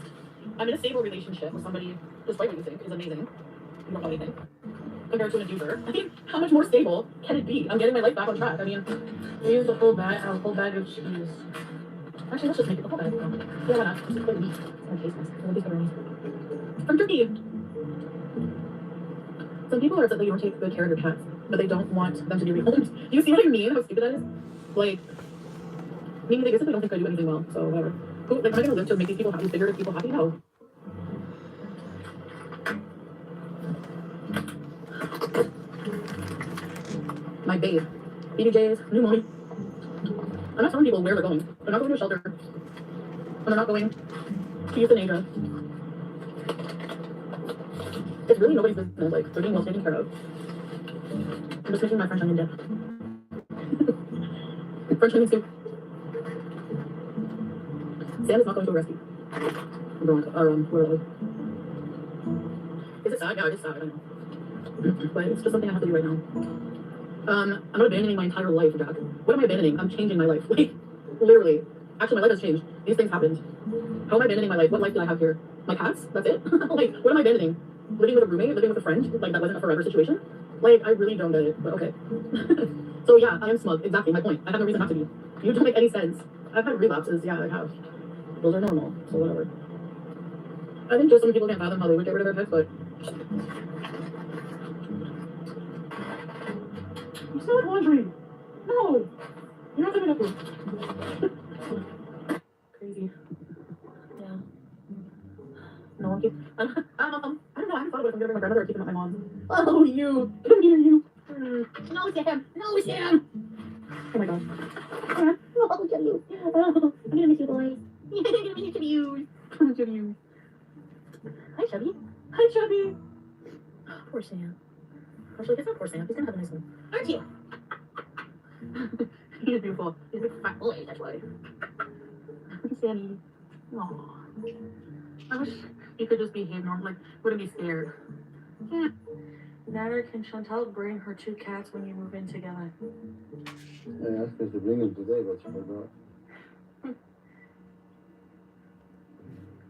I'm in a stable relationship with somebody, despite what you think is amazing. You don't know anything. Compared to an abuser. I mean, how much more stable can it be? I'm getting my life back on track. I mean, we use a whole bag of cheese. Actually, let's just make it the whole bag. Yeah, why not? It's just meat. From Turkey. Some people are upset that you don't take good care of your pets, but they don't want them to be rehomed. Do you see what I mean? How stupid that is? Like, I mean, they basically don't think I do anything well, so whatever. Who, like, am I gonna live to make these people happy, figurative people happy? No. My babe. BBJ's, new mommy. I'm not telling people where they're going. They're not going to a shelter. And they're not going to euthanasia. It's really nobody's business. Like, they're being well taken care of. I'm just making my French onion dip. French onion soup. Sam is not going to a rescue. Where are they? Is it sad? Yeah, it is sad. I know. But it's just something I have to do right now. I'm not abandoning my entire life, Jack. What am I abandoning? I'm changing my life. Like, literally. Actually, my life has changed. These things happened. How am I abandoning my life? What life did I have here? My cats? That's it? Like, what am I abandoning? Living with a roommate? Living with a friend? Like, that wasn't a forever situation? Like, I really don't get it, but okay. So, yeah, I am smug. Exactly, my point. I have no reason not to be. You don't make any sense. I've had relapses. Yeah, I have. Those are normal, so whatever. I think just some people can't fathom how they would get rid of their pets, but... You smell like laundry. No. You're not gonna have food. Crazy. Yeah. No one keeps. I don't know. I haven't thought about if I'm giving my grandmother or keeping up my mom. Oh, you. Come here, you. No, Sam. No, Sam. Oh my gosh. Oh, look at you. Oh, I'm gonna miss you, boys. I'm gonna miss you. I'm gonna you. Hi, Chubby. Hi, Chubby. Poor Sam. Actually, it's not poor Sam. He's gonna have a nice one. Aren't you? He's beautiful. He's a big fat boy, that's why. Sammy. Aww. I wish you could just behave normal, like, wouldn't be scared. Yeah. Nader, can Chantal bring her 2 cats when you move in together? I asked her to bring them today, but she forgot.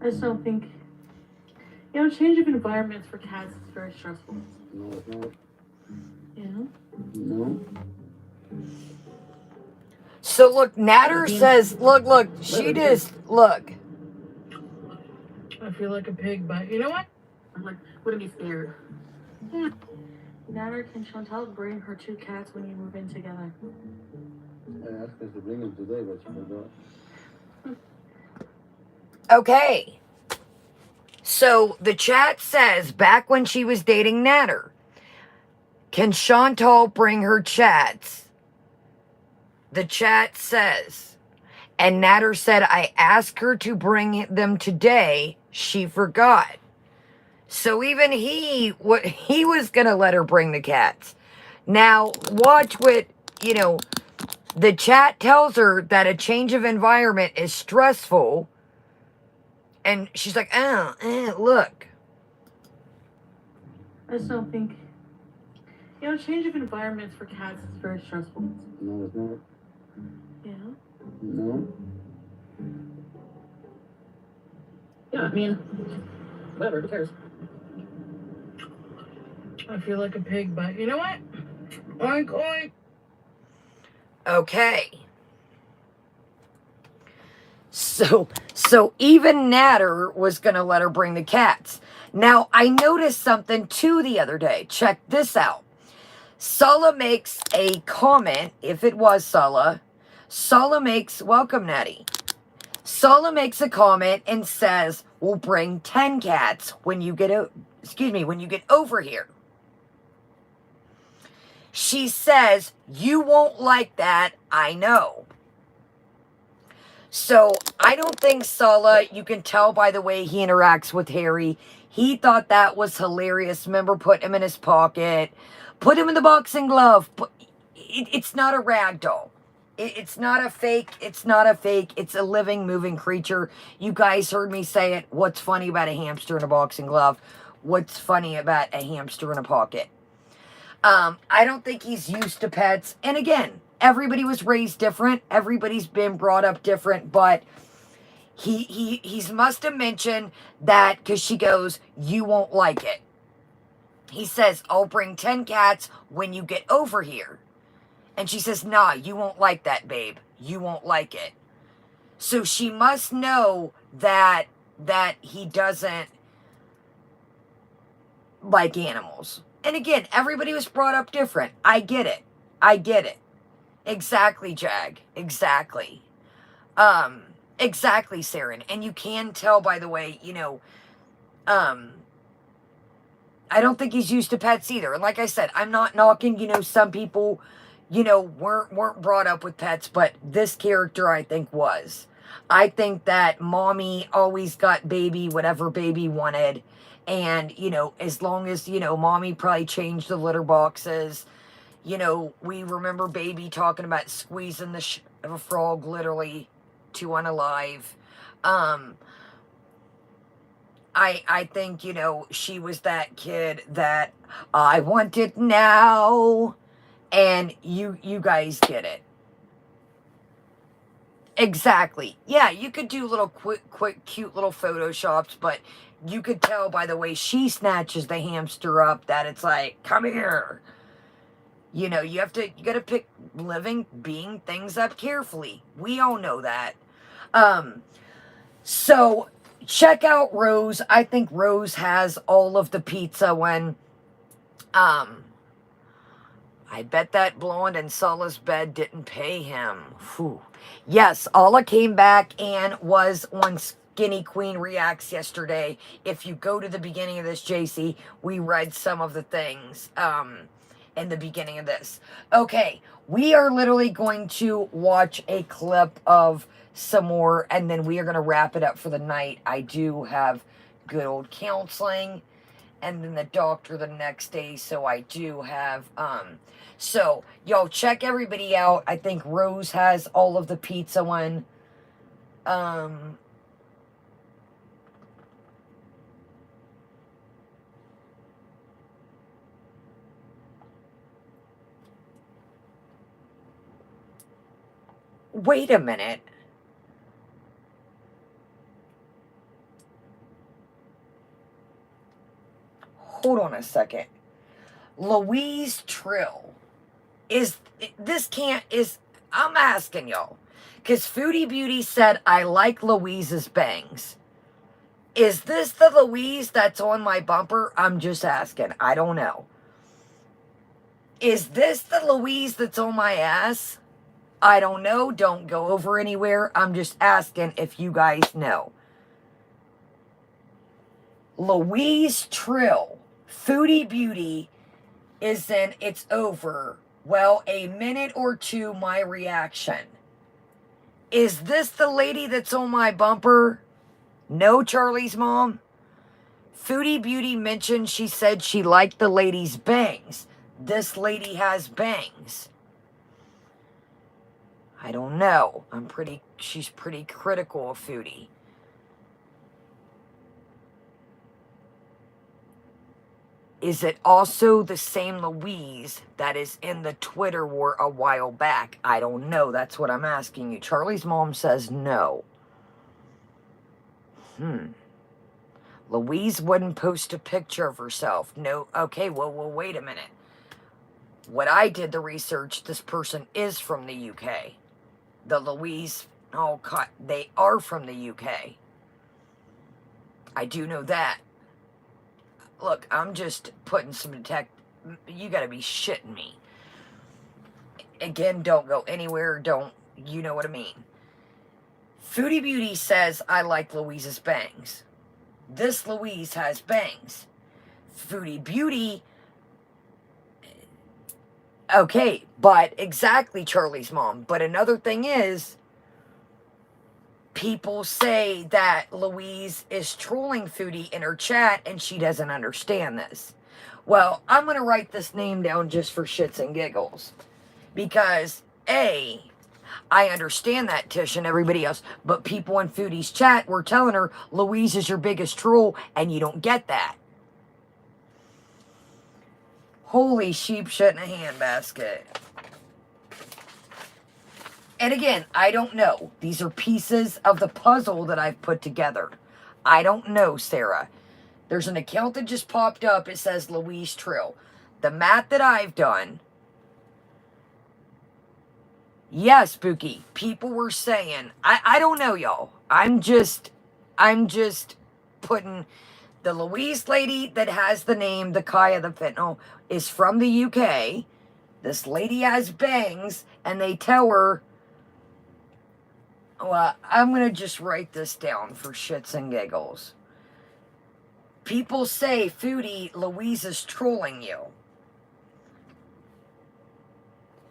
I just don't think... You know, change of environments for cats is very stressful. No, it's not. Yeah? No. So look, Nader says, look, she just, look. I feel like a pig, but you know what? I'm like, wouldn't be scared. Yeah. Nader, can Chantal bring her 2 cats when you move in together? I asked her to bring them today, but she forgot. Okay. So the chat says, back when she was dating Natter, can Chantal bring her chats? The chat says, and Natter said, I asked her to bring them today. She forgot. So even he was going to let her bring the cats. Now, watch what, the chat tells her that a change of environment is stressful. And she's like, look. I just don't think, change of environments for cats is very stressful. No, it's not. Yeah. No. Yeah, I mean, whatever, who cares? I feel like a pig, but you know what? Oink, oink. Okay. So even Natter was going to let her bring the cats. Now, I noticed something too the other day. Check this out. Salah makes a comment, if it was Salah. Welcome, Natty. Salah makes a comment and says, we'll bring 10 cats when you get over here. She says, you won't like that, I know. So, I don't think Salah, you can tell by the way he interacts with Harry, he thought that was hilarious. Remember, put him in his pocket, put him in the boxing glove. It's not a rag doll. It's not a fake. It's not a fake. It's a living, moving creature. You guys heard me say it. What's funny about a hamster in a boxing glove? What's funny about a hamster in a pocket? I don't think he's used to pets. And again, everybody was raised different. Everybody's been brought up different. But he's must have mentioned that because she goes, you won't like it. He says, I'll bring 10 cats when you get over here. And she says, nah, you won't like that, babe. You won't like it. So she must know that he doesn't like animals. And again, everybody was brought up different. I get it. Exactly, Jag. Exactly. Exactly, Saren. And you can tell, by the way, I don't think he's used to pets either. And like I said, I'm not knocking, some people, weren't brought up with pets, but this character, I think, was. I think that mommy always got baby whatever baby wanted. And, as long as, mommy probably changed the litter boxes. We remember baby talking about squeezing the of a frog literally to unalive. I think, she was that kid that I want it now. And you guys get it. Exactly. Yeah, you could do little quick, cute little photoshops, but you could tell by the way she snatches the hamster up that it's like, come here. You gotta pick living being things up carefully. We all know that. So check out Rose. I think Rose has all of the pizza when, I bet that blonde in Salah's bed didn't pay him. Whew. Yes, Alla came back and was on Skinny Queen Reacts yesterday. If you go to the beginning of this, JC, we read some of the things in the beginning of this. Okay, we are literally going to watch a clip of some more, and then we are going to wrap it up for the night. I do have good old counseling, and then the doctor the next day, so I do have, so, y'all check everybody out. I think Rose has all of the pizza one. Wait a minute. Hold on a second. Louise Trill. I'm asking y'all. Because Foodie Beauty said, I like Louise's bangs. Is this the Louise that's on my bumper? I'm just asking. I don't know. Is this the Louise that's on my ass? I don't know. Don't go over anywhere. I'm just asking if you guys know. Louise Trill, Foodie Beauty is in It's Over. Well, a minute or two, my reaction. Is this the lady that's on my bumper? No, Charlie's mom. Foodie Beauty mentioned she said she liked the lady's bangs. This lady has bangs. I don't know. She's pretty critical of Foodie. Is it also the same Louise that is in the Twitter war a while back? I don't know. That's what I'm asking you. Charlie's mom says no. Louise wouldn't post a picture of herself. No. Okay, well, wait a minute. What I did the research, this person is from the UK. The Louise, oh God, they are from the UK. I do know that. Look, I'm just putting some you gotta be shitting me. Again, don't go anywhere, you know what I mean. Foodie Beauty says, I like Louise's bangs. This Louise has bangs. Foodie Beauty, okay, but exactly, Charlie's mom. But another thing is, people say that Louise is trolling Foodie in her chat and she doesn't understand this. Well, I'm going to write this name down just for shits and giggles. Because, A, I understand that, Tish and everybody else, but people in Foodie's chat were telling her Louise is your biggest troll and you don't get that. Holy sheep shit in a handbasket. And again, I don't know. These are pieces of the puzzle that I've put together. I don't know, Sarah. There's an account that just popped up. It says Louise Trill. The math that I've done. Yes, Spooky. People were saying, I don't know, y'all. I'm just putting the Louise lady that has the name, the Kaya the Fentanyl, is from the UK. This lady has bangs, and they tell her, well, I'm going to just write this down for shits and giggles. People say, Foodie, Louise is trolling you.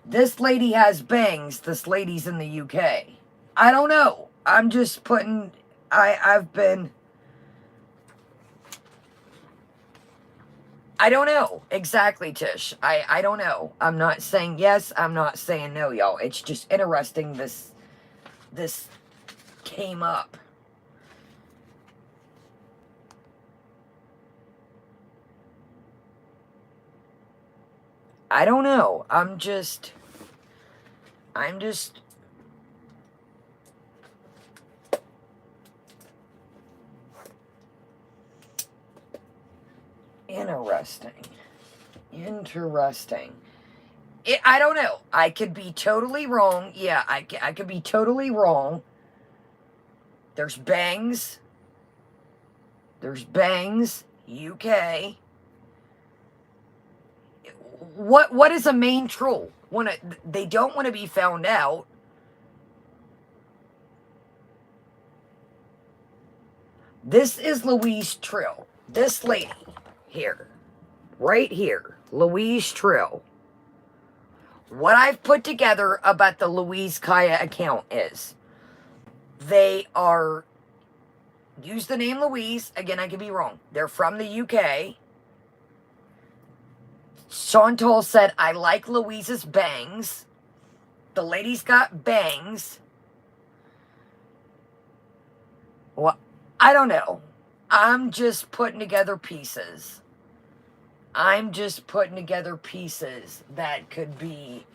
This lady has bangs. This lady's in the UK. I don't know. I'm just putting, I don't know. Exactly, Tish. I don't know. I'm not saying yes. I'm not saying no, y'all. It's just interesting this came up. I don't know. I'm just interesting. I don't know. I could be totally wrong. Yeah, I could be totally wrong. There's bangs. UK. What is a main troll? They don't want to be found out. This is Louise Trill. This lady here. Right here. Louise Trill. What I've put together about the Louise Kaya account is they are, use the name Louise, again I could be wrong, they're from the UK. Chantal said, I like Louise's bangs. The lady's got bangs. Well, I don't know. I'm just putting together pieces. That could be,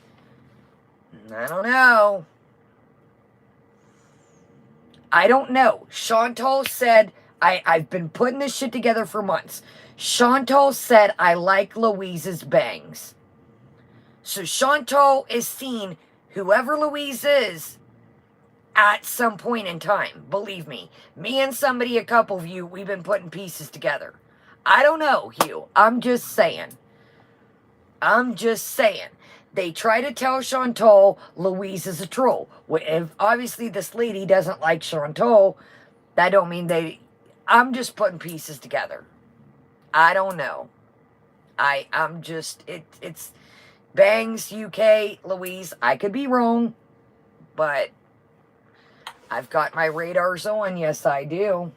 I don't know. Chantal said, I've been putting this shit together for months. Chantal said, I like Louise's bangs. So Chantal is seeing whoever Louise is at some point in time. Believe me. Me and somebody, a couple of you, we've been putting pieces together. I don't know, Hugh. I'm just saying. They try to tell Chantal Louise is a troll. If obviously this lady doesn't like Chantal, that don't mean they I'm just putting pieces together. I don't know. I'm just, it's Bangs, UK, Louise. I could be wrong, but I've got my radars on. Yes, I do.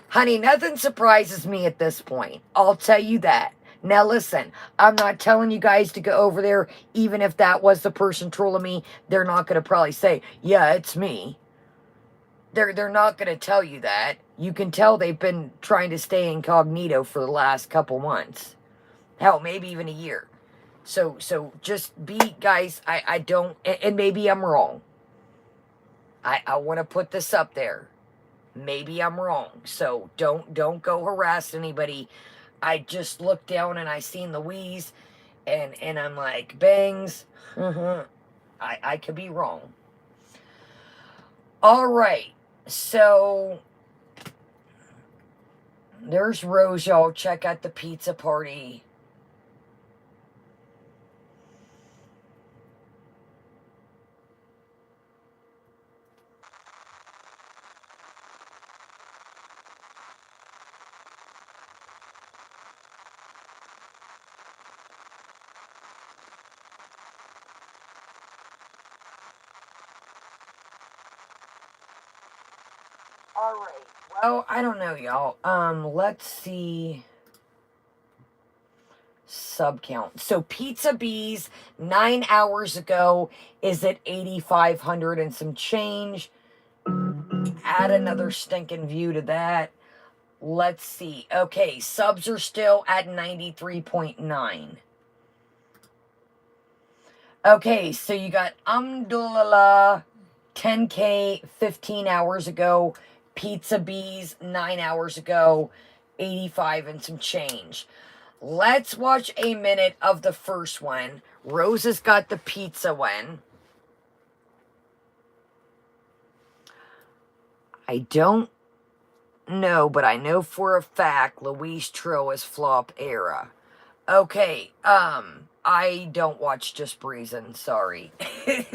Honey, nothing surprises me at this point. I'll tell you that. Now listen, I'm not telling you guys to go over there, even if that was the person trolling me. They're not going to probably say, yeah, it's me. They're not going to tell you that. You can tell they've been trying to stay incognito for the last couple months. Hell, maybe even a year. So just be, guys, I don't, and maybe I'm wrong. I want to put this up there. Maybe I'm wrong. So don't go harass anybody. I just looked down and I seen Louise and I'm like, Bangs. I could be wrong. All right. So there's Rose, y'all. Check out the pizza party. All right. Well, I don't know, y'all. Let's see. Sub count. So Pizza Bees 9 hours ago is at 8,500 and some change. Add another stinking view to that. Let's see. Okay, subs are still at 93.9. Okay, so you got Amdulillah 10K 15 hours ago. Pizza Bees 9 hours ago. 85 and some change. Let's watch a minute of the first one. Rose has got the pizza one. I don't know, but I know for a fact Louise Tro is flop era. Okay, I don't watch Just Breezin', sorry.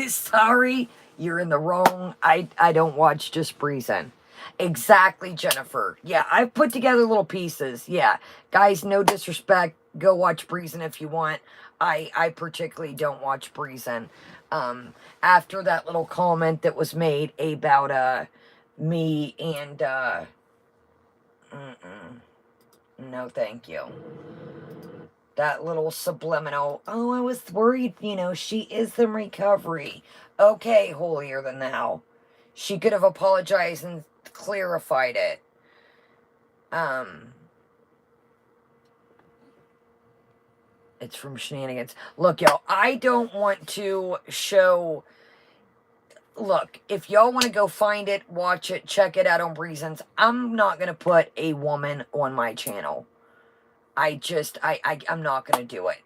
Sorry, you're in the wrong. I don't watch Just Breezin'. Exactly, Jennifer. Yeah, I've put together little pieces. Yeah, guys, no disrespect. Go watch Breezin' if you want. I particularly don't watch Breezin'. After that little comment that was made about me and no, thank you. That little subliminal, oh, I was worried, you know, she is in recovery. Okay, holier than thou. She could have apologized and clarified it. It's from Shenanigans. Look, y'all, I don't want to show... Look, if y'all want to go find it, watch it, check it out on Breezins, I'm not going to put a woman on my channel. I'm not going to do it.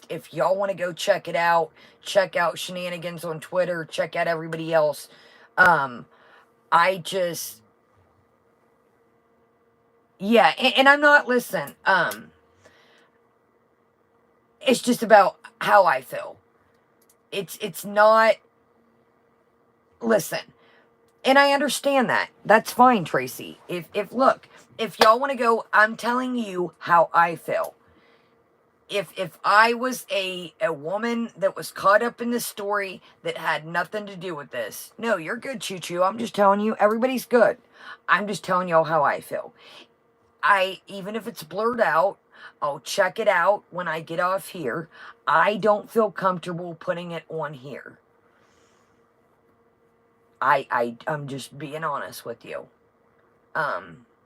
If y'all want to go check it out, check out Shenanigans on Twitter, check out everybody else. Yeah, and I'm not, listen, it's just about how I feel. It's not, listen, and I understand that. That's fine, Tracy. Look, if y'all want to go, I'm telling you how I feel. If I was a woman that was caught up in this story that had nothing to do with this, no, you're good, Choo Choo. I'm just telling you, everybody's good. I'm just telling y'all how I feel. Even if it's blurred out, I'll check it out when I get off here. I don't feel comfortable putting it on here. I'm just being honest with you.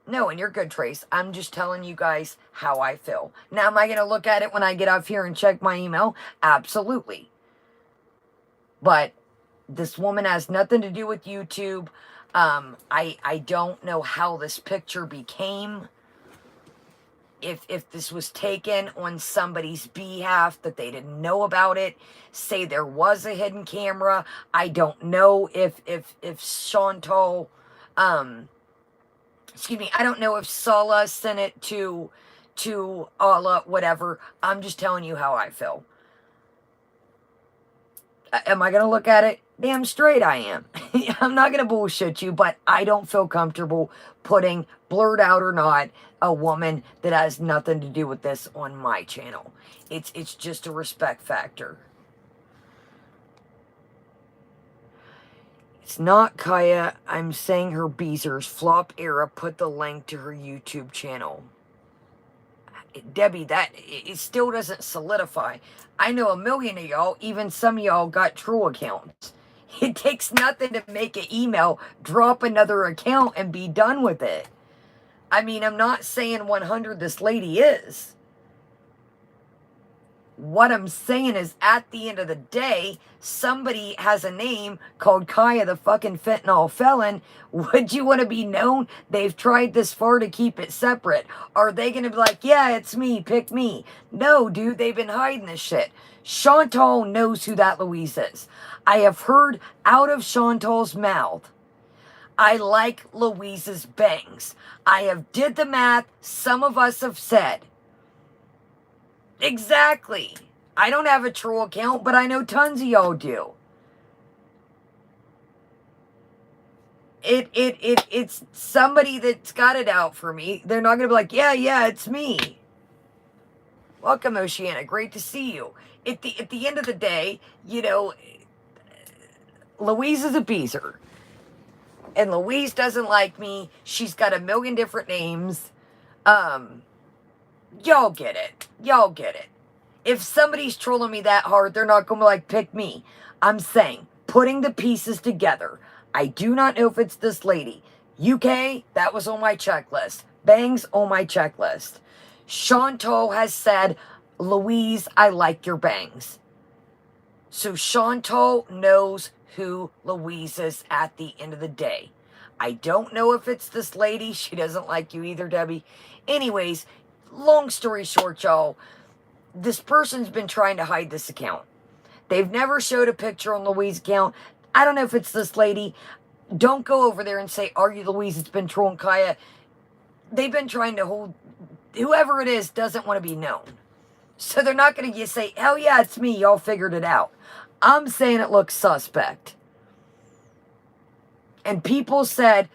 No, and you're good, Trace. I'm just telling you guys how I feel. Now, am I going to look at it when I get off here and check my email? Absolutely. But this woman has nothing to do with YouTube. I don't know how this picture became. If this was taken on somebody's behalf that they didn't know about it, say there was a hidden camera. I don't know if Chantal, excuse me, I don't know if Salah sent it to Allah, whatever. I'm just telling you how I feel. Am I going to look at it? Damn straight I am. I'm not going to bullshit you, but I don't feel comfortable putting, blurred out or not, a woman that has nothing to do with this on my channel. It's just a respect factor. It's not Kaya. I'm saying her Beezers. Flop era put the link to her YouTube channel. Debbie, that it still doesn't solidify. I know a million of y'all, even some of y'all got true accounts. It takes nothing to make an email, drop another account, and be done with it. I mean, I'm not saying 100 this lady is. What I'm saying is, at the end of the day, somebody has a name called Kaya the fucking fentanyl felon. Would you want to be known? They've tried this far to keep it separate. Are they going to be like, yeah, it's me, pick me? No, dude, they've been hiding this shit. Chantal knows who that Louise is. I have heard out of Chantal's mouth, I like Louise's bangs. I have did the math. Some of us have said, exactly. I don't have a true account, but I know tons of y'all do. It's somebody that's got it out for me. They're not gonna be like, yeah, it's me. Welcome, Oceana. Great to see you. At the end of the day, you know, Louise is a beezer. And Louise doesn't like me. She's got a million different names. Y'all get it. Y'all get it. If somebody's trolling me that hard, they're not going to like pick me. I'm saying, putting the pieces together. I do not know if it's this lady. UK, that was on my checklist. Bangs on my checklist. Chantal has said, Louise, I like your bangs. So Chantal knows who Louise is at the end of the day. I don't know if it's this lady. She doesn't like you either, Debbie. Anyways, long story short, y'all, this person's been trying to hide this account. They've never showed a picture on Louise's account. I don't know if it's this lady. Don't go over there and say, are you Louise? It's been trolling Kaya. They've been trying to hold, whoever it is doesn't want to be known. So they're not going to just say, hell yeah, it's me. Y'all figured it out. I'm saying it looks suspect. And people said,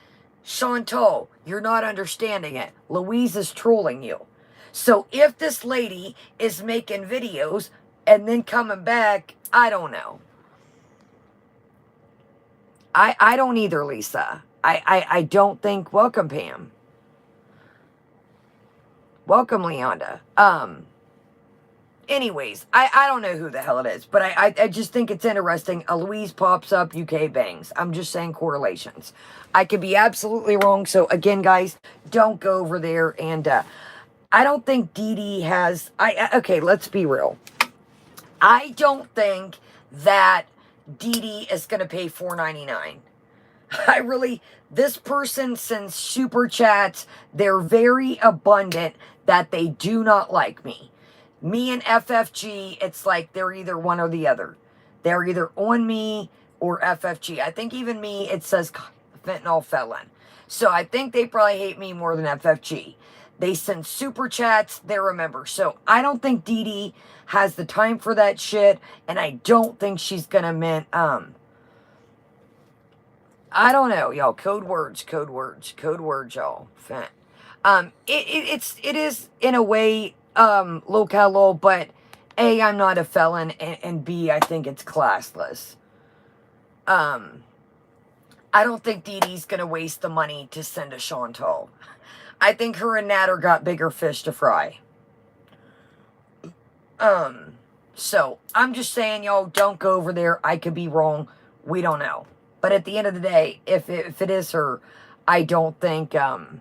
Chantal, you're not understanding it. Louise is trolling you. So if this lady is making videos and then coming back, I don't know. I don't either, Lisa. I don't think. Welcome, Pam. Welcome, Leonda. Anyways, I don't know who the hell it is, but I just think it's interesting. A Louise pops up, UK bangs. I'm just saying correlations. I could be absolutely wrong. So again, guys, don't go over there. And I don't think Dee Dee has, okay, let's be real. I don't think that Dee Dee is going to pay $4.99. I really, this person sends super chats. They're very abundant that they do not like me. Me and FFG, it's like they're either one or the other. They're either on me or FFG. I think even me, it says fentanyl felon. So I think they probably hate me more than FFG. They send super chats. They're a member. So I don't think Dee Dee has the time for that shit. And I don't think she's going to mint, I don't know, y'all. Code words, y'all. It is in a way, low, but A, I'm not a felon, and B, I think it's classless. I don't think Dee Dee's gonna waste the money to send a Chantal. I think her and Natter got bigger fish to fry. So I'm just saying, y'all, don't go over there. I could be wrong. We don't know. But at the end of the day, if it is her, I don't think that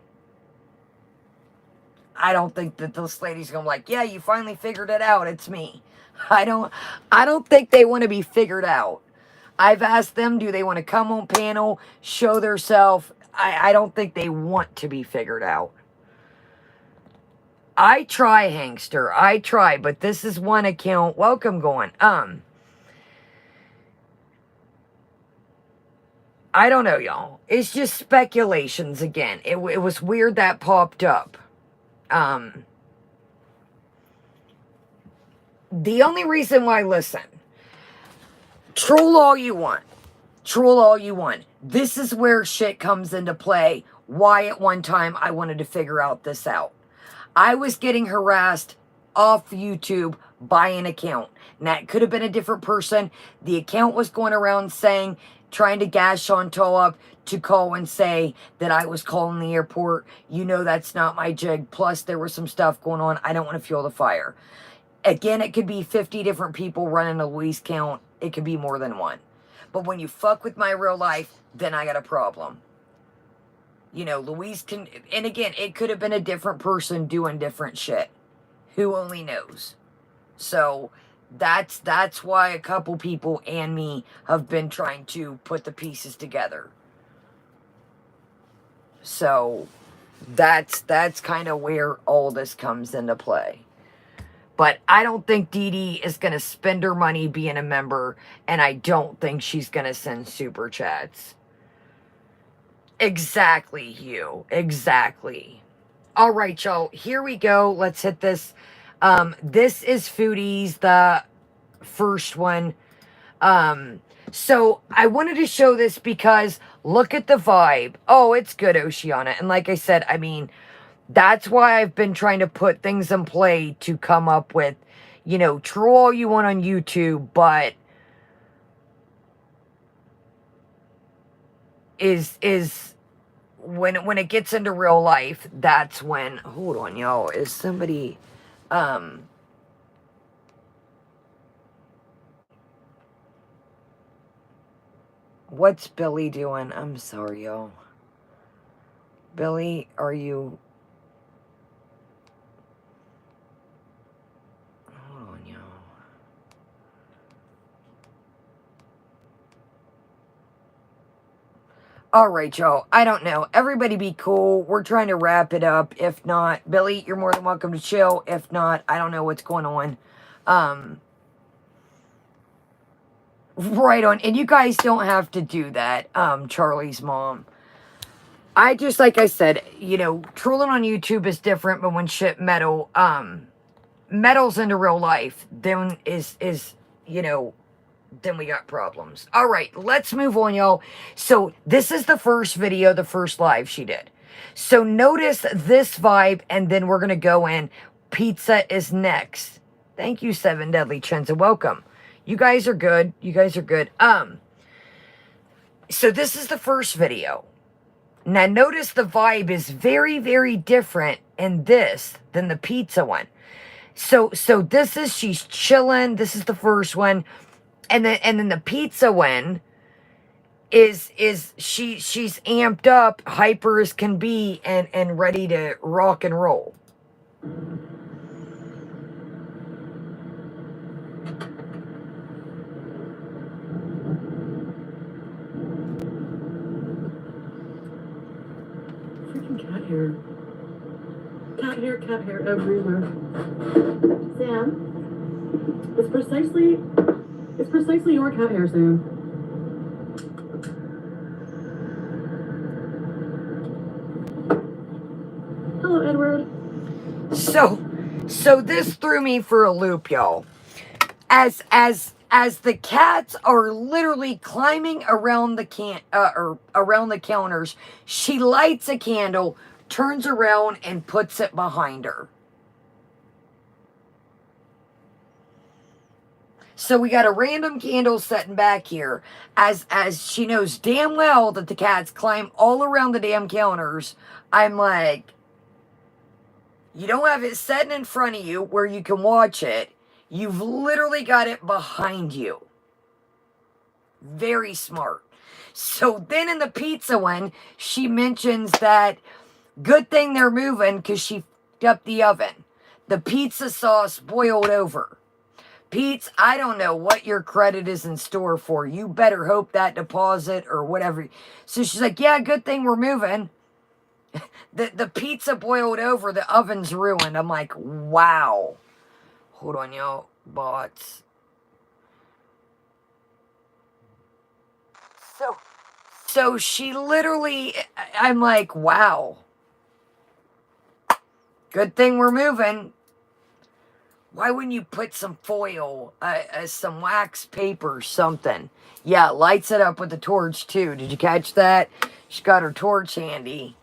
this lady's gonna be like, yeah, you finally figured it out. It's me. I don't think they want to be figured out. I've asked them, do they want to come on panel, show their self? I don't think they want to be figured out. I try, Hangster. I try, but this is one account. Welcome going. I don't know, y'all. It's just speculations again. It was weird that popped up. The only reason why, listen, troll all you want. Troll all you want. This is where shit comes into play. Why at one time I wanted to figure out this out. I was getting harassed off YouTube by an account. Now, it could have been a different person. The account was going around saying, trying to gas Chantal up to call and say that I was calling the airport. You know that's not my jig. Plus, there was some stuff going on. I don't want to fuel the fire. Again, it could be 50 different people running a Louise count. It could be more than one. But when you fuck with my real life, then I got a problem. You know, Louise can... And again, it could have been a different person doing different shit. Who only knows? So, that's why a couple people and me have been trying to put the pieces together. So, that's kind of where all this comes into play. But I don't think Dee Dee is going to spend her money being a member, and I don't think she's going to send super chats. Exactly, Hugh. Exactly. All right, y'all. Here we go. Let's hit this. This is Foodie's, the first one. So I wanted to show this because look at the vibe. Oh, it's good, Oceana. And like I said, I mean... That's why I've been trying to put things in play to come up with, you know, troll all you want on YouTube, but is when it gets into real life, that's when, hold on, y'all, is somebody, what's Billy doing? I'm sorry, y'all. Billy, are you... All right, y'all. I don't know. Everybody be cool. We're trying to wrap it up. If not, Billy, you're more than welcome to chill. If not, I don't know what's going on. Right on. And you guys don't have to do that, Charlie's mom. I just, like I said, you know, trolling on YouTube is different, but when shit meddles into real life, then is, you know, then we got problems. All right, let's move on, y'all. So this is the first video, the first live she did. So notice this vibe, and then we're going to go in. Pizza is next. Thank you, Seven Deadly Chenza. Welcome. You guys are good. You guys are good. So this is the first video. Now notice the vibe is very, very different in this than the pizza one. So this is, she's chilling. This is the first one. And then the pizza one is she's amped up, hyper as can be, and ready to rock and roll. Freaking cat hair. Cat hair everywhere. Sam, it's precisely your cat hair, Sam. Hello, Edward. So this threw me for a loop, y'all. As the cats are literally climbing around the around the counters, she lights a candle, turns around, and puts it behind her. So we got a random candle sitting back here, as she knows damn well that the cats climb all around the damn counters. I'm like, you don't have it sitting in front of you where you can watch it. You've literally got it behind you. Very smart. So then in the pizza one, she mentions that good thing they're moving because she f***ed up the oven. The pizza sauce boiled over. Pete's, I don't know what your credit is in store for. You better hope that deposit or whatever. So she's like, yeah, good thing we're moving. The pizza boiled over. The oven's ruined. I'm like, wow. Hold on, y'all. Bots. So she literally, I'm like, wow. Good thing we're moving. Why wouldn't you put some foil, some wax paper, something? Yeah, lights it up with the torch too. Did you catch that? She's got her torch handy.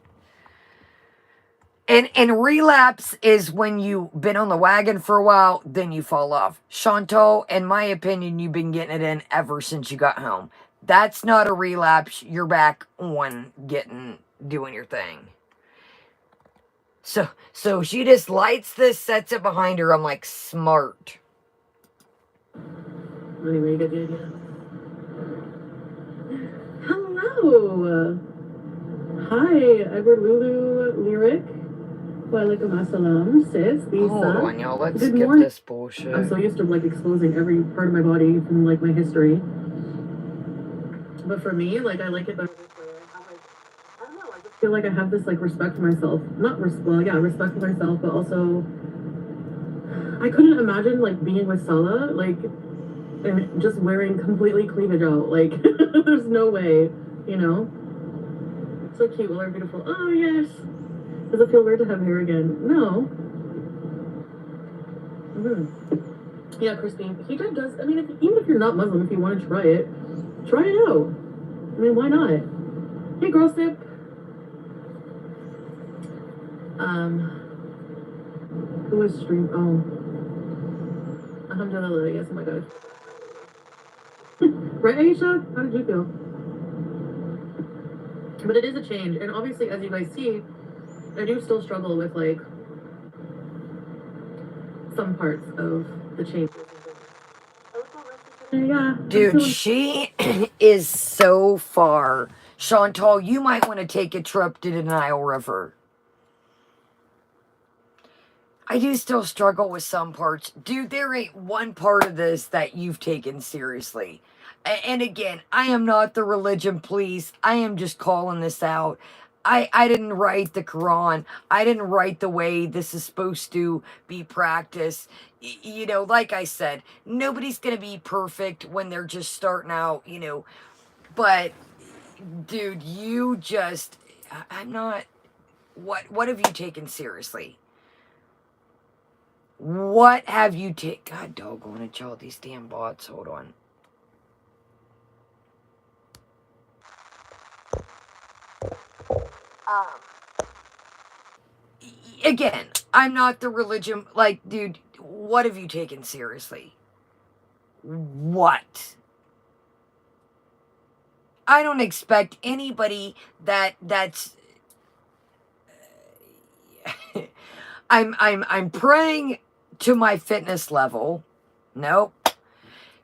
And relapse is when you've been on the wagon for a while, then you fall off. Chantal, in my opinion, you've been getting it in ever since you got home. That's not a relapse. You're back on doing your thing. So she just lights this, sets it behind her. I'm like, smart. Anyway, you get the idea. Hello. Hi, Edward Lulu Lyric. Walaikum assalam, sis. Hold on, y'all. Let's Good skip morning. this bullshit. I'm so used to like exposing every part of my body from like my history. But for me, like I like it better this way. I don't know, I just feel like I have this like respect for myself. Respect for myself, but also I couldn't imagine like being with Salah, like and just wearing completely cleavage out. Like there's no way, you know? So cute, well, they're beautiful. Oh yes. Does it feel weird to have hair again? No. Yeah, Christine. Hijab does. I mean, even if you're not Muslim, if you want to try it out. I mean, why not? Hey, girl, sip. Who is stream? Oh, alhamdulillah. Yes. Oh my God. Right, Aisha? How did you feel? But it is a change, and obviously, as you guys see, I do still struggle with like some parts of the change. Yeah, dude, she is so far. Chantal, you might want to take a trip to the Nile River. I do still struggle with some parts. Dude, there ain't one part of this that you've taken seriously. And again, I am not the religion police. I am just calling this out. I didn't write the Quran. I didn't write the way this is supposed to be practiced. You know, like I said, nobody's going to be perfect when they're just starting out, you know. But, dude, you just... I'm not... What have you taken seriously? What have you taken? God doggone it, y'all. These damn bots. Hold on. Again, I'm not the religion. Like, dude, what have you taken seriously? What? I don't expect anybody that's... I'm praying to my fitness level. Nope.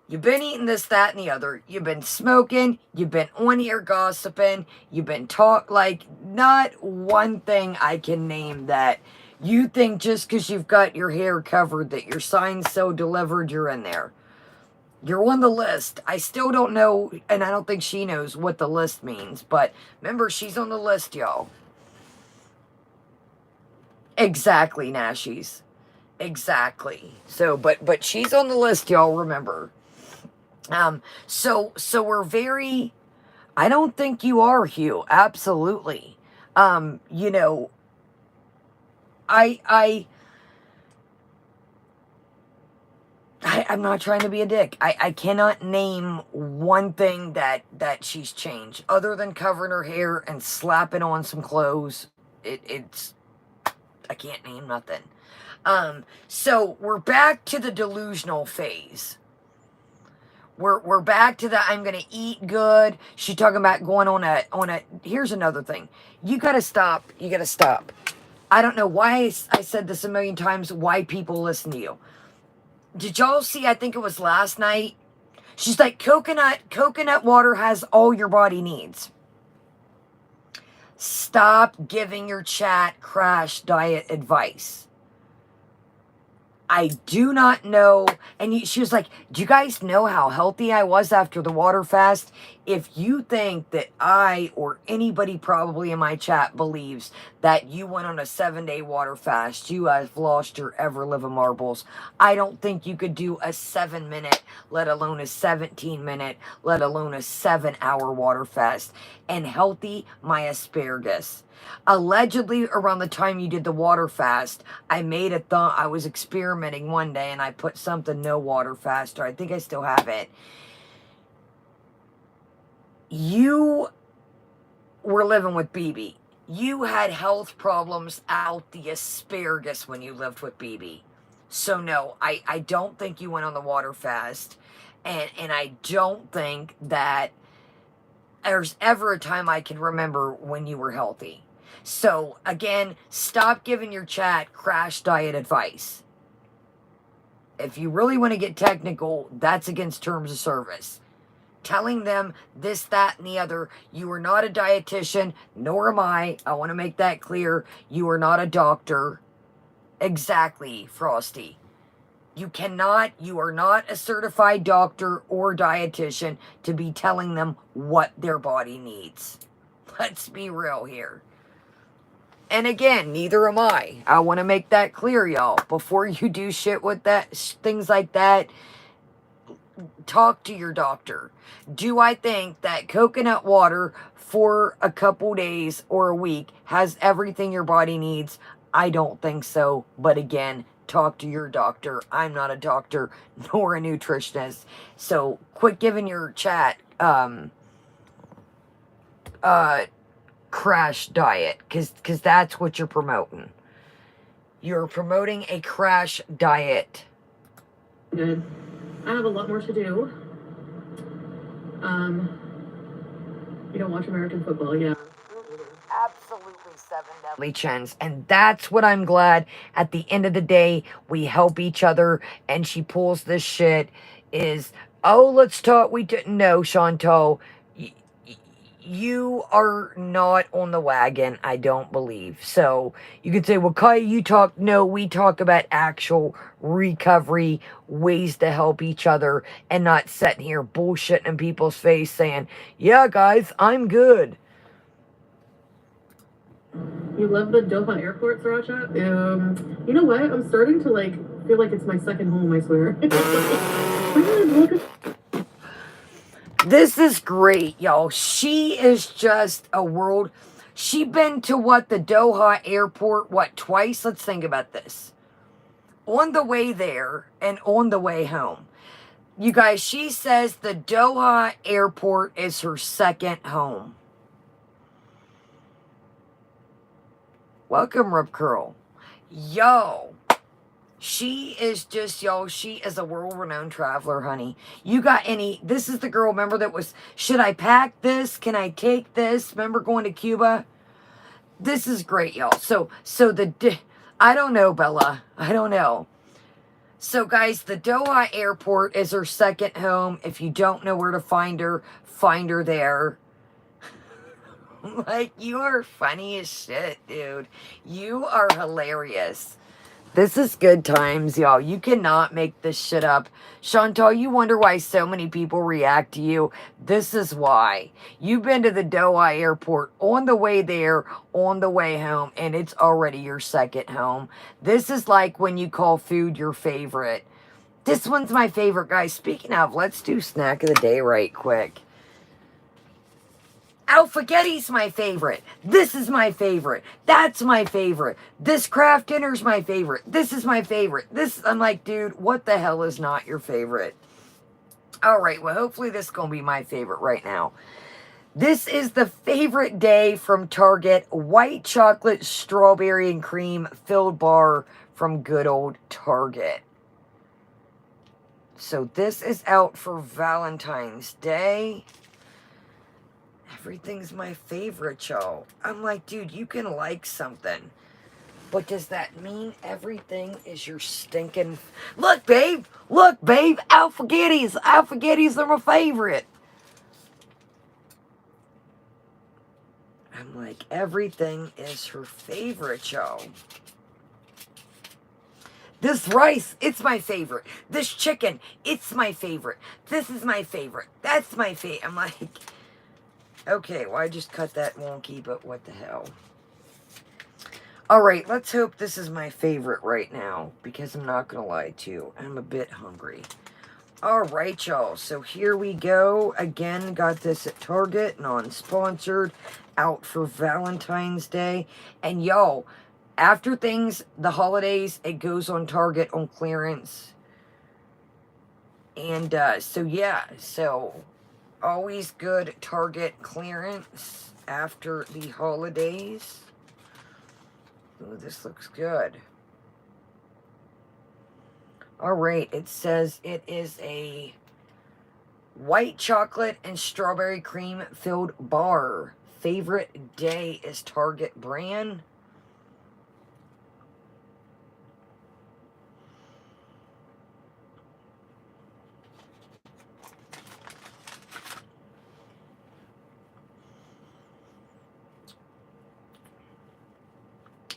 You've been eating this, that, and the other. You've been smoking. You've been on here gossiping. You've been like, not one thing I can name that you think just because you've got your hair covered that your sign's so delivered, you're in there. You're on the list. I still don't know, and I don't think she knows what the list means, but remember, she's on the list, y'all. Exactly, Nashies. Exactly. So, but she's on the list, y'all, remember. So we're very... I don't think you are, Hugh. Absolutely. You know, I'm not trying to be a dick. I cannot name one thing that she's changed other than covering her hair and slapping on some clothes. It's I can't name nothing. So we're back to the delusional phase. We're back to the I'm gonna eat good. She's talking about going on a here's another thing. You gotta stop. You gotta stop. I don't know why I said this a million times, why people listen to you. Did y'all see, I think it was last night? She's like, coconut water has all your body needs. Stop giving your chat crash diet advice. I do not know. And she was like, do you guys know how healthy I was after the water fast? If you think that I or anybody probably in my chat believes that you went on a 7-day water fast, you have lost your ever-living marbles. I don't think you could do a 7-minute, let alone a 17-minute, let alone a 7-hour water fast. And healthy, my asparagus. Allegedly, around the time you did the water fast, I made a thought. I was experimenting one day and I put something no water fast, or I think I still have it. You were living with BB. You had health problems out the asparagus when you lived with BB. So no, I don't think you went on the water fast. And I don't think that there's ever a time I can remember when you were healthy. So again, stop giving your chat crash diet advice. If you really want to get technical, that's against terms of service. Telling them this, that, and the other. You are not a dietitian, nor am I. I want to make that clear. You are not a doctor. Exactly, Frosty. You are not a certified doctor or dietitian to be telling them what their body needs. Let's be real here. And again, neither am I. I want to make that clear, y'all. Before you do shit with that, things like that, talk to your doctor. Do I think that coconut water for a couple days or a week has everything your body needs? I don't think so. But again, talk to your doctor. I'm not a doctor nor a nutritionist. So quit giving your chat crash diet, because that's what you're promoting. You're promoting a crash diet. Good. I have a lot more to do. You don't watch American football, yeah. Absolutely 7 deadly chins. And that's what I'm glad at the end of the day we help each other. And she pulls this shit is, oh, let's talk. We didn't know, Chantal. You are not on the wagon, I don't believe. So you could say, well, Kaya, you talk. No, we talk about actual recovery, ways to help each other, and not sitting here bullshitting in people's face saying, yeah, guys, I'm good. You love the Doha airport, Sriracha? You know what? I'm starting to feel like it's my second home, I swear. This is great, y'all. She is just a world. She been to the Doha airport, twice? Let's think about this. On the way there and on the way home. You guys, she says the Doha airport is her second home. Welcome, Rip Curl. Yo. She is just, y'all, she is a world-renowned traveler, honey. You got any, this is the girl, remember, that was, should I pack this? Can I take this? Remember going to Cuba? This is great, y'all. So I don't know, Bella. I don't know. So, guys, the Doha airport is her second home. If you don't know where to find her there. Like, you are funny as shit, dude. You are hilarious. This is good times, y'all. You cannot make this shit up. Chantal, you wonder why so many people react to you. This is why. You've been to the Doha airport on the way there, on the way home, and it's already your second home. This is like when you call food your favorite. This one's my favorite, guys. Speaking of, let's do snack of the day right quick. Alphagetti's my favorite. This is my favorite. That's my favorite. This craft dinner's my favorite. This is my favorite. I'm like, dude, what the hell is not your favorite? All right, well, hopefully this is going to be my favorite right now. This is the favorite day from Target. White chocolate, strawberry, and cream filled bar from good old Target. So this is out for Valentine's Day. Everything's my favorite, y'all. I'm like, dude, you can like something. But does that mean everything is your stinking... Look, babe! Look, babe! Alphagetti's! Alphagetti's are my favorite! I'm like, everything is her favorite, y'all. This rice, it's my favorite. This chicken, it's my favorite. This is my favorite. That's my favorite. I'm like... Okay, well, I just cut that wonky, but what the hell. Alright, let's hope this is my favorite right now, because I'm not going to lie to you. I'm a bit hungry. All right, y'all. So here we go. Again, got this at Target, non-sponsored, out for Valentine's Day. And y'all, after the holidays, it goes on Target on clearance. And so yeah, so always good Target clearance after the holidays. Ooh, this looks good. All right, it says it is a white chocolate and strawberry cream filled bar. Favorite day is Target brand.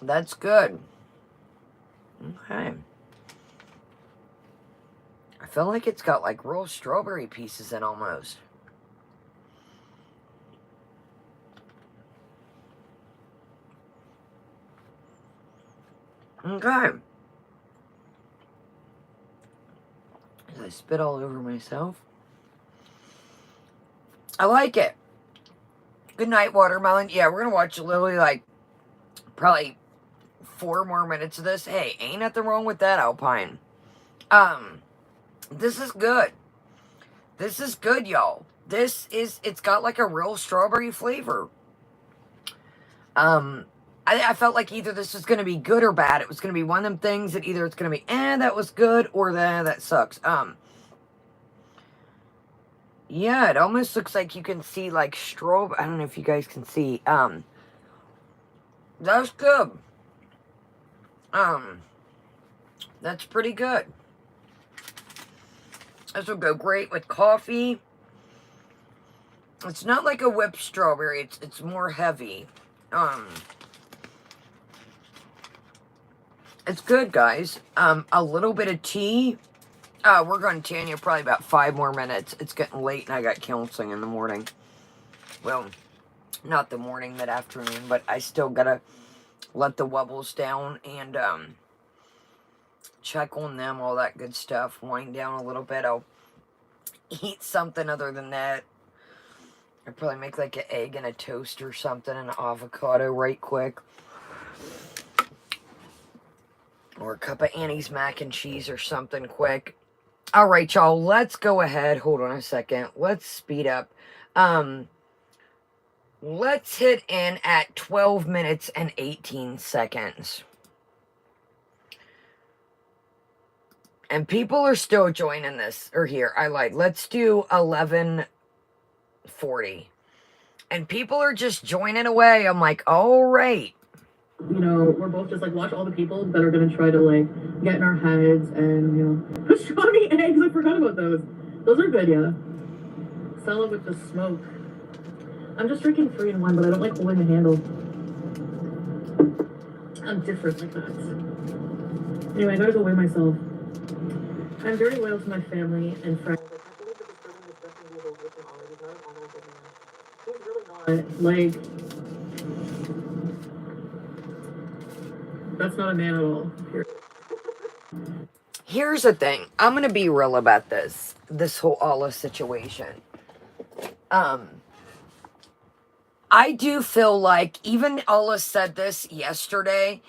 That's good. Okay. I feel like it's got like real strawberry pieces in almost. Okay. As I spit all over myself. I like it. Good night, watermelon. Yeah, we're gonna watch literally like probably 4 more minutes of this. Hey, ain't nothing wrong with that, Alpine. This is good. This is good, y'all. It's got like a real strawberry flavor. I felt like either this was going to be good or bad. It was going to be one of them things that either it's going to be, that was good, or that sucks. Yeah, it almost looks like you can see like I don't know if you guys can see. That's good. That's pretty good. This will go great with coffee. It's not like a whipped strawberry. It's more heavy. It's good, guys. A little bit of tea. We're going to Tanya probably about 5 more minutes. It's getting late and I got counseling in the morning. Well, not the morning, mid-afternoon, but I still gotta let the wubbles down and check on them, all that good stuff. Wind down a little bit. I'll eat something other than that. I'd probably make like an egg and a toast or something, and an avocado right quick. Or a cup of Annie's mac and cheese or something quick. All right, y'all, let's go ahead. Hold on a second. Let's speed up. Let's hit in at 12 minutes and 18 seconds. And people are still joining this, or here. Let's do 11:40. And people are just joining away. I'm like, all right. You know, we're both just like, watch all the people that are gonna try to like get in our heads and, you know, pastrami eggs. I forgot about those. Those are good, yeah. Salah with the smoke. I'm just drinking 3-in-1, but I don't like holding the handle. I'm different like that. Anyway, I gotta go weigh myself. I'm very loyal to my family and friends. I can't believe that this person is definitely with him already. He's not an honorable man. He's really not. Like, that's not a man at all. Here's the thing. I'm going to be real about this whole Allah situation. I do feel like, even Allah said this yesterday,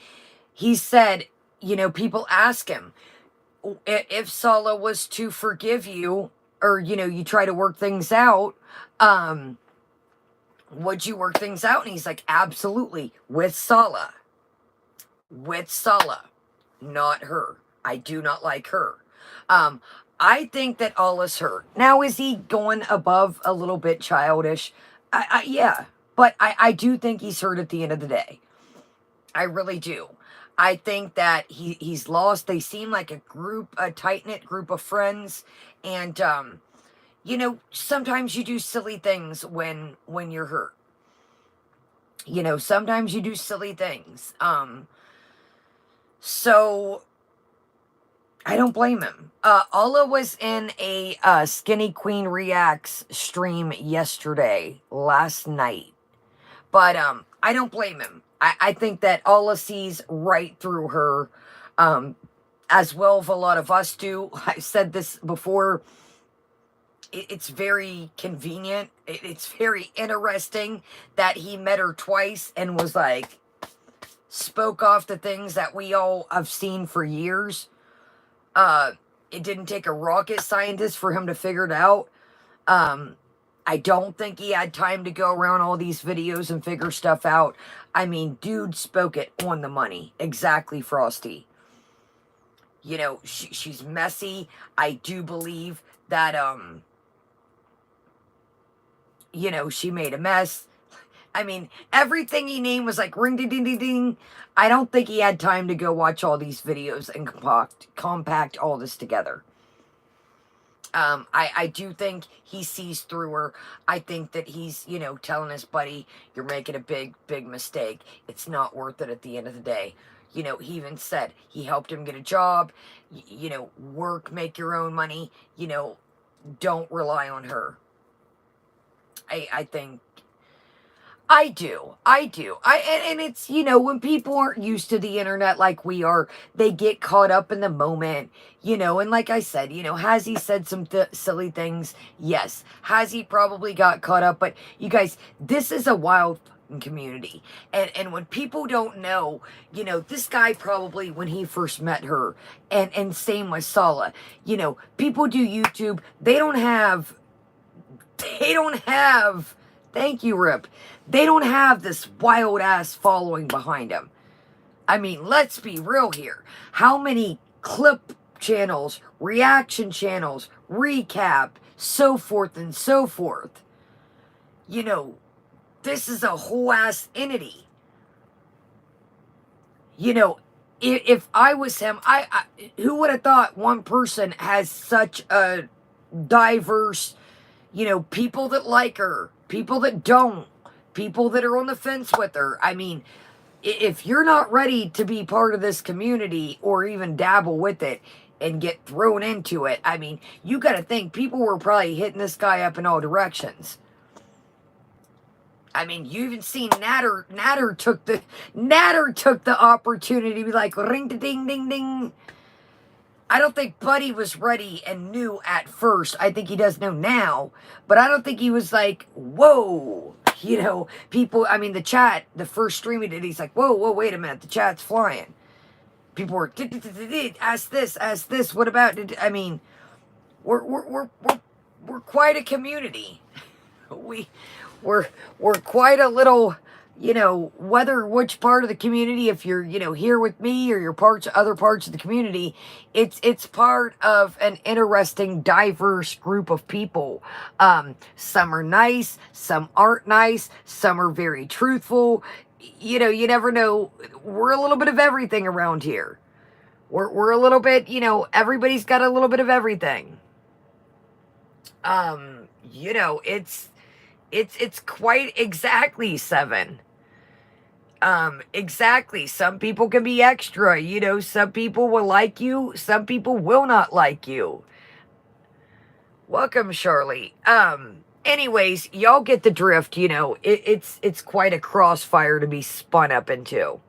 he said, you know, people ask him, if Salah was to forgive you, or, you know, you try to work things out, would you work things out? And he's like, absolutely, with Salah. With Salah, not her. I do not like her. I think that Allah's hurt. Now, is he going above a little bit childish? Yeah, but I do think he's hurt at the end of the day. I really do. I think that he's lost. They seem like a tight-knit group of friends. And, you know, sometimes you do silly things when you're hurt. You know, sometimes you do silly things. So, I don't blame him. Allah was in a Skinny Queen Reacts stream last night. But I don't blame him. I think that Allah sees right through her. as well as a lot of us do. I've said this before. It's very convenient. It's very interesting that he met her twice and was like, spoke off the things that we all have seen for years. It didn't take a rocket scientist for him to figure it out. I don't think he had time to go around all these videos and figure stuff out. I mean, dude spoke it on the money. Exactly, Frosty. You know, she's messy. I do believe that, you know, she made a mess. I mean, everything he named was like ring ding ding ding ding. I don't think he had time to go watch all these videos and compact all this together. I do think he sees through her. I think that he's, you know, telling his buddy, you're making a big mistake. It's not worth it at the end of the day. You know, he even said he helped him get a job. You know, work, make your own money. You know, don't rely on her. I think I do. And it's, you know, when people aren't used to the internet like we are, they get caught up in the moment, you know, and like I said, you know, has he said some silly things? Yes. Has he probably got caught up? But you guys, this is a wild community. And when people don't know, you know, this guy probably, when he first met her, and same with Salah, you know, people do YouTube, they don't have, thank you, Rip. They don't have this wild ass following behind them. I mean, let's be real here. How many clip channels, reaction channels, recap, so forth and so forth. You know, this is a whole ass entity. You know, if I was him, I who would have thought one person has such a diverse, you know, people that like her, people that don't, people that are on the fence with her. I mean, if you're not ready to be part of this community or even dabble with it and get thrown into it, I mean, you got to think people were probably hitting this guy up in all directions. I mean, you even seen Natter took the opportunity to be like, ring ding ding ding. I don't think Buddy was ready and knew at first. I think he does know now, but I don't think he was like, whoa, you know, people, I mean, the chat, the first stream he did, he's like, whoa, wait a minute, the chat's flying. People were, ask this, what about, I mean, we're quite a community. We're quite a little, you know, whether which part of the community, if you're, you know, here with me or you're other parts of the community, it's part of an interesting, diverse group of people. Some are nice, some aren't nice, some are very truthful. You know, you never know. We're a little bit of everything around here. We're a little bit, you know, everybody's got a little bit of everything. You know, it's quite exactly 7. Exactly. Some people can be extra, you know, some people will like you, some people will not like you. Welcome, Charlie. Anyways, y'all get the drift, you know, it's quite a crossfire to be spun up into.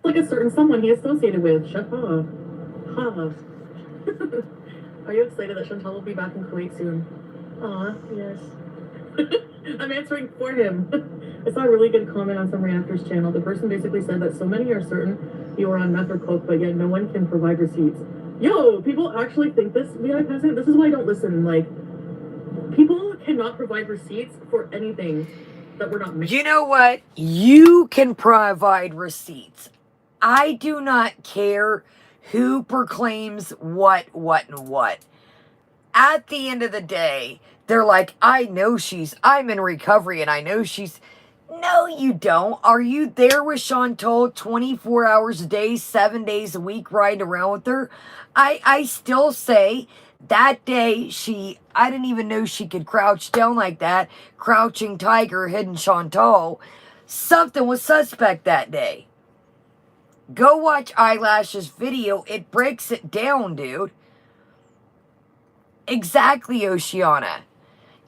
Like a certain someone he associated with. Shut up. Huh. Are you excited that Chantal will be back in Kuwait soon? Aw, yes. I'm answering for him. I saw a really good comment on some reactors channel. The person basically said that so many are certain you are on meth or coke, but yet no one can provide receipts. Yo, people actually think this. This is why I don't listen. Like, people cannot provide receipts for anything that we're not making. You know what? You can provide receipts. I do not care who proclaims what. At the end of the day, they're like, I'm in recovery and I know she's, no, you don't. Are you there with Chantal 24 hours a day, 7 days a week, riding around with her? I still say that day I didn't even know she could crouch down like that. Crouching tiger, hidden Chantal. Something was suspect that day. Go watch Eyelash's video. It breaks it down, dude. Exactly, Oceana.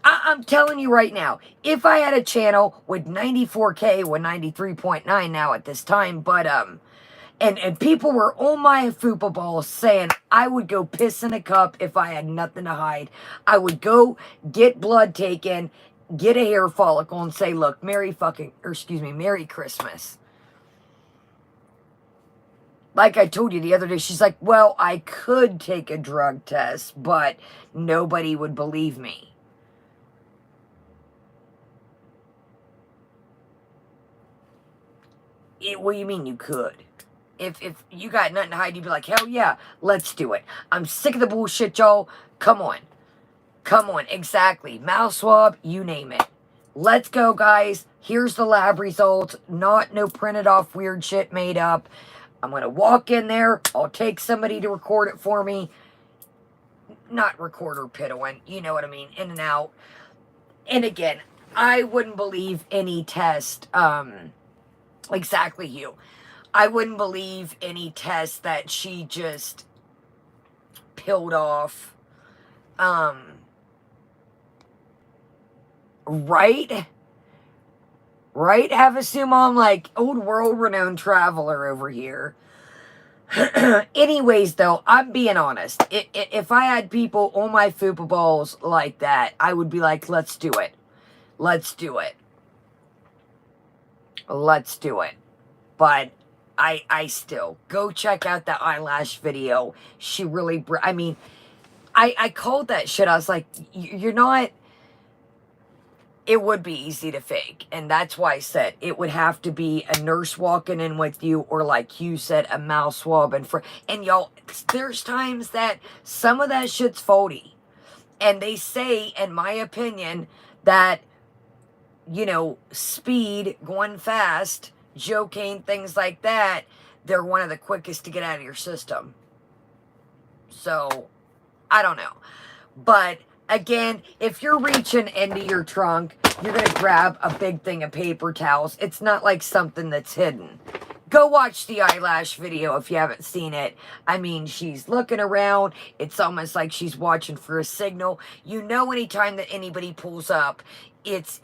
I'm telling you right now, if I had a channel with 94K, with 93.9 now at this time, but, And people were on my fupa balls saying I would go piss in a cup if I had nothing to hide. I would go get blood taken, get a hair follicle, and say, look, Merry Christmas. Like I told you the other day, she's like, well, I could take a drug test, but nobody would believe me. What do you mean you could? If you got nothing to hide, you'd be like, hell yeah, let's do it. I'm sick of the bullshit, y'all. Come on. Come on. Exactly. Mouth swab, you name it. Let's go, guys. Here's the lab results. Not no printed off weird shit made up. I'm going to walk in there. I'll take somebody to record it for me. Not recorder piddling. You know what I mean. In and out. And again, I wouldn't believe any test. Exactly, Hugh. I wouldn't believe any test that she just peeled off. Right? Right? Have assume I'm like old world-renowned traveler over here. Anyways, though, I'm being honest. If I had people on my fupa balls like that, I would be like, let's do it. Let's do it. Let's do it. But I still go check out the eyelash video. She really, I mean, I called that shit. I was like, you're not, it would be easy to fake. And that's why I said it would have to be a nurse walking in with you, or like you said, a mouth swab. And y'all, there's times that some of that shit's faulty. And they say, in my opinion, that, you know, speed, going fast, Jocaine, things like that, they're one of the quickest to get out of your system. So, I don't know. But, again, if you're reaching into your trunk, you're going to grab a big thing of paper towels. It's not like something that's hidden. Go watch the eyelash video if you haven't seen it. I mean, she's looking around. It's almost like she's watching for a signal. You know, anytime that anybody pulls up, it's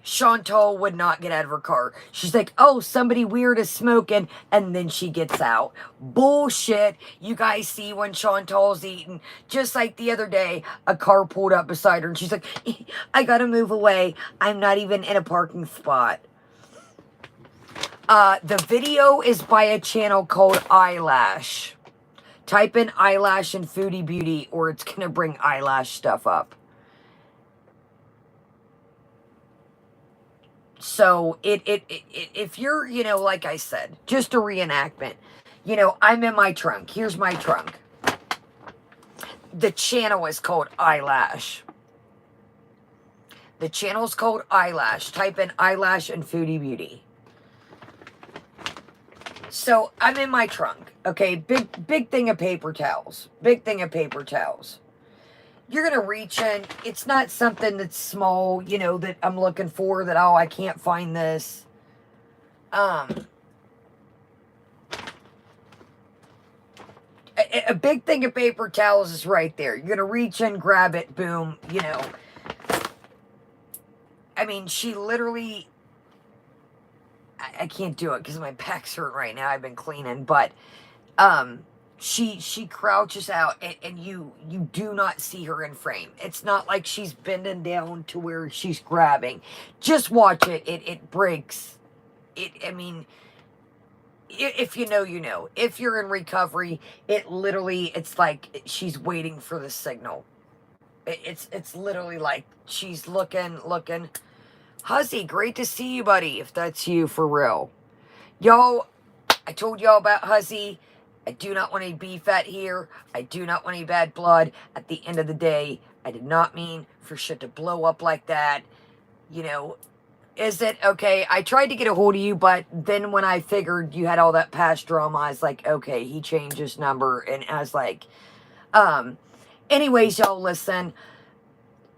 Chantal would not get out of her car. She's like, oh, somebody weird is smoking, and then she gets out. Bullshit. You guys see when Chantal's eating. Just like the other day, a car pulled up beside her, and she's like, I gotta move away. I'm not even in a parking spot. The video is by a channel called Eyelash. Type in Eyelash and Foodie Beauty, or it's gonna bring eyelash stuff up. So, if you're, you know, like I said, just a reenactment, you know, I'm in my trunk. Here's my trunk. The channel is called Eyelash. The channel's called Eyelash. Type in Eyelash and Foodie Beauty. So, I'm in my trunk, okay? Big thing of paper towels. Big thing of paper towels. You're going to reach in. It's not something that's small, you know, that I'm looking for, that, oh, I can't find this. A big thing of paper towels is right there. You're going to reach in, grab it, boom, you know. I mean, she literally, I can't do it because my back's hurt right now. I've been cleaning, but, she crouches out, and you do not see her in frame. It's not like she's bending down to where she's grabbing. Just watch it. It breaks. I mean, if you know, you know. If you're in recovery, it's like she's waiting for the signal. It's literally like she's looking. Huzzy, great to see you, buddy, if that's you for real. Y'all, I told y'all about Huzzy. I do not want any beef at here. I do not want any bad blood. At the end of the day, I did not mean for shit to blow up like that. You know, is it okay? I tried to get a hold of you, but then when I figured you had all that past drama, I was like, okay, he changed his number. And I was like, anyways, y'all, listen.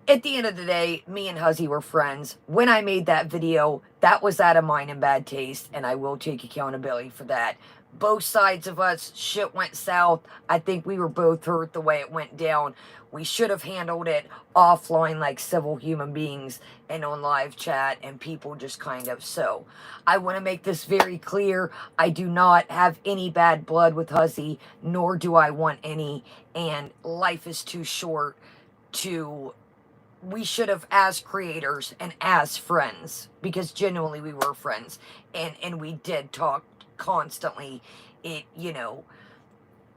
At the end of the day, me and Huzzy were friends. When I made that video, that was out of mine in bad taste, and I will take accountability for that. both sides of us, shit went south. I think we were both hurt the way it went down. We should have handled it offline like civil human beings and on live chat, and people just kind of so. I want to make this very clear. I do not have any bad blood with Huzzy, nor do I want any, and life is too short to... We should have, as creators and as friends, because genuinely we were friends, and we did talk constantly. It, you know,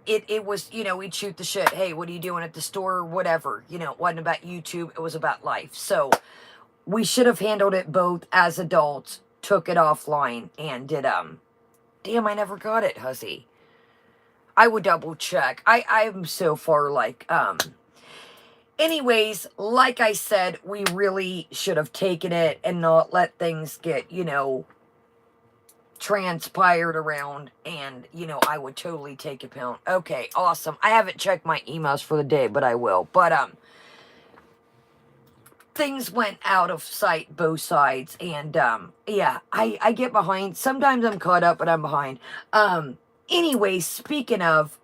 it was, you know, we'd shoot the shit. Hey, what are you doing at the store? Whatever. You know, it wasn't about YouTube. It was about life. So we should have handled it both as adults, took it offline, and did, damn, I never got it, Huzzy. I would double check. I'm so far, like, anyways, like I said, we really should have taken it and not let things get, you know, transpired around, and, you know, I would totally take a pound. Okay, awesome. I haven't checked my emails for the day, but I will. But, things went out of sight, both sides, and, yeah, I get behind. Sometimes I'm caught up, but I'm behind. Anyways, speaking of,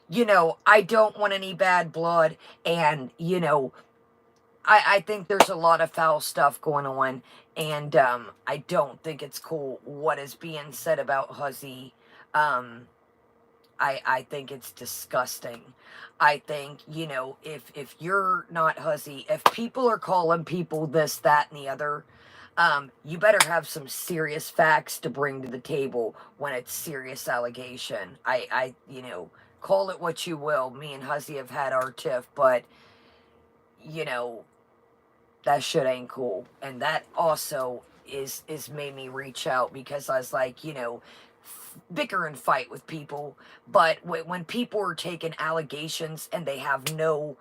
you know, I don't want any bad blood, and, you know, I think there's a lot of foul stuff going on, and I don't think it's cool what is being said about Huzzy. I think it's disgusting. I think, you know, if you're not Huzzy, if people are calling people this, that, and the other, you better have some serious facts to bring to the table when it's serious allegation. You know, call it what you will. Me and Huzzy have had our tiff, but, you know, that shit ain't cool. And that also is made me reach out, because I was like, you know, bicker and fight with people. But when people are taking allegations and they have no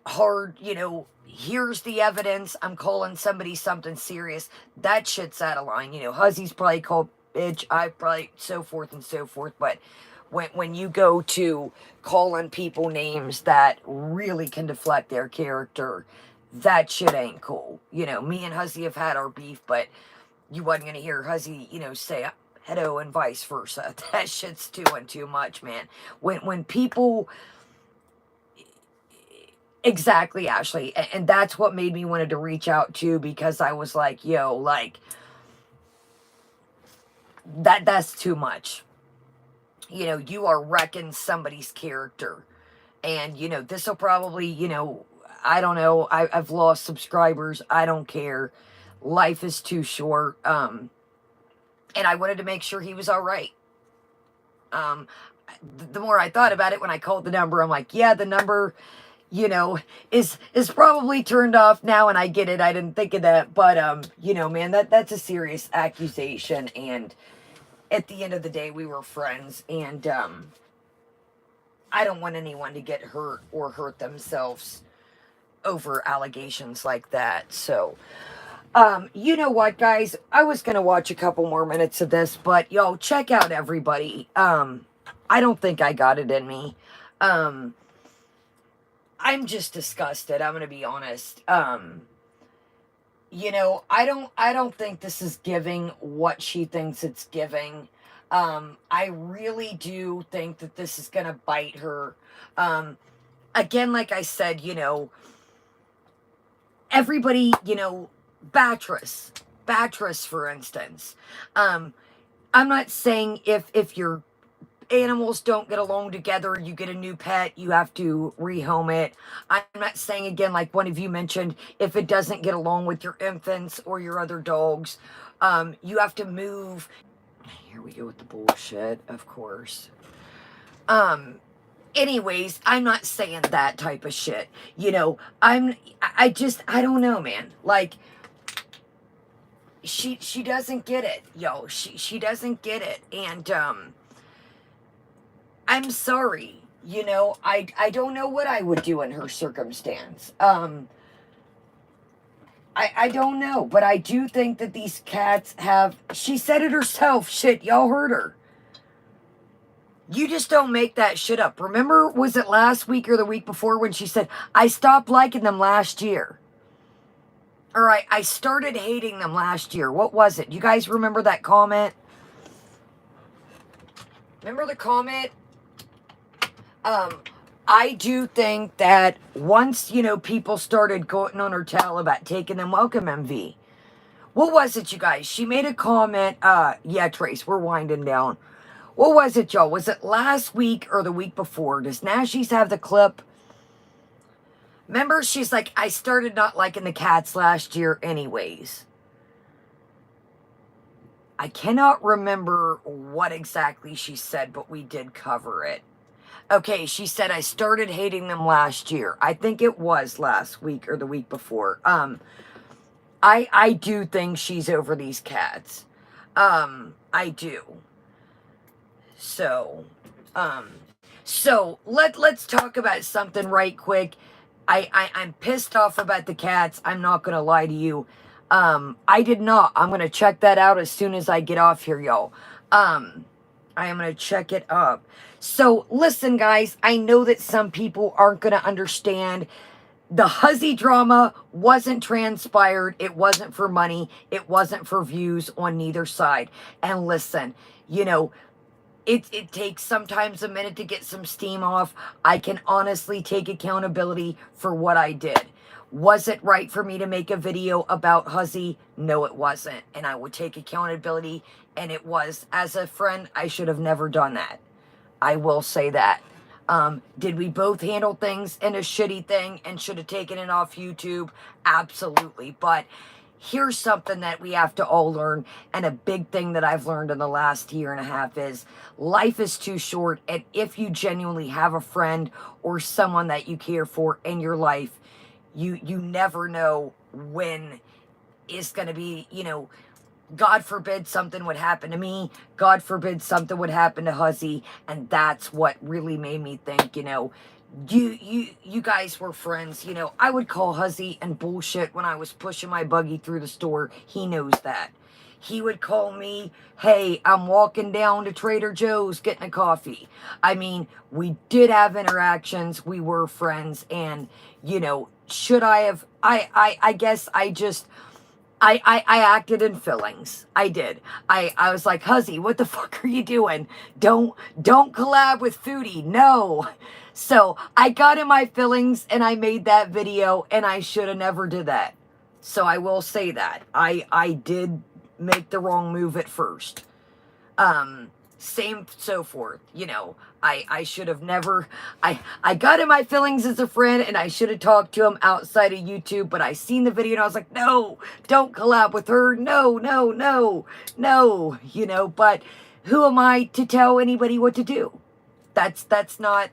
hard, you know, here's the evidence, I'm calling somebody something serious, that shit's out of line. You know, Huzzy's probably called bitch, I probably so forth and so forth, but when you go to calling people names that really can deflect their character, that shit ain't cool. You know, me and Huzzy have had our beef, but you wasn't going to hear Huzzy, you know, say hello and vice versa. That shit's too much, man. When people... Exactly, Ashley. And that's what made me wanted to reach out to, because I was like, yo, like, that's too much. You know, you are wrecking somebody's character. And, you know, this will probably, you know, I don't know. I've lost subscribers. I don't care. Life is too short. And I wanted to make sure he was all right. The more I thought about it, when I called the number, I'm like, yeah, the number, you know, is probably turned off now, and I get it. I didn't think of that. But, you know, man, that's a serious accusation. And at the end of the day, we were friends, and, I don't want anyone to get hurt or hurt themselves over allegations like that. So, you know what, guys? I was going to watch a couple more minutes of this, but, yo, check out everybody. I don't think I got it in me. I'm just disgusted. I'm going to be honest. You know, I don't think this is giving what she thinks it's giving. I really do think that this is going to bite her. Again, like I said, you know, everybody, you know, Batress, for instance. I'm not saying if your animals don't get along together, you get a new pet, you have to rehome it. I'm not saying, again, like one of you mentioned, if it doesn't get along with your infants or your other dogs, you have to move. Here we go with the bullshit, of course. Anyways, I'm not saying that type of shit. You know, I don't know, man. Like, she doesn't get it, yo. She doesn't get it. And, I'm sorry. You know, I don't know what I would do in her circumstance. I don't know, but I do think that these cats have, she said it herself, shit, y'all heard her. You just don't make that shit up. Remember, was it last week or the week before when she said, I stopped liking them last year? All right, I started hating them last year. What was it? You guys remember that comment? Remember the comment? I do think that once, you know, people started going on her tail about taking them welcome MV. What was it, you guys? She made a comment. Yeah, Trace, we're winding down. What was it, y'all? Was it last week or the week before? Does Nashies have the clip? Remember, she's like, I started not liking the cats last year anyways. I cannot remember what exactly she said, but we did cover it. Okay, she said, I started hating them last year. I think it was last week or the week before. I do think she's over these cats. I do. So let's talk about something right quick. I'm pissed off about the cats. I'm not gonna lie to you. I did not. I'm gonna check that out as soon as I get off here, y'all. I am gonna check it up. So listen, guys, I know that some people aren't gonna understand. The Huzzy drama wasn't transpired. It wasn't for money. It wasn't for views on neither side. And listen, you know, it takes sometimes a minute to get some steam off. I can honestly take accountability for what I did. Was it right for me to make a video about Huzzy? No, it wasn't. And I would take accountability, and it was. As a friend, I should have never done that. I will say that. Did we both handle things in a shitty thing and should have taken it off YouTube? Absolutely. But here's something that we have to all learn, and a big thing that I've learned in the last year and a half is life is too short, and if you genuinely have a friend or someone that you care for in your life, you never know when it's going to be, you know, God forbid something would happen to me. God forbid something would happen to Huzzy. And that's what really made me think, you know, you guys were friends. You know, I would call Huzzy and bullshit when I was pushing my buggy through the store. He knows that. He would call me, hey, I'm walking down to Trader Joe's getting a coffee. I mean, we did have interactions. We were friends. And, you know, should I have, I guess I just, I acted in feelings. I did. I was like, Huzzy, what the fuck are you doing? Don't collab with Foodie. No. So I got in my feelings and I made that video, and I should have never did that. So I will say that. I did make the wrong move at first. Same so forth, you know, I should have never, I got in my feelings as a friend, and I should have talked to him outside of YouTube, but I seen the video and I was like, no, don't collab with her. No, you know, but who am I to tell anybody what to do? That's not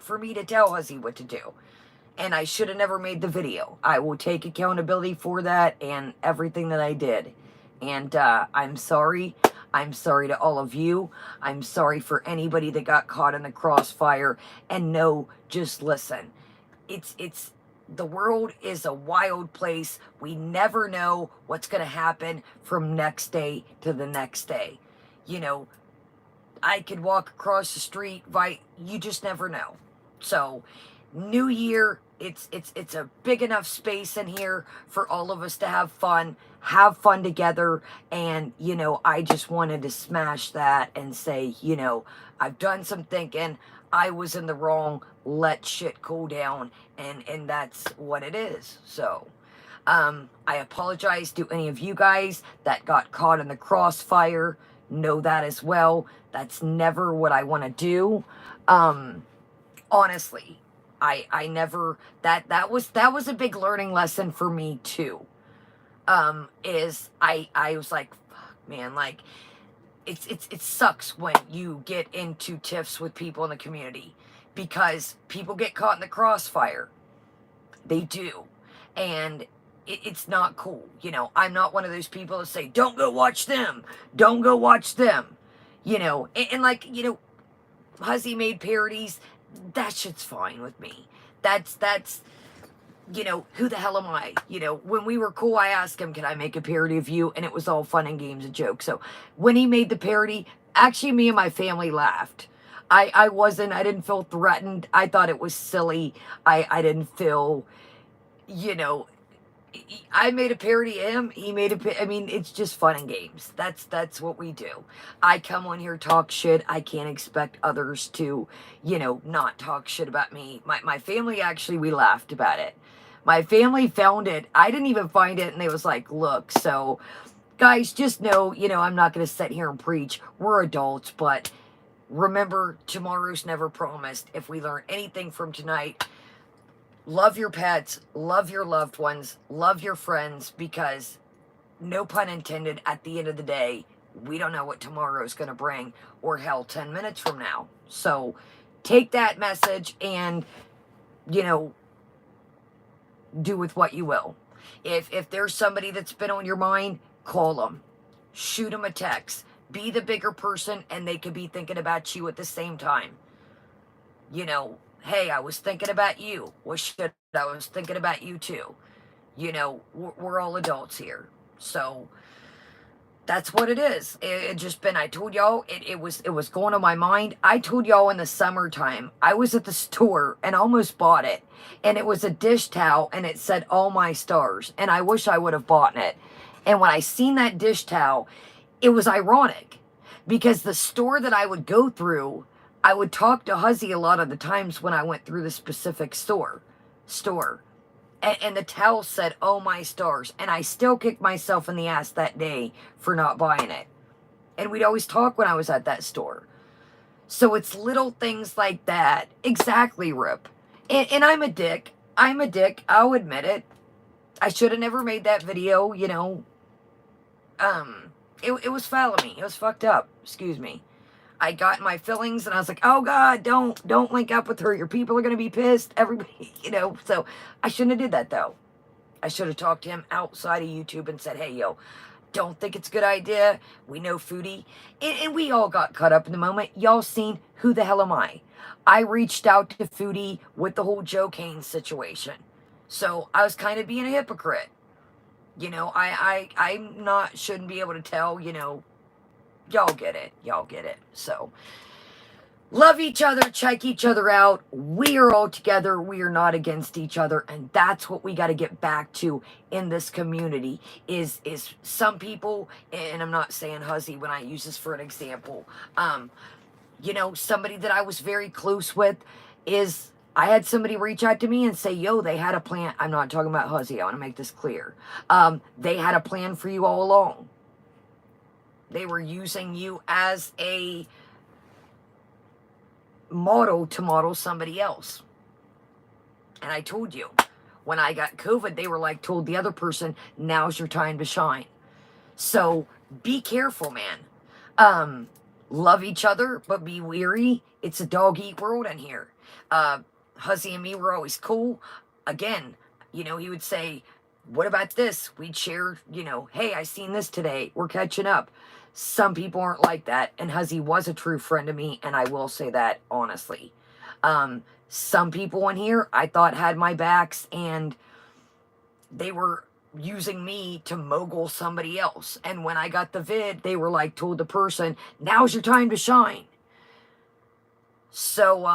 for me to tell Huzzy what to do. And I should have never made the video. I will take accountability for that and everything that I did. And I'm sorry. I'm sorry to all of you. I'm sorry for anybody that got caught in the crossfire. And no, just listen. It's the world is a wild place. We never know what's going to happen from next day to the next day. You know, I could walk across the street, right? You just never know. So, New Year, it's a big enough space in here for all of us to have fun together. And, you know, I just wanted to smash that and say, you know, I've done some thinking. I was in the wrong. Let shit cool down. And that's what it is. So, I apologize to any of you guys that got caught in the crossfire. Know that as well. That's never what I want to do. Honestly, I never, that was a big learning lesson for me too. Is I was like, fuck, man, like it sucks when you get into tiffs with people in the community, because people get caught in the crossfire. They do. And it's not cool. You know, I'm not one of those people that say, don't go watch them. Don't go watch them. You know, and like, you know, Huzzy made parodies. That shit's fine with me. That's, you know, who the hell am I? You know, when we were cool, I asked him, can I make a parody of you? And it was all fun and games and jokes. So when he made the parody, actually me and my family laughed. I didn't feel threatened. I thought it was silly. I didn't feel, you know, I made a parody of him. He made a. I mean, it's just fun and games. That's what we do. I come on here, talk shit. I can't expect others to, not talk shit about me. My family actually, we laughed about it. My family found it. I didn't even find it, and they was like, "Look, so guys, just know, I'm not going to sit here and preach. We're adults, but remember, tomorrow's never promised. If we learn anything from tonight." Love your pets, love your loved ones, love your friends, because, no pun intended, at the end of the day, we don't know what tomorrow is going to bring, or hell, 10 minutes from now. So take that message and, do with what you will. If there's somebody that's been on your mind, call them. Shoot them a text. Be the bigger person, and they could be thinking about you at the same time. Hey, I was thinking about you. Well, shit, I was thinking about you too. We're all adults here. So that's what it is. It just been, I told y'all, it was going on my mind. I told y'all in the summertime, I was at the store and almost bought it. And it was a dish towel and it said, "All my stars." And I wish I would have bought it. And when I seen that dish towel, it was ironic because the store that I would go through, I would talk to Huzzy a lot of the times when I went through the specific store. And the towel said, "Oh my stars." And I still kicked myself in the ass that day for not buying it. And we'd always talk when I was at that store. So it's little things like that. Exactly, Rip. And I'm a dick. I'll admit it. I should have never made that video, It was foul of me. It was fucked up. Excuse me. I got in my feelings and I was like, "Oh God, don't link up with her. Your people are going to be pissed." Everybody, so I shouldn't have did that though. I should have talked to him outside of YouTube and said, "Hey, yo, don't think it's a good idea. We know Foodie." And we all got caught up in the moment. Y'all seen Who the Hell Am I? I reached out to Foodie with the whole Joe Kane situation. So I was kind of being a hypocrite. I'm not, shouldn't be able to tell, y'all get it. So love each other, check each other out. We are all together. We are not against each other. And that's what we got to get back to in this community is some people, and I'm not saying Huzzy when I use this for an example, somebody that I was very close with is, I had somebody reach out to me and say, "Yo, they had a plan." I'm not talking about Huzzy. I want to make this clear. They had a plan for you all along. They were using you as a model to model somebody else. And I told you, when I got COVID, they were like, told the other person, "Now's your time to shine." So be careful, man. Love each other, but be weary. It's a dog-eat world in here. Huzzy and me were always cool. Again, he would say, "What about this?" We'd share, "Hey, I seen this today. We're catching up." Some people aren't like that, and Huzzy was a true friend to me, and I will say that honestly. Some people in here I thought had my backs, and they were using me to mogul somebody else. And when I got the vid, they were like, told the person, "Now's your time to shine." So,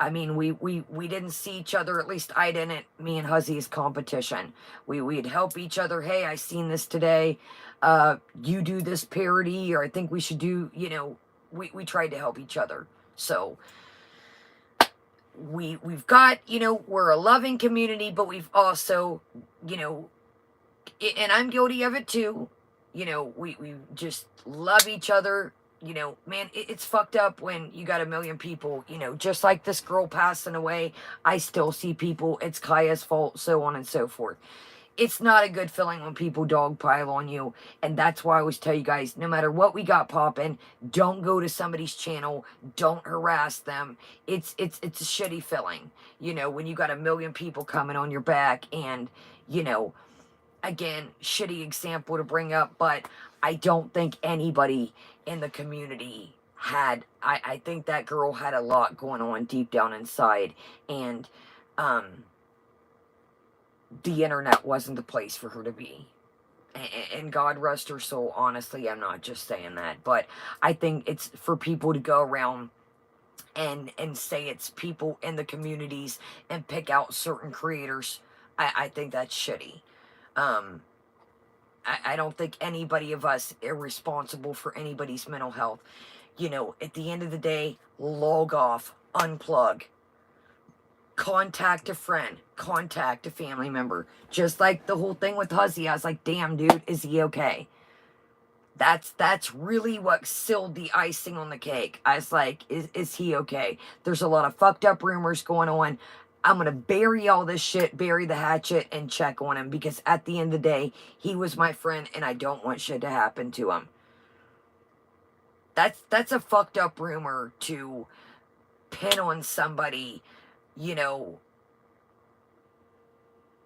I mean, we didn't see each other, at least I didn't, me and Huzzy, as competition. We'd help each other. "Hey, I seen this today. You do this parody," or "I think we should do," we tried to help each other. So we've got, we're a loving community, but we've also, and I'm guilty of it too, we just love each other. Man, it's fucked up when you got a million people, just like this girl passing away. I still see people, it's Kaya's fault, so on and so forth. It's not a good feeling when people dogpile on you. And that's why I always tell you guys, no matter what we got popping, don't go to somebody's channel. Don't harass them. It's a shitty feeling, when you got a million people coming on your back. And, again, shitty example to bring up, but I don't think anybody in the community had, I think that girl had a lot going on deep down inside, and the internet wasn't the place for her to be. And God rest her soul, honestly, I'm not just saying that, but I think it's for people to go around and say it's people in the communities and pick out certain creators. I think that's shitty. Um, I don't think anybody of us are responsible for anybody's mental health. You know, at the end of the day, log off, unplug, contact a friend, contact a family member. Just like the whole thing with Huzzy, I was like, damn, dude, is he okay? That's really what sealed the icing on the cake. I was like, is he okay? There's a lot of fucked up rumors going on. I'm gonna bury all this shit, bury the hatchet, and check on him, because at the end of the day, he was my friend, and I don't want shit to happen to him. That's a fucked up rumor to pin on somebody, you know,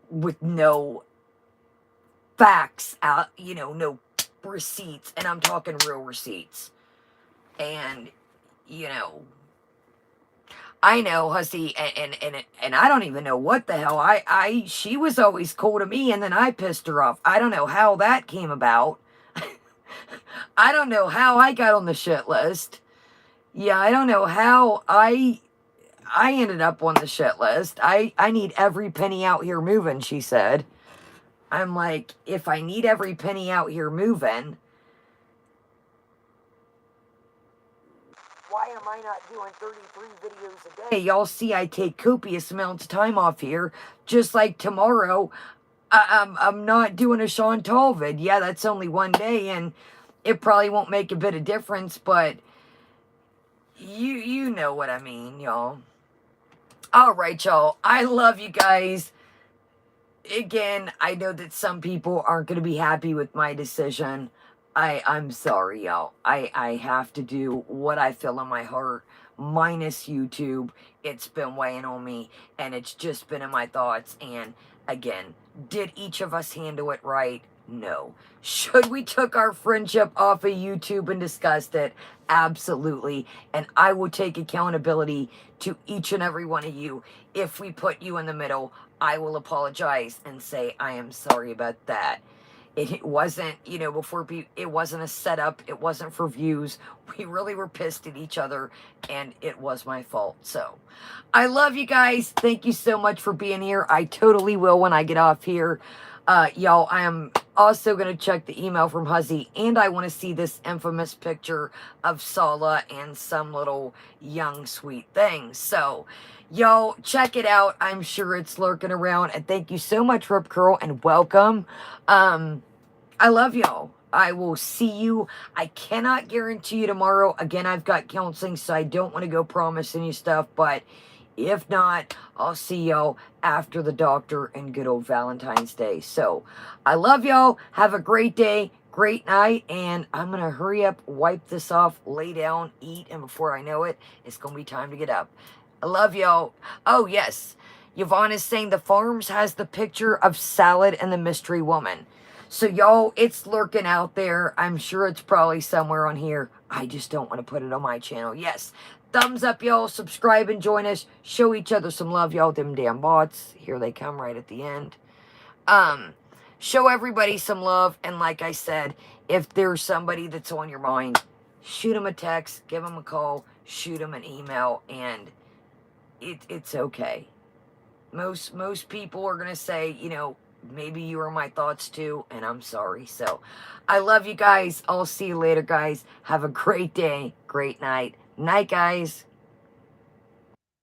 with no facts out, you know, no receipts, and I'm talking real receipts. And, you know, I know Hussy, and I don't even know what the hell. She was always cool to me, and then I pissed her off. I don't know how that came about. I don't know how I got on the shit list. Yeah, I don't know how I ended up on the shit list. I need every penny out here moving, she said. I'm like, if I need every penny out here moving, why am I not doing 33 videos a day? Y'all see I take copious amounts of time off here. Just like tomorrow, I'm not doing a Chantal vid. Yeah, that's only one day, and it probably won't make a bit of difference, but you know what I mean, y'all. All right, y'all. I love you guys. Again, I know that some people aren't going to be happy with my decision. I'm sorry, y'all. I have to do what I feel in my heart, minus YouTube. It's been weighing on me, and it's just been in my thoughts. And again, did each of us handle it right? No. Should we took our friendship off of YouTube and discussed it? Absolutely. And I will take accountability to each and every one of you. If we put you in the middle, I will apologize and say I am sorry about that. It wasn't, you know, it wasn't a setup. It wasn't for views. We really were pissed at each other, and it was my fault. So, I love you guys. Thank you so much for being here. I totally will when I get off here. Y'all, I am also going to check the email from Huzzy, and I want to see this infamous picture of Salah and some little young sweet thing. So, y'all, check it out. I'm sure it's lurking around. And thank you so much, Rip Curl, and welcome. I love y'all. I will see you. I cannot guarantee you tomorrow. Again, I've got counseling, so I don't want to go promising you stuff. But if not, I'll see y'all after the doctor and good old Valentine's Day. So, I love y'all. Have a great day, great night. And I'm going to hurry up, wipe this off, lay down, eat. And before I know it, it's going to be time to get up. I love y'all. Oh, yes. Yvonne is saying the Farms has the picture of Salad and the Mystery Woman. So, y'all, it's lurking out there. I'm sure it's probably somewhere on here. I just don't want to put it on my channel. Yes, thumbs up, y'all. Subscribe and join us. Show each other some love, y'all. Them damn bots. Here they come right at the end. Show everybody some love. And like I said, if there's somebody that's on your mind, shoot them a text, give them a call, shoot them an email, and it's okay. Most people are going to say, you know, maybe you were my thoughts too, and I'm sorry. So, I love you guys. I'll see you later, guys. Have a great day, great night. Night, guys.